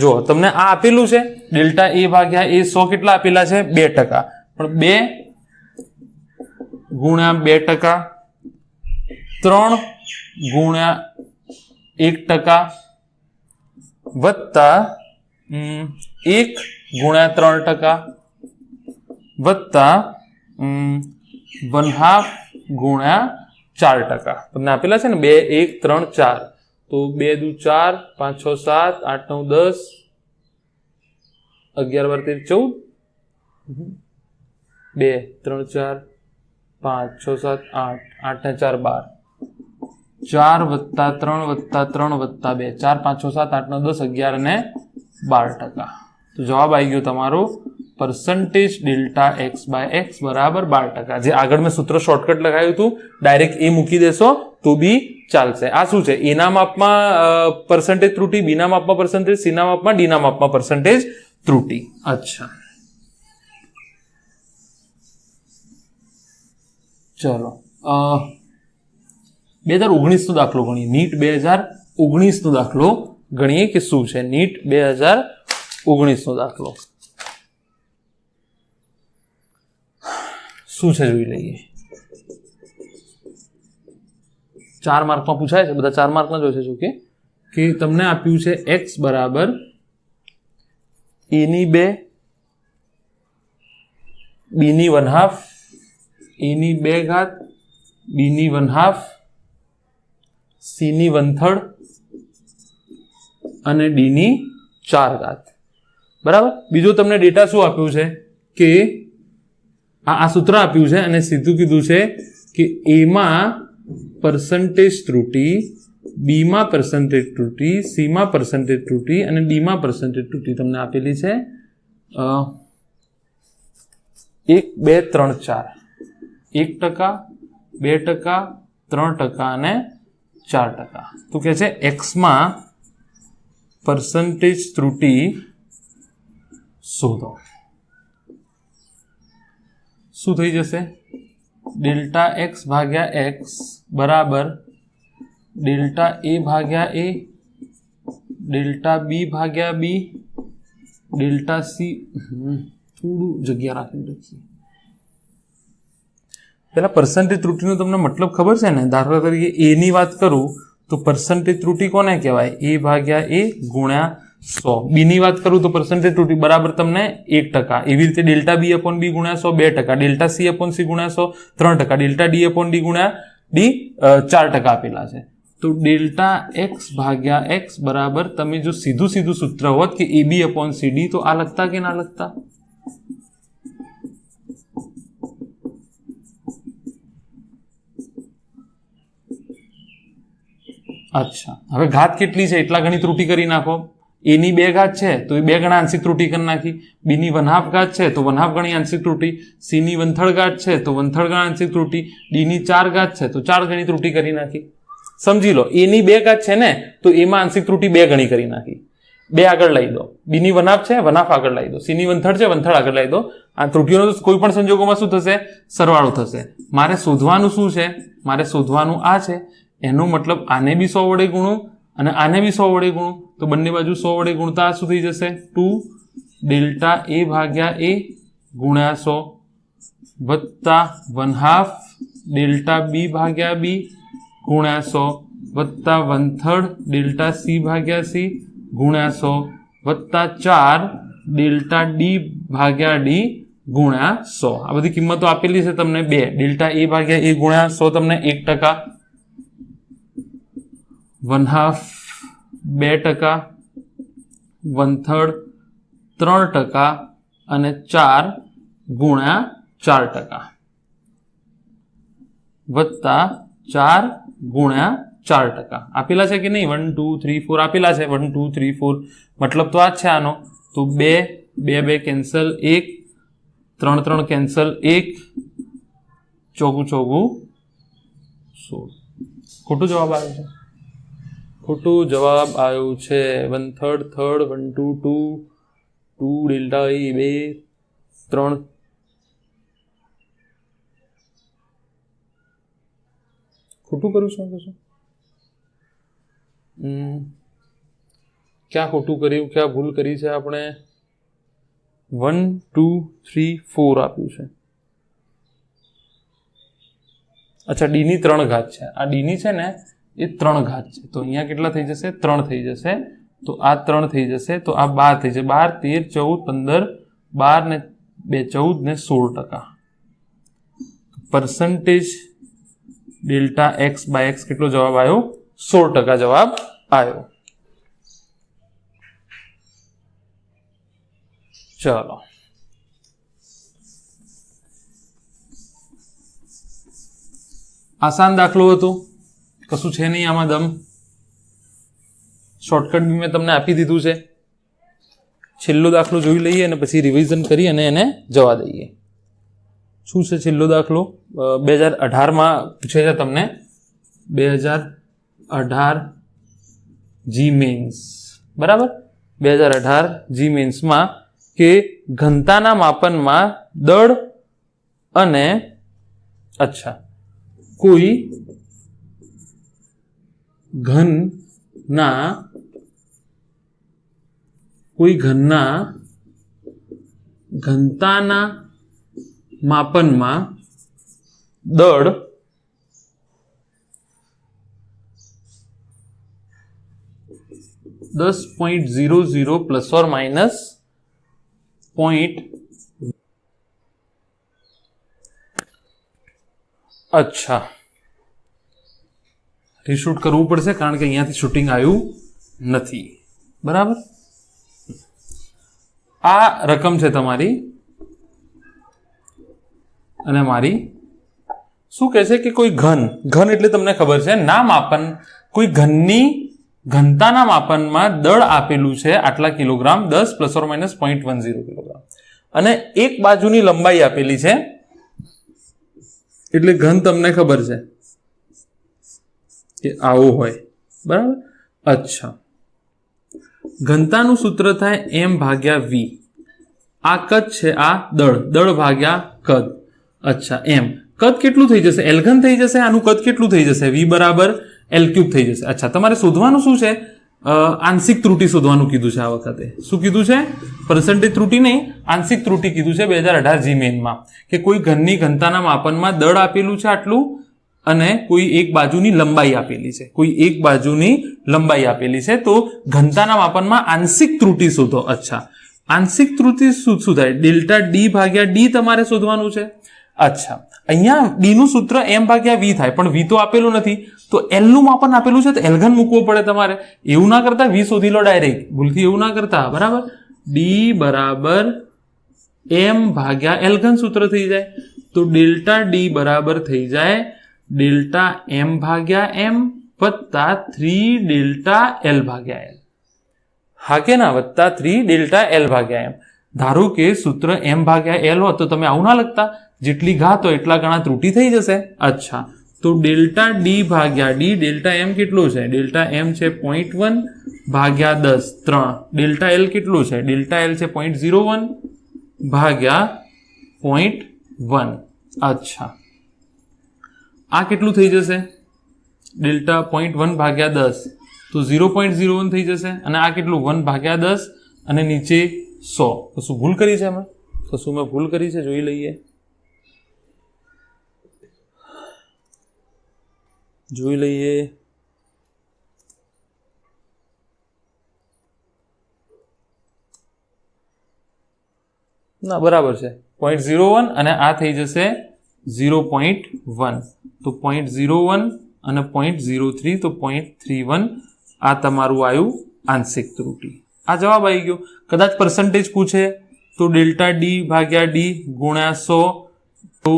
Speaker 1: જો તમને આ આપેલું છે ડેલ્ટા એ ભાગ્યા એ 100 કેટલા આપેલા છે? 2%. પણ 2 ગુણ્યા 2%, 3 ગુણ્યા 1% વત્તા 1 ગુણ્યા 3% વત્તા 1/2 ગુણ્યા 4%. તમને આપેલા છે ને 2, 1, 3, 4. તો 2 દુ 4, 5, 6, 7, 8, 9, 10, 11, 12, 13, 14, 2, 3, 4, 5, 6, 7, 8, 8 ને 4, 12, 4 વત્તા 3 વત્તા 3 વત્તા 2, 4, 5, 6, 7, 8, 9, 10, 11 ને 12%. તો જવાબ આવી ગયો તમારો percentage delta x by x બરાબર 12%. જે આગળ મેં સૂત્ર શોર્ટકટ લગાવ્યું હતું ડાયરેક્ટ એ મૂકી દેશો તો બી ચાલશે. આ શું છે? એના માપમાં પર્સન્ટેજ ત્રુટી, બીના માપમાં પર્સન્ટેજ, સીના માપમાં, ડીના માપમાં પર્સન્ટેજ ત્રુટી. અચ્છા ચલો 2019 નો દાખલો ગણીએ. નીટ 2019 નો દાખલો ગણીએ કે શું છે. નીટ 2019 નો દાખલો શું છે જોઈ લઈએ. 4 માર્કમાં પૂછાય છે, બધા 4 માર્કના જોઈશે. શું કે તમને આપ્યું છે x બરાબર a ની 2, b ની 1/2, a ની 2 ઘાત, b ની 1/2, c ની 1/3 અને d ની 4 ઘાત. બરાબર. બીજો તમને ડેટા શું આપ્યું છે કે આ સૂત્ર આપ્યું છે અને સીધું કીધું છે કે a માં પરસન્ટેજ ત્રુટી, બી માં પરસન્ટેજ ત્રુટી, સી માં પરસન્ટેજ ત્રુટી અને ડી માં પરસન્ટેજ ત્રુટી તમને આપેલી છે 1, 2, 3, 4. 1%, 2%, 3% અને 4%. તો કે છે એક્સ માં પરસન્ટેજ ત્રુટી શોધો. શું થઈ જશે? ડેલ્ટા એક્સ ભાગ્યા એક્સ બરાબર ડેલ્ટા એ ભાગ્યા એ, ડેલ્ટા બી ભાગ્યા બી, ડેલ્ટા સી. થોડું જગ્યા રાખીને લખીએ. પેલા પર્સન્ટેજ ત્રુટીનો તમને મતલબ ખબર છે ને? દાખલા તરીકે એ ની વાત કરું તો પર્સન્ટેજ ત્રુટી કોને કહેવાય? એ ભાગ્યા એ ગુણ્યા 100. બી ની વાત કરું તો પર્સન્ટેજ ત્રુટી બરાબર તમને 1%. એવી રીતે ડેલ્ટા બી અપોન બી ગુણ્યા 100 2%, ડેલ્ટા સી અપોન સી ગુણ્યા 100 3%, ડેલ્ટા ડી અપોન ડી ગુણ્યા ડી 4% આપેલા છે. તો ડેલ્ટા એક્સ ભાગ્યા એક્સ બરાબર તમે જો સીધું સૂત્ર હોત કે એ બી અપોન સી ડી, તો આ લખતા કે ના લખતા? અચ્છા, હવે ઘાત કેટલી છે એટલા ગણી ત્રુટી કરી નાખો. એ ની 2 ઘાત છે તો એ 2 ગણા આંશિક ત્રુટી કરી નાખી. બી ની 1/2 ઘાત છે તો 1/2 ગણી આંશિક ત્રુટી. સી ની 1/3 ઘાત છે તો 1/3 ગણા આંશિક ત્રુટી. ડી ની 4 ઘાત છે તો 4 ગણી ત્રુટી કરી નાખી. સમજી લો, એ ની 2 ઘાત છે ને તો એમાં આંશિક ત્રુટી 2 ગણી કરી નાખી. 2 આગળ લઈ દો. બી ની 1/2 છે, 1/2 આગળ લઈ દો. સી ની 1/3 છે, 1/3 આગળ લઈ દો. આ ત્રુટીઓનો કોઈ પણ સંજોગોમાં શું થશે? સરવાળો થશે. મારે શોધવાનું શું છે? મારે શોધવાનું આ છે એનો મતલબ આને બી 100 વડે ગુણું અને આને બી 100 વડે ગુણું તો બંને બાજુ 100 વડે ગુણતા શું થઈ જશે 2 ડેલ્ટા એ ભાગ્યા એ ગુણ્યા 100 વત્તા 1/2 ડેલ્ટા બી ભાગ્યા બી ગુણ્યા 100 વત્તા 1/3 ડેલ્ટા સી ભાગ્યા સી ગુણ્યા 100 વત્તા 4 ડેલ્ટા ડી ભાગ્યા ડી ગુણ્યા 100. આ બધી કિંમતો આપેલી છે તમને 2 ડેલ્ટા એ ભાગ્યા એ ગુણ્યા 100 તમને 1%, 1/2 2%, 1/3 3% અને 4 ગુણ્યા 4% વત્તા 4 ગુણ્યા 4% આપેલા છે કે નહીં? 1 2 3 4 આપેલા છે. 1 2 3 4 મતલબ તો આ જ છે આનો. તો 2 2 2 કેન્સલ, 1 3 3 કેન્સલ, 1 ચોગું ચોગું 16. ખોટું જવાબ આવ્યો છે. ખોટું જવાબ આવ્યું છે 1/3 3 1 2 2 2 ડેલ્ટા એ 2 3. ખોટું કરું છું કશું? ક્યાં ખોટું કર્યું, ક્યાં ભૂલ કરી છે આપણે? 1 2 3 4 આપ્યું છે. અચ્છા, ડી ની 3 ઘાત છે. આ ડી ની છે ને એ 3 ઘાત છે. તો અહીંયા કેટલા થઈ જશે? 3 થઈ જશે. તો આ 3 થઈ જશે. તો આ 12 થઈ જશે. 12 13 14 15 12 ને 2 14 ને 16%. Percentage delta x by x કેટલો જવાબ આવ્યો? 16% જવાબ આવ્યો. ચલો, આસાન દાખલો હતો, કશું છે નહીં આમાં દમ. શોર્ટકટ બી મેં તમને આપી દીધું છે. છેલ્લો દાખલો જોઈ લઈએ અને પછી રિવિઝન કરી અને એને જવા દઈએ. શું છે છેલ્લો દાખલો? 2018માં પૂછે છે તમને. 2018 જી મેન્સ, બરાબર? 2018 જી મેન્સમાં કે ઘનતાના માપનમાં દળ અને કોઈ ઘનના ઘનતાના માપનમાં દળ .00 પ્લસ ઓર માઇનસ 0. અચ્છા, રીશૂટ કરવું પડશે કારણ કે અહીંયાથી શૂટિંગ આવ્યું નથી. બરાબર? આ રકમ છે તમારી અને મારી. શું કહે છે કે કોઈ ઘન એટલે તમને ખબર છે ના માપન, કોઈ ઘનની ઘનતાના માપનમાં દળ આપેલું છે આટલા kilogram, 10 plus or minus 0.10 kilogram, અને એક બાજુની લંબાઈ આપેલી છે. એટલે ઘન તમને ખબર છે કે આવો હોય. બરાબર? અચ્છા, ઘનતાનું સૂત્ર થાય m ભાગ્યા v. આ કદ છે, આ દળ ભાગ્યા કદ. અચ્છા, m કદ કેટલું થઈ જશે? L ઘન થઈ જશે. આનું કદ કેટલું થઈ જશે? v બરાબર L³ થઈ જશે. અચ્છા, તમારે શોધવાનું શું છે? આંશિક ત્રુટિ શોધવાનું કીધું છે. આ વખતે શું કીધું છે? પર્સન્ટેજ ત્રુટિ નહીં, આંશિક ત્રુટિ કીધું છે 2018 જી મેનમાં. કે કોઈ ઘનની ઘનતાના માપનમાં દળ આપેલું છે આટલું અને કોઈ એક બાજુની લંબાઈ આપેલી છે. તો ઘનતાના માપનમાં આંશિક ત્રુટિ શોધો. અચ્છા, આંશિક ત્રુટિ શું થાય? ડેલ્ટા ડી ભાગ્યા ડી તમારે શોધવાનું છે. અચ્છા, અહીંયા ડી નું સૂત્ર m ભાગ્યા v થાય, પણ v તો આપેલું નથી. તો L નું માપન આપેલું છે તો L ઘન મૂકવો પડે તમારે. એવું ના કરતા v શોધી લો ડાયરેક્ટ, ભૂલથી એવું ના કરતા. બરાબર? ડી બરાબર m ભાગ્યા L ઘન સૂત્ર થઈ જાય. તો ડેલ્ટા ડી બરાબર થઈ જાય ડેલ્ટા m ભાગ્યા m વત્તા 3 ડેલ્ટા L ભાગ્યા L. હા કે ના? વત્તા 3 ડેલ્ટા L ભાગ્યા m. ધારો કે સૂત્ર m ભાગ્યા L હોત તો તમે આવું ના લખતા. જેટલી ઘાત હોય એટલા ગણા ત્રુટિ થઈ જશે. અચ્છા, તો ડેલ્ટા ડી ભાગ્યા ડી, ડેલ્ટા એમ કેટલું છે? ડેલ્ટા એમ છે 0.1 ભાગ્યા 10 3. ડેલ્ટા એલ કેટલું છે? ડેલ્ટા એલ છે 0.01 ભાગ્યા 0.1. અચ્છા, આ કેટલું થઈ જશે? ડેલ્ટા 0.1 ભાગ્યા 10 તો 0.01 થઈ જશે અને આ કેટલું 1 ભાગ્યા 10 અને નીચે 100. તો શું ભૂલ કરી છે અમે? તો શું મેં ભૂલ કરી છે જોઈ લઈએ. ના બરાબર છે 0.01 અને આ થઈ જશે 0.1. તો 0.01 અને 0.03 તો 0.31 આ તમારું આવ્યું આંશિક ત્રુટિ. આ જવાબ આવી ગયો. કદાચ પર્સન્ટેજ પૂછે તો ડેલ્ટા ડી ભાગ્યા ડી ગુણ્યા 100 તો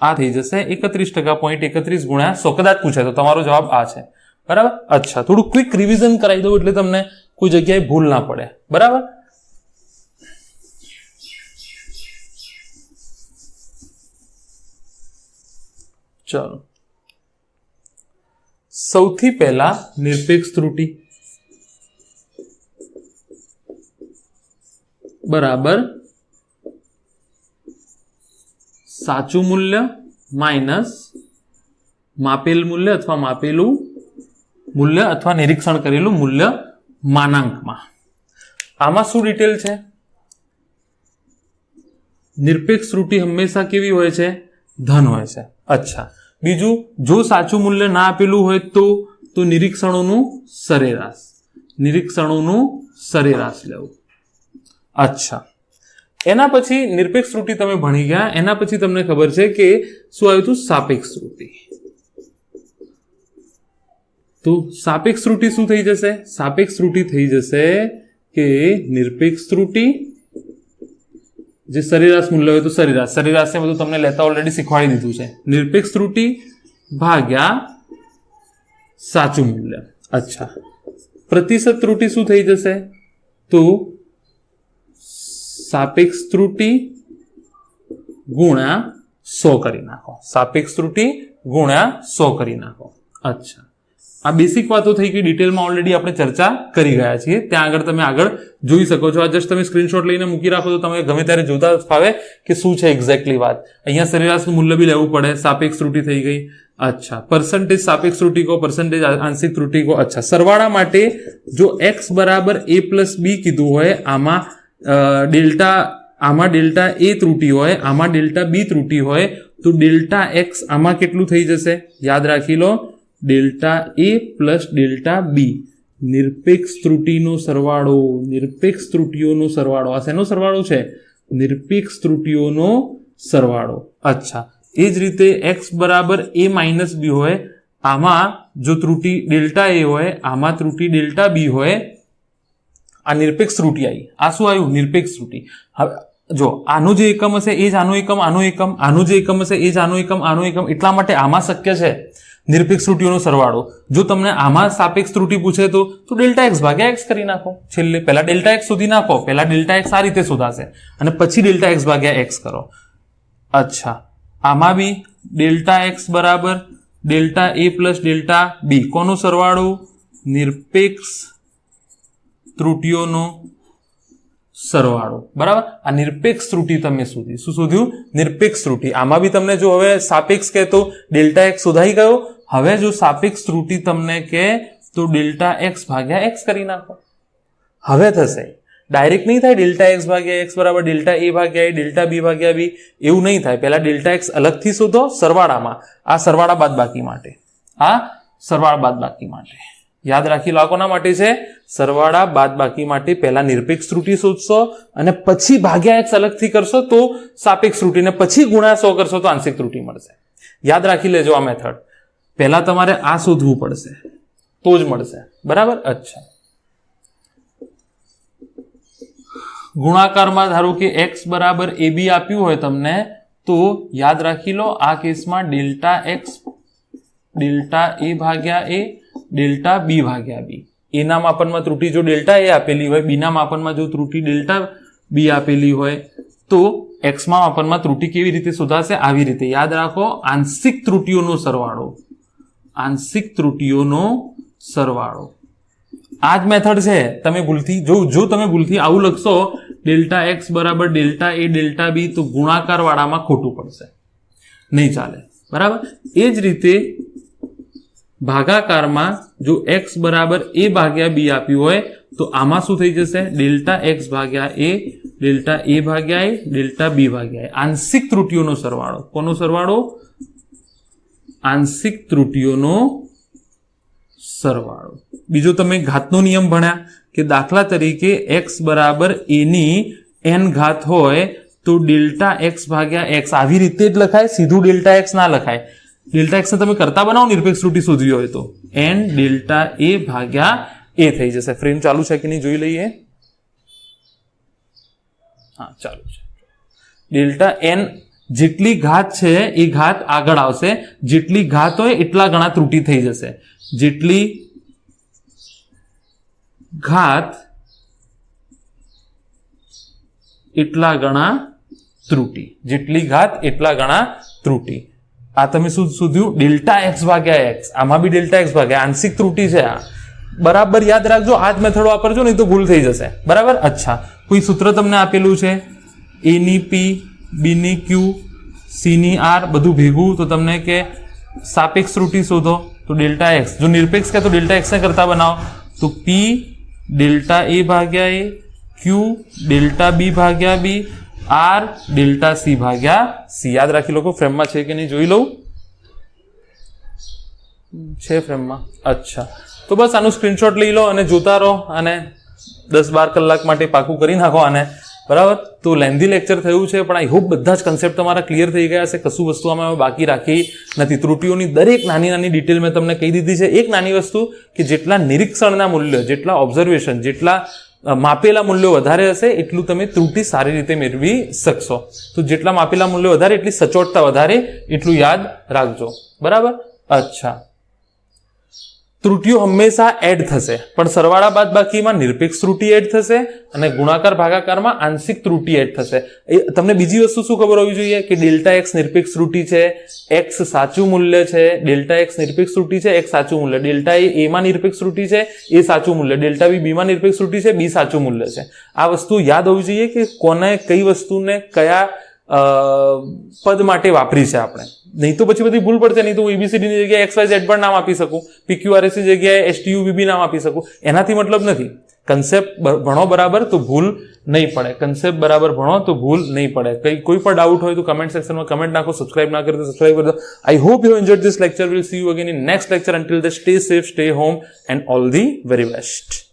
Speaker 1: આ થઈ જશે 31%. 0.31 ગુણ્યા 100 કદાચ પૂછે તો તમારો જવાબ આ છે. બરાબર. અચ્છા, થોડું ક્વિક રિવિઝન કરાવી દઉં એટલે તમને કોઈ જગ્યાએ ભૂલ ના પડે. બરાબર. ચાલો, સૌથી પહેલા નિરપેક્ષ ત્રુટિ બરાબર સાચું મૂલ્ય માઇનસ માપેલ મૂલ્ય અથવા માપેલું મૂલ્ય અથવા નિરીક્ષણ કરેલું મૂલ્ય માનાંકમાં. આમાં શું ડિટેલ છે? નિરપેક્ષ ત્રુટિ હંમેશા કેવી હોય છે? ધન હોય છે. અચ્છા, બીજું, જો સાચું મૂલ્ય ના આપેલું હોય તો નિરીક્ષણોનું સરેરાશ લેવું. અચ્છા, એના પછી નિરપેક્ષ ત્રુટિ તમે ભણી ગયા. એના પછી તમને ખબર છે કે શું આવ્યું હતું? સાપેક્ષ ત્રુટિ. તો સાપેક્ષ ત્રુટિ શું થઈ જશે? સાપેક્ષ ત્રુટિ થઈ જશે કે નિરપેક્ષ ત્રુટિ જે સરેરાશ મૂલ્ય હોય તો સરેરાશ ને બધું તમને લેતા ઓલરેડી શીખવાડી દીધું છે. નિરપેક્ષ ત્રુટિ ભાગ્યા સાચું મૂલ્ય. અચ્છા, પ્રતિશત ત્રુટિ શું થઈ જશે? તો સાપેક્ષ ત્રુટિ ગુણ્યા 100 કરી નાખો. સાપેક્ષ ત્રુટિ ગુણ્યા 100 કરી નાખો. અચ્છા, આ બેસિક વાતો થઈ ગઈ. ડિટેલમાં ઓલરેડી આપણે ચર્ચા કરી ગયા છીએ. ત્યાં આગળ તમે આગળ જોઈ શકો છો. આ જસ્ટ તમે સ્ક્રીનશોટ લઈને મૂકી રાખો તો તમે ગમે ત્યારે જોતા ફાવે કે શું છે એક્ઝેક્ટલી વાત. અહીંયા સરેરાશનું મૂલ્ય બી લેવું પડે. સાપેક્ષ ત્રુટિ થઈ ગઈ. અચ્છા, પરસેન્ટેજ સાપેક્ષ ત્રુટિ કો, પરસેન્ટેજ આંશિક ત્રુટિ કો. અચ્છા, સરવાળા માટે જો x બરાબર a પ્લસ b કીધું હોય, આમાં ડેલ્ટા a ત્રુટિ હોય, આમાં ડેલ્ટા b ત્રુટિ હોય, તો ડેલ્ટા x આમાં કેટલું થઈ જશે? યાદ રાખી લો, delta a plus delta b. નિરપેક્ષ ત્રુટિનો સરવાળો, નિરપેક્ષ ત્રુટિઓનો સરવાળો. આ શેનો સરવાળો છે? નિરપેક્ષ ત્રુટિઓનો સરવાળો. અચ્છા, એ જ રીતે x બરાબર a માઇનસ b હોય, આમાં જો ત્રુટિ ડેલ્ટા a હોય, આમાં ત્રુટિ ડેલ્ટા b હોય, આ નિરપેક્ષ ત્રુટિ આવી. આ શું આવ્યું? નિરપેક્ષ ત્રુટિ. હવે જો આનું જે એકમ હશે એ જ આનું એકમ, આનું એકમ, આનું જે એકમ હશે એ જ આનું એકમ, આનું એકમ. એટલા માટે આમાં શક્ય છે નિરપેક્ષ ત્રુટિઓનો સરવાળો. જો તમને આમાં સાપેક્ષ ત્રુટિ પૂછે તો ડેલ્ટા એક્સ ભાગ્યા એક્સ કરી નાખો. છેલ્લે પહેલા ડેલ્ટા એક્સ સુધી નાખો. પહેલા ડેલ્ટા એક્સ આ રીતે શોધાશે અને પછી ડેલ્ટા એક્સ ભાગ્યા એક્સ કરો. અચ્છા, આમાં બી ડેલ્ટા એક્સ બરાબર ડેલ્ટા એ પ્લસ ડેલ્ટા બી. કોનો સરવાળો? નિરપેક્ષ ત્રુટિઓનો સરવાળો. બરાબર. આ નિરપેક્ષ ત્રુટિ તમે શોધી. શું શોધ્યું? નિરપેક્ષ ત્રુટિ. આમાં બી તમને જો હવે સાપેક્ષ કહે તો ડેલ્ટા એક્સ શોધાઈ ગયો. હવે જો સાપેક્ષ ત્રુટિ તમને કહે તો ડેલ્ટા એક્સ ભાગ્યા એક્સ કરી નાખો. હવે થશે. ડાયરેક્ટ નહીં થાય ડેલ્ટા એક્સ ભાગ્યા એક્સ બરાબર ડેલ્ટા એ ભાગ્યા એ, ડેલ્ટા બી ભાગ્યા બી, એવું નહીં થાય. પહેલા ડેલ્ટા એક્સ અલગથી શોધો સરવાળામાં. આ સરવાળા બાદબાકી માટે, આ સરવાળા બાદબાકી માટે. યાદ રાખી લો, આ કોના માટે છે? સરવાળા બાદબાકી માટે. પહેલા નિરપેક્ષ ત્રુટિ શોધશો અને પછી ભાગ્યા એક્સ અલગથી કરશો તો સાપેક્ષ ત્રુટિને, પછી ગુણ્યા 100 કરશો તો આંશિક ત્રુટિ મળશે. યાદ રાખી લેજો આ મેથડ. પહેલા તમારે આ શોધવું પડશે તો જ મળશે. બરાબર. અચ્છા, ગુણાકારમાં ધારો કે x બરાબર ab આપ્યું હોય તમને, તો યાદ રાખી લો આ કેસમાં ડેલ્ટા એક્સ ડેલ્ટા a ભાગ્યા a, ડેલ્ટા b ભાગ્યા b. a ના માપનમાં ત્રુટિ જો ડેલ્ટા a આપેલી હોય, b ના માપનમાં જો ત્રુટિ ડેલ્ટા b આપેલી હોય, તો x માં માપનમાં ત્રુટિ કેવી રીતે શોધાશે? આવી રીતે. યાદ રાખો, આંશિક ત્રુટિઓનો સરવાળો. આંશિક ત્રુટિઓનો સરવાળો. આ જ મેથડ છે. તમે ભૂલથી જો તમે ભૂલથી આવું લખશો ડેલ્ટા એક્સ બરાબર ડેલ્ટા a ડેલ્ટા b, તો ગુણાકાર વાળામાં ખોટું પડશે, નહીં ચાલે. બરાબર. એ જ રીતે ભાગાકારમાં જો x બરાબર a ભાગ્યા b આપ્યું હોય તો આમાં શું થઈ જશે? ડેલ્ટા x ભાગ્યા a, ડેલ્ટા a ભાગ્યા a, ડેલ્ટા b ભાગ્યા a. આંશિક ત્રુટીઓનો સરવાળો. કોનો સરવાળો? આંશિક ત્રુટીઓનો સરવાળો. બીજો તમે ઘાતનો નિયમ ભણ્યા કે દાખલા તરીકે x બરાબર a ની n ઘાત હોય તો ડેલ્ટા x ભાગ્યા x આવી રીતે જ લખાય, સીધું ડેલ્ટા x ના લખાય. ડેલ્ટા x ને તમે કરતા બનાવો નિરપેક્ષ ત્રુટી શોધવી હોય તો n ડેલ્ટા a ભાગ્યા a થઈ જશે. ફ્રેમ ચાલુ છે કે નહીં જોઈ લઈએ. હા, ચાલુ છે. ડેલ્ટા n જેટલી ઘાત છે એ ઘાત આગળ આવશે, જેટલી ઘાત હોય એટલા ગણા ત્રુટી થઈ જશે. જેટલી ઘાત એટલા ગણા ત્રુટી, જેટલી ઘાત એટલા ગણા ત્રુટી. આ તમે શું શોધ્યું? ડેલ્ટા x ભાગ્યા x. આમાં બી ડેલ્ટા x ભાગ્યા આંશિક ત્રુટી છે. આ બરાબર યાદ રાખજો, આ જ મેથડ વાપરજો નહીં તો ભૂલ થઈ જશે. બરાબર. અચ્છા, કોઈ સૂત્ર તમને આપેલું છે a ની p, b ની q, c ની r બધું ભેગું, તો તમને કે સાપેક્ષ ત્રુટી શોધો તો ડેલ્ટા x. જો નિરપેક્ષ કે તો ડેલ્ટા x ને કરતા બનાવો તો p ડેલ્ટા a ભાગ્યા a, q ડેલ્ટા b ભાગ્યા b, r ડેલ્ટા c ભાગ્યા c. યાદ રાખી લો. ફ્રેમમાં છે કે નહીં જોઈ લઉં. છે ફ્રેમમાં. અચ્છા, તો બસ આનું સ્ક્રીનશોટ લઈ લો અને જોતા રહો અને 10-12 કલાક માટે પાકું કરી નાખો આને. બરાબર. તો લેન્ધી લેક્ચર થયું છે પણ આઈ હોપ બધા જ કન્સેપ્ટ તમારા ક્લિયર થઈ ગયા હશે. કશું વસ્તુ અમે બાકી રાખી નથી. ત્રુટીઓની દરેક નાની નાની ડિટેલ મેં તમને કહી દીધી છે. એક નાની વસ્તુ કે જેટલા નિરીક્ષણના મૂલ્ય, જેટલા ઓબ્ઝર્વેશન, જેટલા માપેલા મૂલ્યો વધારે હશે એટલું તમે ત્રુટી સારી રીતે મેળવી શકશો. તો જેટલા માપેલા મૂલ્યો વધારે એટલી સચોટતા વધારે, એટલું યાદ રાખજો. બરાબર. અચ્છા, ત્રુટીઓ હંમેશા એડ થશે પણ સરવાળા બાદબાકીમાં નિરપેક્ષ ત્રુટી એડ થશે અને ગુણાકાર ભાગાકારમાં આંશિક ત્રુટી એડ થશે. તમને બીજી વસ્તુ શું ખબર હોવી જોઈએ કે ડેલ્ટા x નિરપેક્ષ ત્રુટી છે, x સાચું મૂલ્ય છે. ડેલ્ટા x નિરપેક્ષ ત્રુટી છે, x સાચું મૂલ્ય. ડેલ્ટા a માં નિરપેક્ષ ત્રુટી છે, a સાચું મૂલ્ય. ડેલ્ટા b માં નિરપેક્ષ ત્રુટી છે, b સાચું મૂલ્ય છે. આ વસ્તુ યાદ હોવી જોઈએ કે કોને કઈ વસ્તુને કયા પદ માટે વાપરી છે આપણે. નહીં તો પછી બધી ભૂલ પડશે. નહીં તો હું એબીસીડી ની જગ્યાએ XYZ પણ નામ આપી શકું, PQRS ની જગ્યાએ STUVB નામ આપી શકું. એનાથી મતલબ નથી. કન્સેપ્ટ ભણો બરાબર તો ભૂલ નહીં પડે. કન્સેપ્ટ બરાબર ભણો તો ભૂલ નહીં પડે. કોઈ પણ ડાઉટ હોય તો કમેન્ટ સેક્શનમાં કમેન્ટ નાખો. સબસ્ક્રાઇબ ના કરો તો સબસ્ક્રાઇબ કરી દો. I hope you enjoyed this lecture. Will see you again in next lecture. Until then, stay safe, stay home and all the very best.